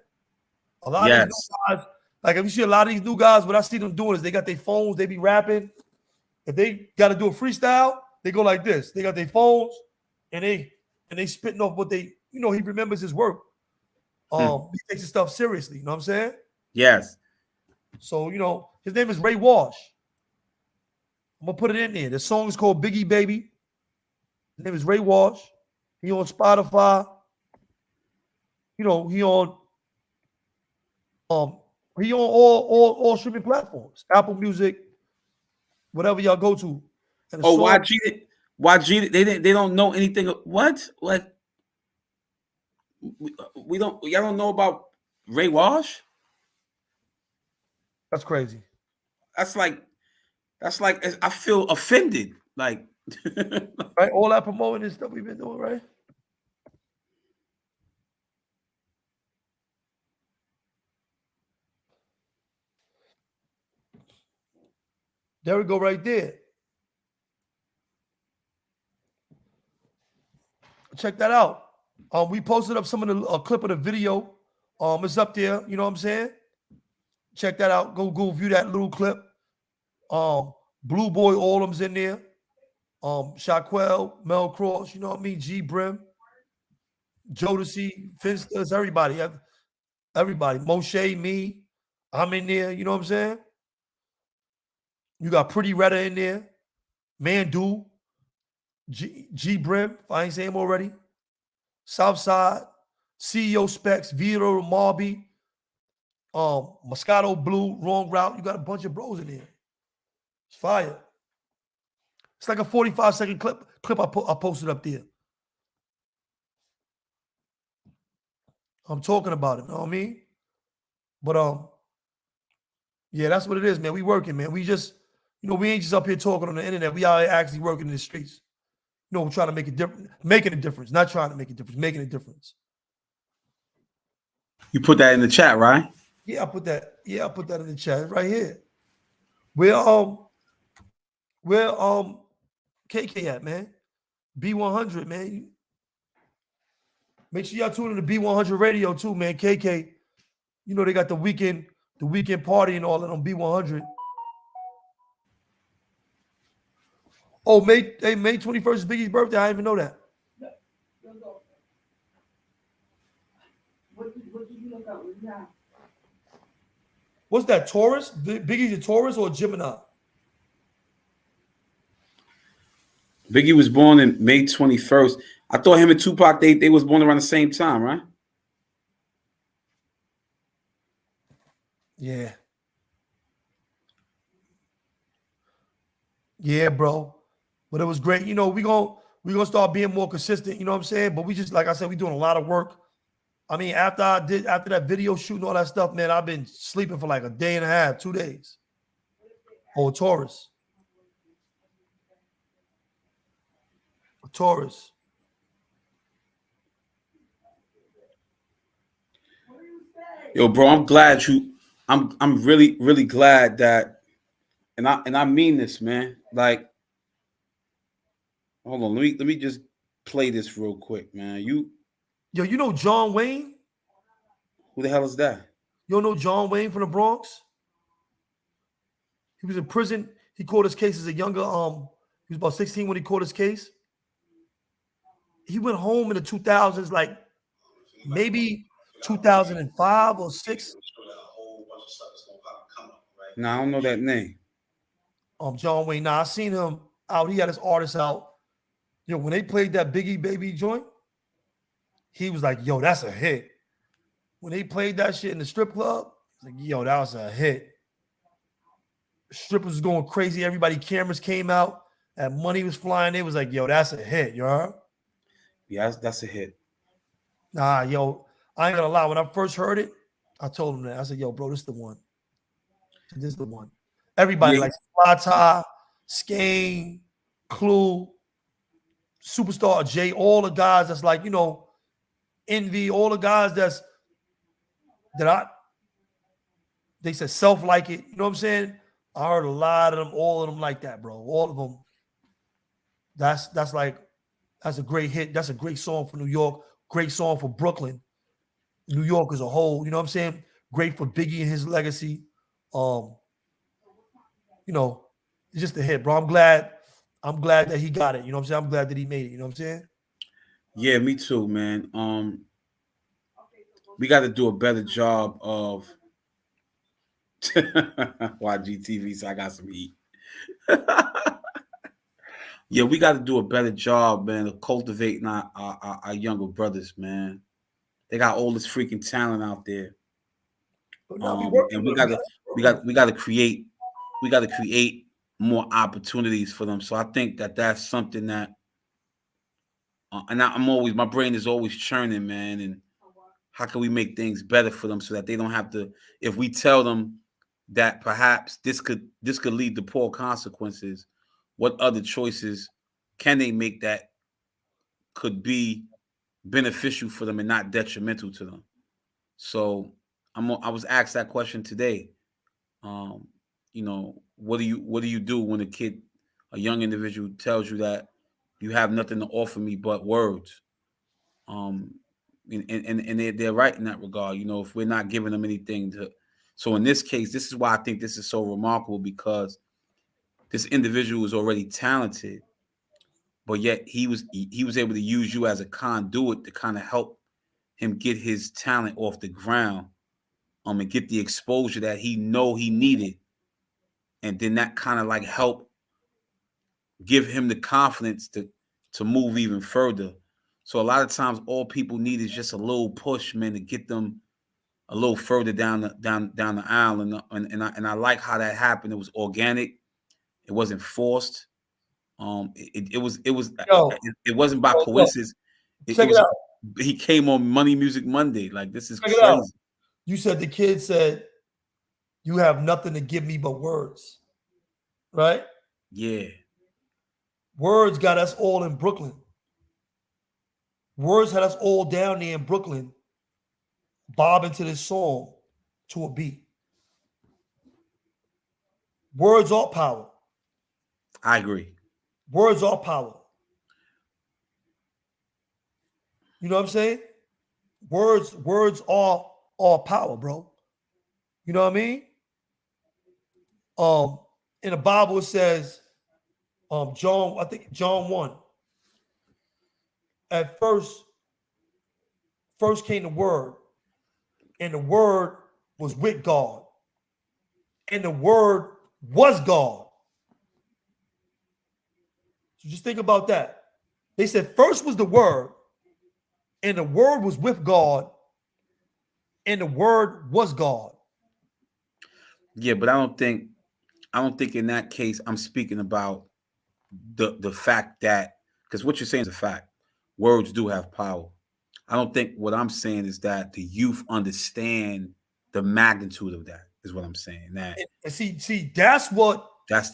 A lot of these new guys, like if you see a lot of these new guys, what I see them doing is they got their phones, they be rapping. If they got to do a freestyle, they go like this. They got their phones and they spitting off what they, he remembers his work. He takes his stuff seriously. You know what I'm saying? Yes. So, his name is Ray Walsh. I'm going to put it in there. The song is called Biggie Baby. His name is Ray Walsh. He on Spotify. He on all streaming platforms. Apple Music, whatever y'all go to. And YG, they don't know anything. What? Like y'all don't know about Ray Walsh? That's crazy. That's like I feel offended. Like right, all that promoting and stuff we've been doing, right? There we go, right there. Check that out. We posted up some of a clip of the video. It's up there. You know what I'm saying? Check that out. Go view that little clip. Blue Boy Allum's in there. Shaquell, Mel Kross, you know what I mean? G Brim, Jodeci, Finsters, everybody. Everybody. Moshe, me. I'm in there. You know what I'm saying? You got Pretty Redder in there. Mandu. G Brim, if I ain't saying him already. Southside. CEO Specs. Vito Marby. Moscato Blue. Wrong Route. You got a bunch of bros in there. It's fire. It's like a 45-second clip I posted up there. I'm talking about it, you know what I mean? But yeah, that's what it is, man. We working, man. We just, we ain't just up here talking on the internet. We out here actually working in the streets. We're trying to make a difference, making a difference, not trying to make a difference, making a difference. You put that in the chat, right? Yeah, I put that in the chat right here. Where KK at, man? B100, man. Make sure y'all tune in to B100 Radio too, man. KK, they got the weekend party and all that on B100. Oh, May 21st is Biggie's birthday. I didn't even know that. What did you look up? What's that, Taurus? Biggie's a Taurus or a Gemini? Biggie was born in May 21st. I thought him and Tupac, they was born around the same time, right? Yeah. Yeah, bro. But it was great. We gonna start being more consistent, you know what I'm saying? But we just, like I said, we doing a lot of work. I mean, after that video shoot and all that stuff, man, I've been sleeping for like a day and a half, 2 days. Oh, Taurus. Taurus. Yo, bro, I'm glad I'm really, really glad that, and I mean this, man. Like, hold on, let me just play this real quick, man. Yo, you know John Wayne? Who the hell is that? You don't know John Wayne from the Bronx? He was in prison. He caught his case as a younger, he was about 16 when he caught his case. He went home in the 2000s, like maybe 2005 or 6. No, I don't know that name. John Wayne. Now I seen him out. He had his artists out. When they played that Biggie Baby joint, he was like, yo, that's a hit. When they played that shit in the strip club, like, yo, that was a hit. Strippers was going crazy. Everybody, cameras came out and money was flying. They was like, yo, that's a hit, you heard? Yeah, that's a hit. Nah, yo, I ain't gonna lie. When I first heard it, I told him that. I said, yo, bro, this is the one. This is the one. Everybody Yeah. like Flata, Skane, Clue, Superstar J, all the guys that's like, Envy, all the guys they said self like it. You know what I'm saying? I heard a lot of them, all of them like that, bro. All of them. That's a great hit. That's a great song for New York. Great song for Brooklyn. New York as a whole. You know what I'm saying? Great for Biggie and his legacy. It's just a hit, bro. I'm glad that he got it. You know what I'm saying? I'm glad that he made it. You know what I'm saying? Yeah, me too, man. We got to do a better job of YGTV, so I got some heat. Yeah, we got to do a better job, man, of cultivating our younger brothers, man. They got all this freaking talent out there, and we got to create more opportunities for them. So I think that's something that, and my brain is always churning, man. And how can we make things better for them so that they don't have to? If we tell them that perhaps this could lead to poor consequences, what other choices can they make that could be beneficial for them and not detrimental to them? So I was asked that question today. What do you do when a young individual tells you that you have nothing to offer me but words? And they're right in that regard. If we're not giving them anything to, so in this case, this is why I think this is so remarkable, because this individual is already talented, but yet he was able to use you as a conduit to kind of help him get his talent off the ground, and get the exposure that he needed, and then that kind of like help give him the confidence to move even further. So a lot of times, all people need is just a little push, man, to get them a little further down the aisle, and I like how that happened. It was organic. It wasn't forced. It wasn't by coincidence. Check it out. He came on Money Music Monday. Like, this is Check it crazy. out. You said the kid said, "You have nothing to give me but words," right? Yeah. Words got us all in Brooklyn. Words had us all down there in Brooklyn, bobbing to this song to a beat. Words are power. I agree. Words are power. You know what I'm saying? Words are power, bro. You know what I mean? In the Bible it says, John 1. At first came the word, and the word was with God, and the word was God. So just think about that. They said first was the word, and the word was with God, and the word was God. Yeah, but I don't think in that case I'm speaking about the fact that, because what you're saying is a fact. Words do have power. I don't think what I'm saying is that the youth understand the magnitude of that, is what I'm saying. That and see, that's the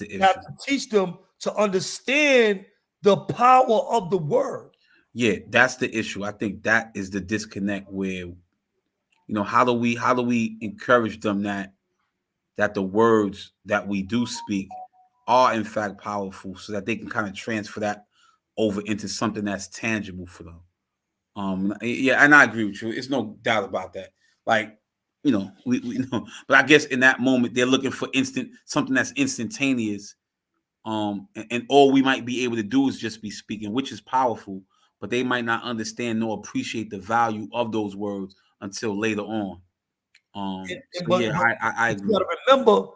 issue. You have to teach them to understand the power of the word. Yeah, that's the issue. I think that is the disconnect where, how do we encourage them that the words that we do speak are in fact powerful, so that they can kind of transfer that over into something that's tangible for them. Yeah, and I agree with you. It's no doubt about that. Like, we know, but I guess in that moment they're looking for something that's instantaneous. And all we might be able to do is just be speaking, which is powerful, but they might not understand nor appreciate the value of those words until later on. I agree. You gotta remember,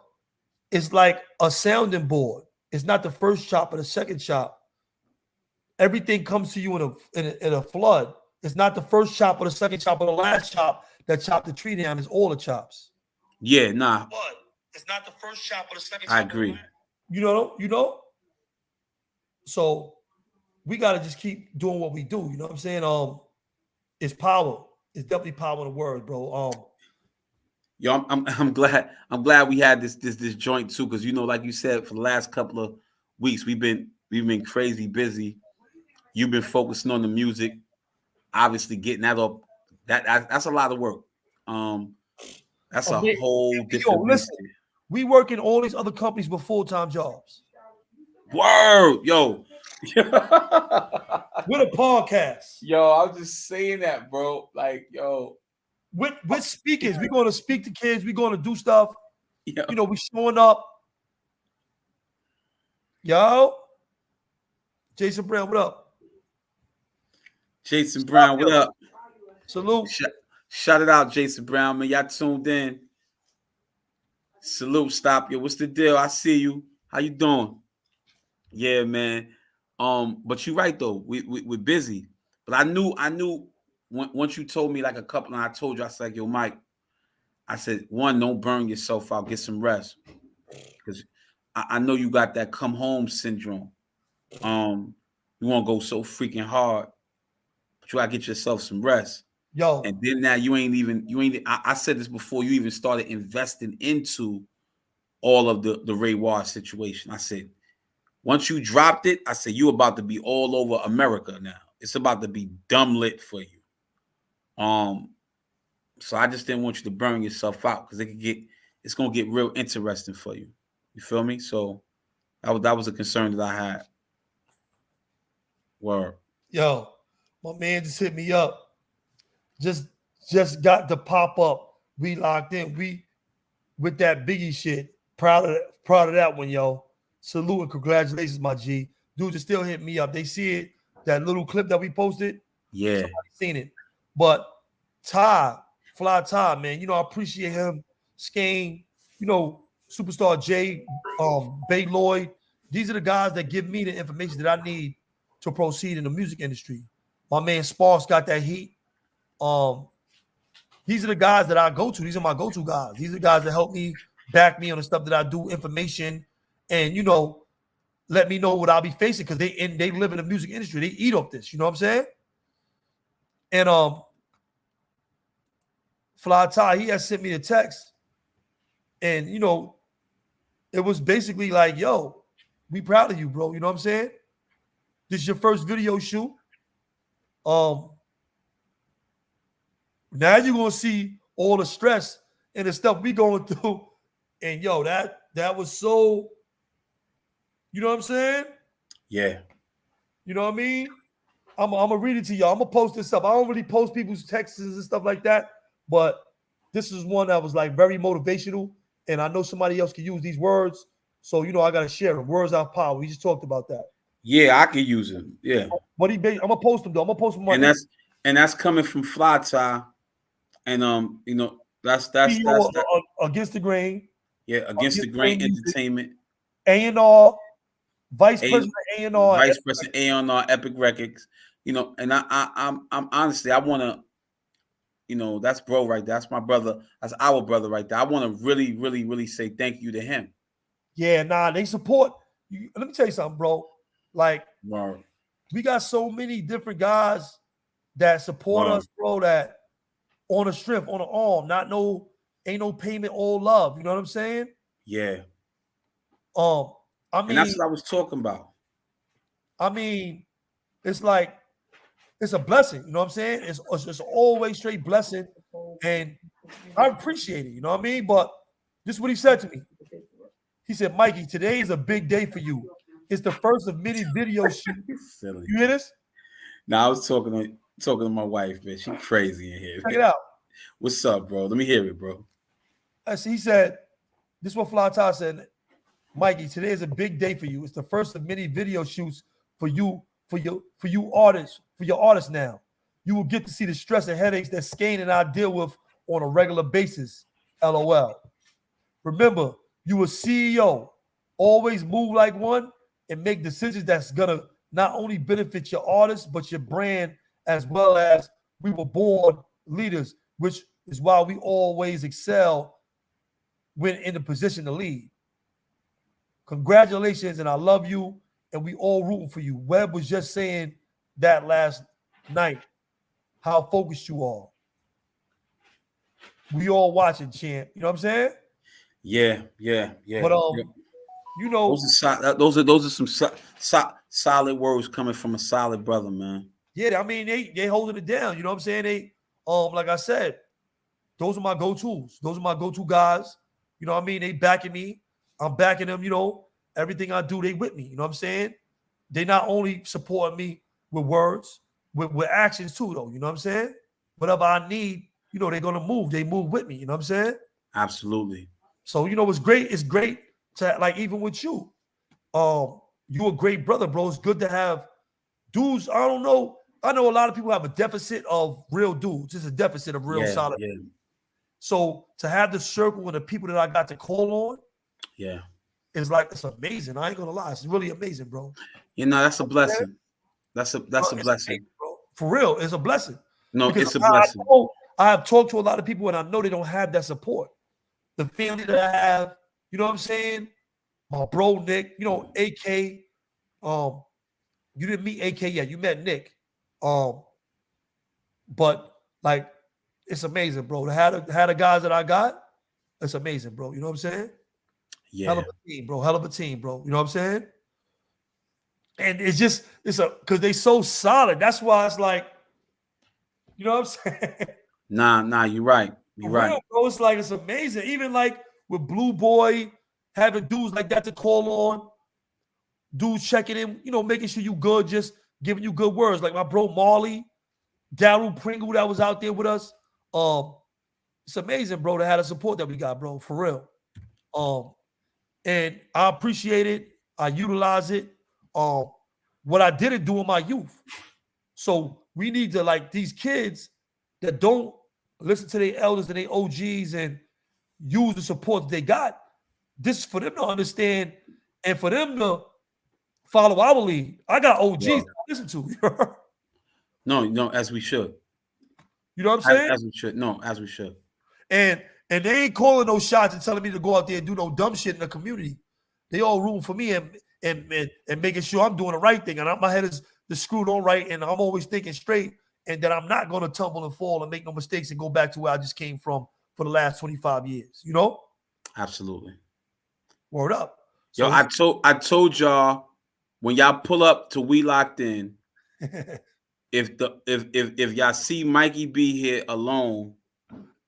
it's like a sounding board. It's not the first chop or the second chop. Everything comes to you in a flood. It's not the first chop or the second chop or the last chop that chopped the tree down. It's all the chops. Yeah, nah. But it's not the first chop or the second I chop. agree. You know? So we gotta just keep doing what we do. You know what I'm saying? It's power. It's definitely power in the word, bro. Yo, I'm glad we had this joint too, because like you said, for the last couple of weeks we've been crazy busy. You've been focusing on the music, obviously getting that up. That's a lot of work. That's a whole different beast. Listen, we work in all these other companies with full-time jobs. Word, yo. With a podcast. Yo, I'm just saying that, bro. Like, yo. With speakers, we're going to speak to kids. We're going to do stuff. Yo. We showing up. Yo. Jason Brown, what up? Jason Brown, what up? Salute. Shout it out, Jason Brown, man. Y'all tuned in. Salute, stop. Yo, what's the deal? I see you. How you doing? Yeah, man. But you're right though. We're busy. But I knew once you told me like a couple, and I told you, I said, yo, Mike, I said, one, don't burn yourself out, get some rest. Because I know you got that come home syndrome. You want to go so freaking hard, but you gotta get yourself some rest. Yo. And then now I said this before you even started investing into all of the Ray Ward situation. I said, once you dropped it, I said, you about to be all over America now. It's about to be dumb lit for you. So I just didn't want you to burn yourself out because it's gonna get real interesting for you. You feel me? So that was a concern that I had. Word. Yo, my man just hit me up. Just got to pop up. We locked in. We with that Biggie shit. Proud of that one, yo. Salute and congratulations, my G. Dudes are still hitting me up. They see it, that little clip that we posted. Yeah. Somebody's seen it. But Fly Ty, man, I appreciate him. Skane, Superstar J, Bay Lloyd. These are the guys that give me the information that I need to proceed in the music industry. My man Sparks got that heat. These are the guys that I go to. These are my go-to guys. These are the guys that help me, back me on the stuff that I do, information, and let me know what I'll be facing because they live in the music industry. They eat off this. You know what I'm saying? And Fly Ty, he has sent me a text, and it was basically like, "Yo, we proud of you, bro." You know what I'm saying? This is your first video shoot. Now you're gonna see all the stress and the stuff we going through, and yo, that was so. You know what I'm saying? Yeah. You know what I mean? I'm gonna read it to y'all. I'm gonna post this up. I don't really post people's texts and stuff like that, but this is one that was like very motivational, and I know somebody else can use these words, so I gotta share them. Words are power. We just talked about that. Yeah, I can use them. Yeah. But I'm gonna post them though. I'm gonna post them. And that's coming from Fly Ty, and that's Against the Grain. Yeah, Against the Grain Entertainment. A&R. Vice President A&R. Vice President A&R Epic Records. And I'm honestly, I want to, that's bro right there. That's my brother. That's our brother right there. I want to really, really, really say thank you to him. Yeah, they support. Let me tell you something, bro. Like, wow. We got so many different guys that support us, bro, that on the strength, on the arm, ain't no payment, all love. You know what I'm saying? Yeah. I mean, and that's what I was talking about. I mean, it's like it's a blessing. You know what I'm saying? It's just always straight blessing, and I appreciate it. You know what I mean? But this is what he said to me. He said, "Mikey, today is a big day for you. It's the first of many video shoots." Silly. You hear this? Now I was talking to my wife, man. She's crazy in here. Check it out. What's up, bro? Let me hear it, bro. He said, "This is what Fly Ty said." Mikey, today is a big day for you. It's the first of many video shoots for you artists, for your artists now. You will get to see the stress and headaches that Skane and I deal with on a regular basis. LOL. Remember, you a CEO. Always move like one and make decisions that's gonna not only benefit your artists, but your brand, as well as we were born leaders, which is why we always excel when in the position to lead. Congratulations, and I love you, and we all rooting for you. Webb was just saying that last night, how focused you are. we all watching, champ. You know what I'm saying? Yeah. But you know, Those are some solid words coming from a solid brother, man. yeah, I mean they holding it down. You know what I'm saying? They like I said, those are my go-tos. Those are my go-to guys. You know what I mean? They backing me. I'm backing them. You know, everything I do, they with me. You know what I'm saying? They not only support me with words, with actions too, though. You know what I'm saying? Whatever I need, you know, they're gonna move. They move with me. You know what I'm saying? Absolutely. So you know, it's great. It's great to like even with you. You a great brother, bro. It's good to have dudes. I don't know. I know a lot of people have a deficit of real dudes. It's a deficit of real solid. Yeah. So to have the circle and the people that I got to call on, Yeah. it's like it's amazing. I ain't gonna lie, it's really amazing, bro. You know, that's a blessing. That's a blessing. Amazing, bro. For real, it's a blessing. No, Because it's a blessing. I have talked to a lot of people and I know they don't have that support. The family that I have, you know what I'm saying? My bro Nick, you know, AK. You didn't meet AK yet. You met Nick. But like, it's amazing, bro. To have the guys that I got, it's amazing, bro. You know what I'm saying? Yeah. Hell of a team, bro. Hell of a team, bro. You know what I'm saying? And it's because they so solid. That's why it's like, you know what I'm saying? Nah, you're right. You're right. Real, bro. It's like it's amazing. Even like with Blue Boy, having dudes like that to call on, dudes checking in, you know, making sure you good, just giving you good words. Like my bro Marley, Daryl Pringle that was out there with us. It's amazing, bro, to have the support that we got, bro, for real. And I appreciate it. I utilize it. What I didn't do in my youth. So we need to, like, these kids that don't listen to their elders and their OGs and use the support that they got. This is for them to understand and for them to follow our lead. I got OGs to listen to. No, as we should. You know what I'm saying? As we should. No, as we should. And they ain't calling no shots and telling me to go out there and do no dumb shit in the community. They all room for me and making sure I'm doing the right thing. And my head is screwed on right, and I'm always thinking straight, and that I'm not going to tumble and fall and make no mistakes and go back to where I just came from for the last 25 years. You know? Absolutely. Word up. So, yo, I told y'all when y'all pull up to We Locked In, if y'all see Mikey B here alone,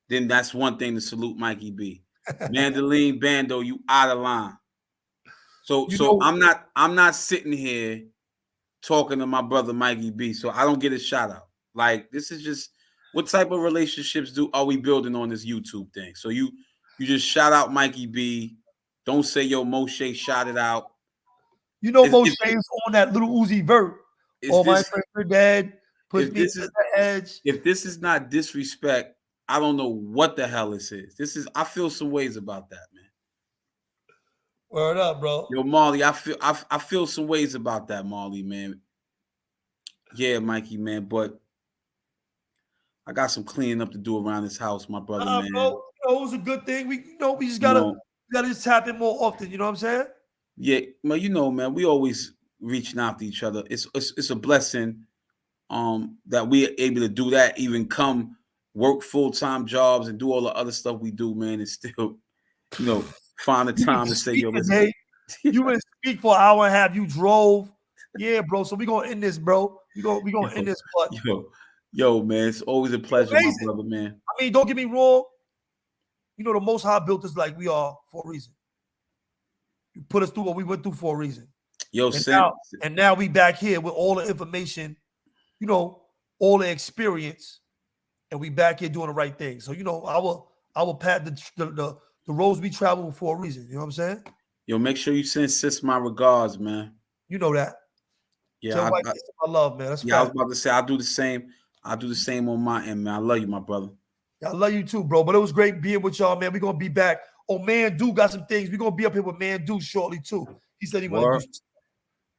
then that's one thing to salute Mikey B. Mandolin Bando, you out of line. So I'm not sitting here talking to my brother Mikey B, so I don't get a shout out. Like, this is just what type of relationships are we building on this YouTube thing? So you just shout out Mikey B. Don't say yo Moshe shout it out. You know, Moshe is on that little Uzi Vert. Oh, my friend, dad puts me to the edge. If this is not disrespect, I don't know what the hell this is. I feel some ways about that, man. Word up, bro. Yo, Marley, I feel some ways about that, Marley, man. Yeah, Mikey, man, but I got some cleaning up to do around this house, my brother, man. Bro, you know, it was a good thing. We just gotta just tap in more often. You know what I'm saying? Yeah, well, you know, man, we always reaching out to each other. It's a blessing that we're able to do that, even come work full-time jobs and do all the other stuff we do, man, and still, you know, find the time to say, yo, listen. You went speak for an hour and a half. You drove. Yeah, bro. So we're gonna end this, bro. We gonna end this. But yo, man, it's always a pleasure, my brother, man. I mean, don't get me wrong. You know, the Most High built us like we are for a reason. You put us through what we went through for a reason. Yo, and now we back here with all the information, you know, all the experience, and we back here doing the right thing. So, you know, I will pat the roads we travel for a reason. You know what I'm saying? Yo, make sure you send sis my regards, man. You know that. Yeah, I love, man. That's I was about to say I'll do the same. I'll do the same on my end, man. I love you, my brother. Yeah, I love you too, bro. But it was great being with y'all, man. We're gonna be back. Oh, Mandu got some things. We're gonna be up here with Mandu shortly too. He said he wanted to do some stuff.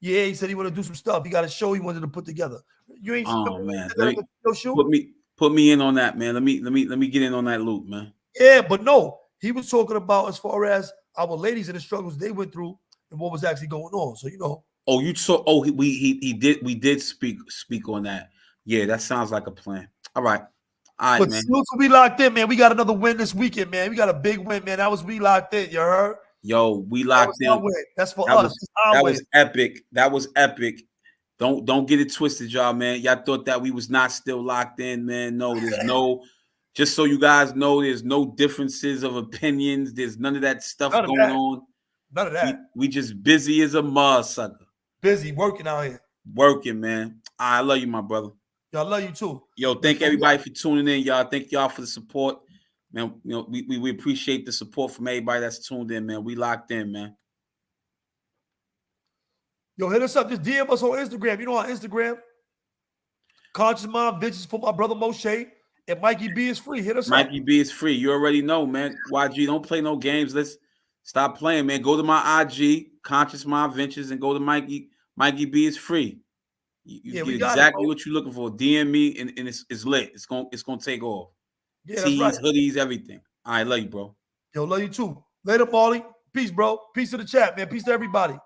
Yeah, he said he wanted to do some stuff. He got a show he wanted to put together. You ain't man. Put me in on that, man. Let me get in on that loop, man. Yeah, but no, he was talking about as far as our ladies and the struggles they went through and what was actually going on. So, you know. Oh, you saw. Oh, we did speak on that. Yeah, that sounds like a plan. All right. All right, But man. since we locked in, man, we got another win this weekend, man. We got a big win, man. That was we locked in. You heard? Yo, we That locked was our in. win. That's for That us. was It's our that win. was epic. That was epic. Don't get it twisted, y'all, man. Y'all thought that we was not still locked in, man. No, there's no. Just so you guys know, there's no differences of opinions. There's none of that stuff None of going that. on. None of that. We just busy as a mud sucker. Busy working out here. Working, man. I love you, my brother. Y'all love you too. Yo, thank everybody for tuning in, y'all. Thank y'all for the support, man. You know, we appreciate the support from everybody that's tuned in, man. We locked in, man. Yo, hit us up. Just DM us on Instagram. You know, on Instagram, Conscious Mind Ventures for my brother Moshe and Mikey B is free. Hit us up. Mikey B is free. You already know, man. YG, don't play no games. Let's stop playing, man. Go to my IG, Conscious Mind Ventures, and go to Mikey. Mikey B is free. You get exactly what you're looking for. DM me, and it's lit. It's gonna take off. Yeah, Tees, that's right. hoodies, everything. All right, love you, bro. Yo, love you too. Later, Paulie. Peace, bro. Peace to the chat, man. Peace to everybody.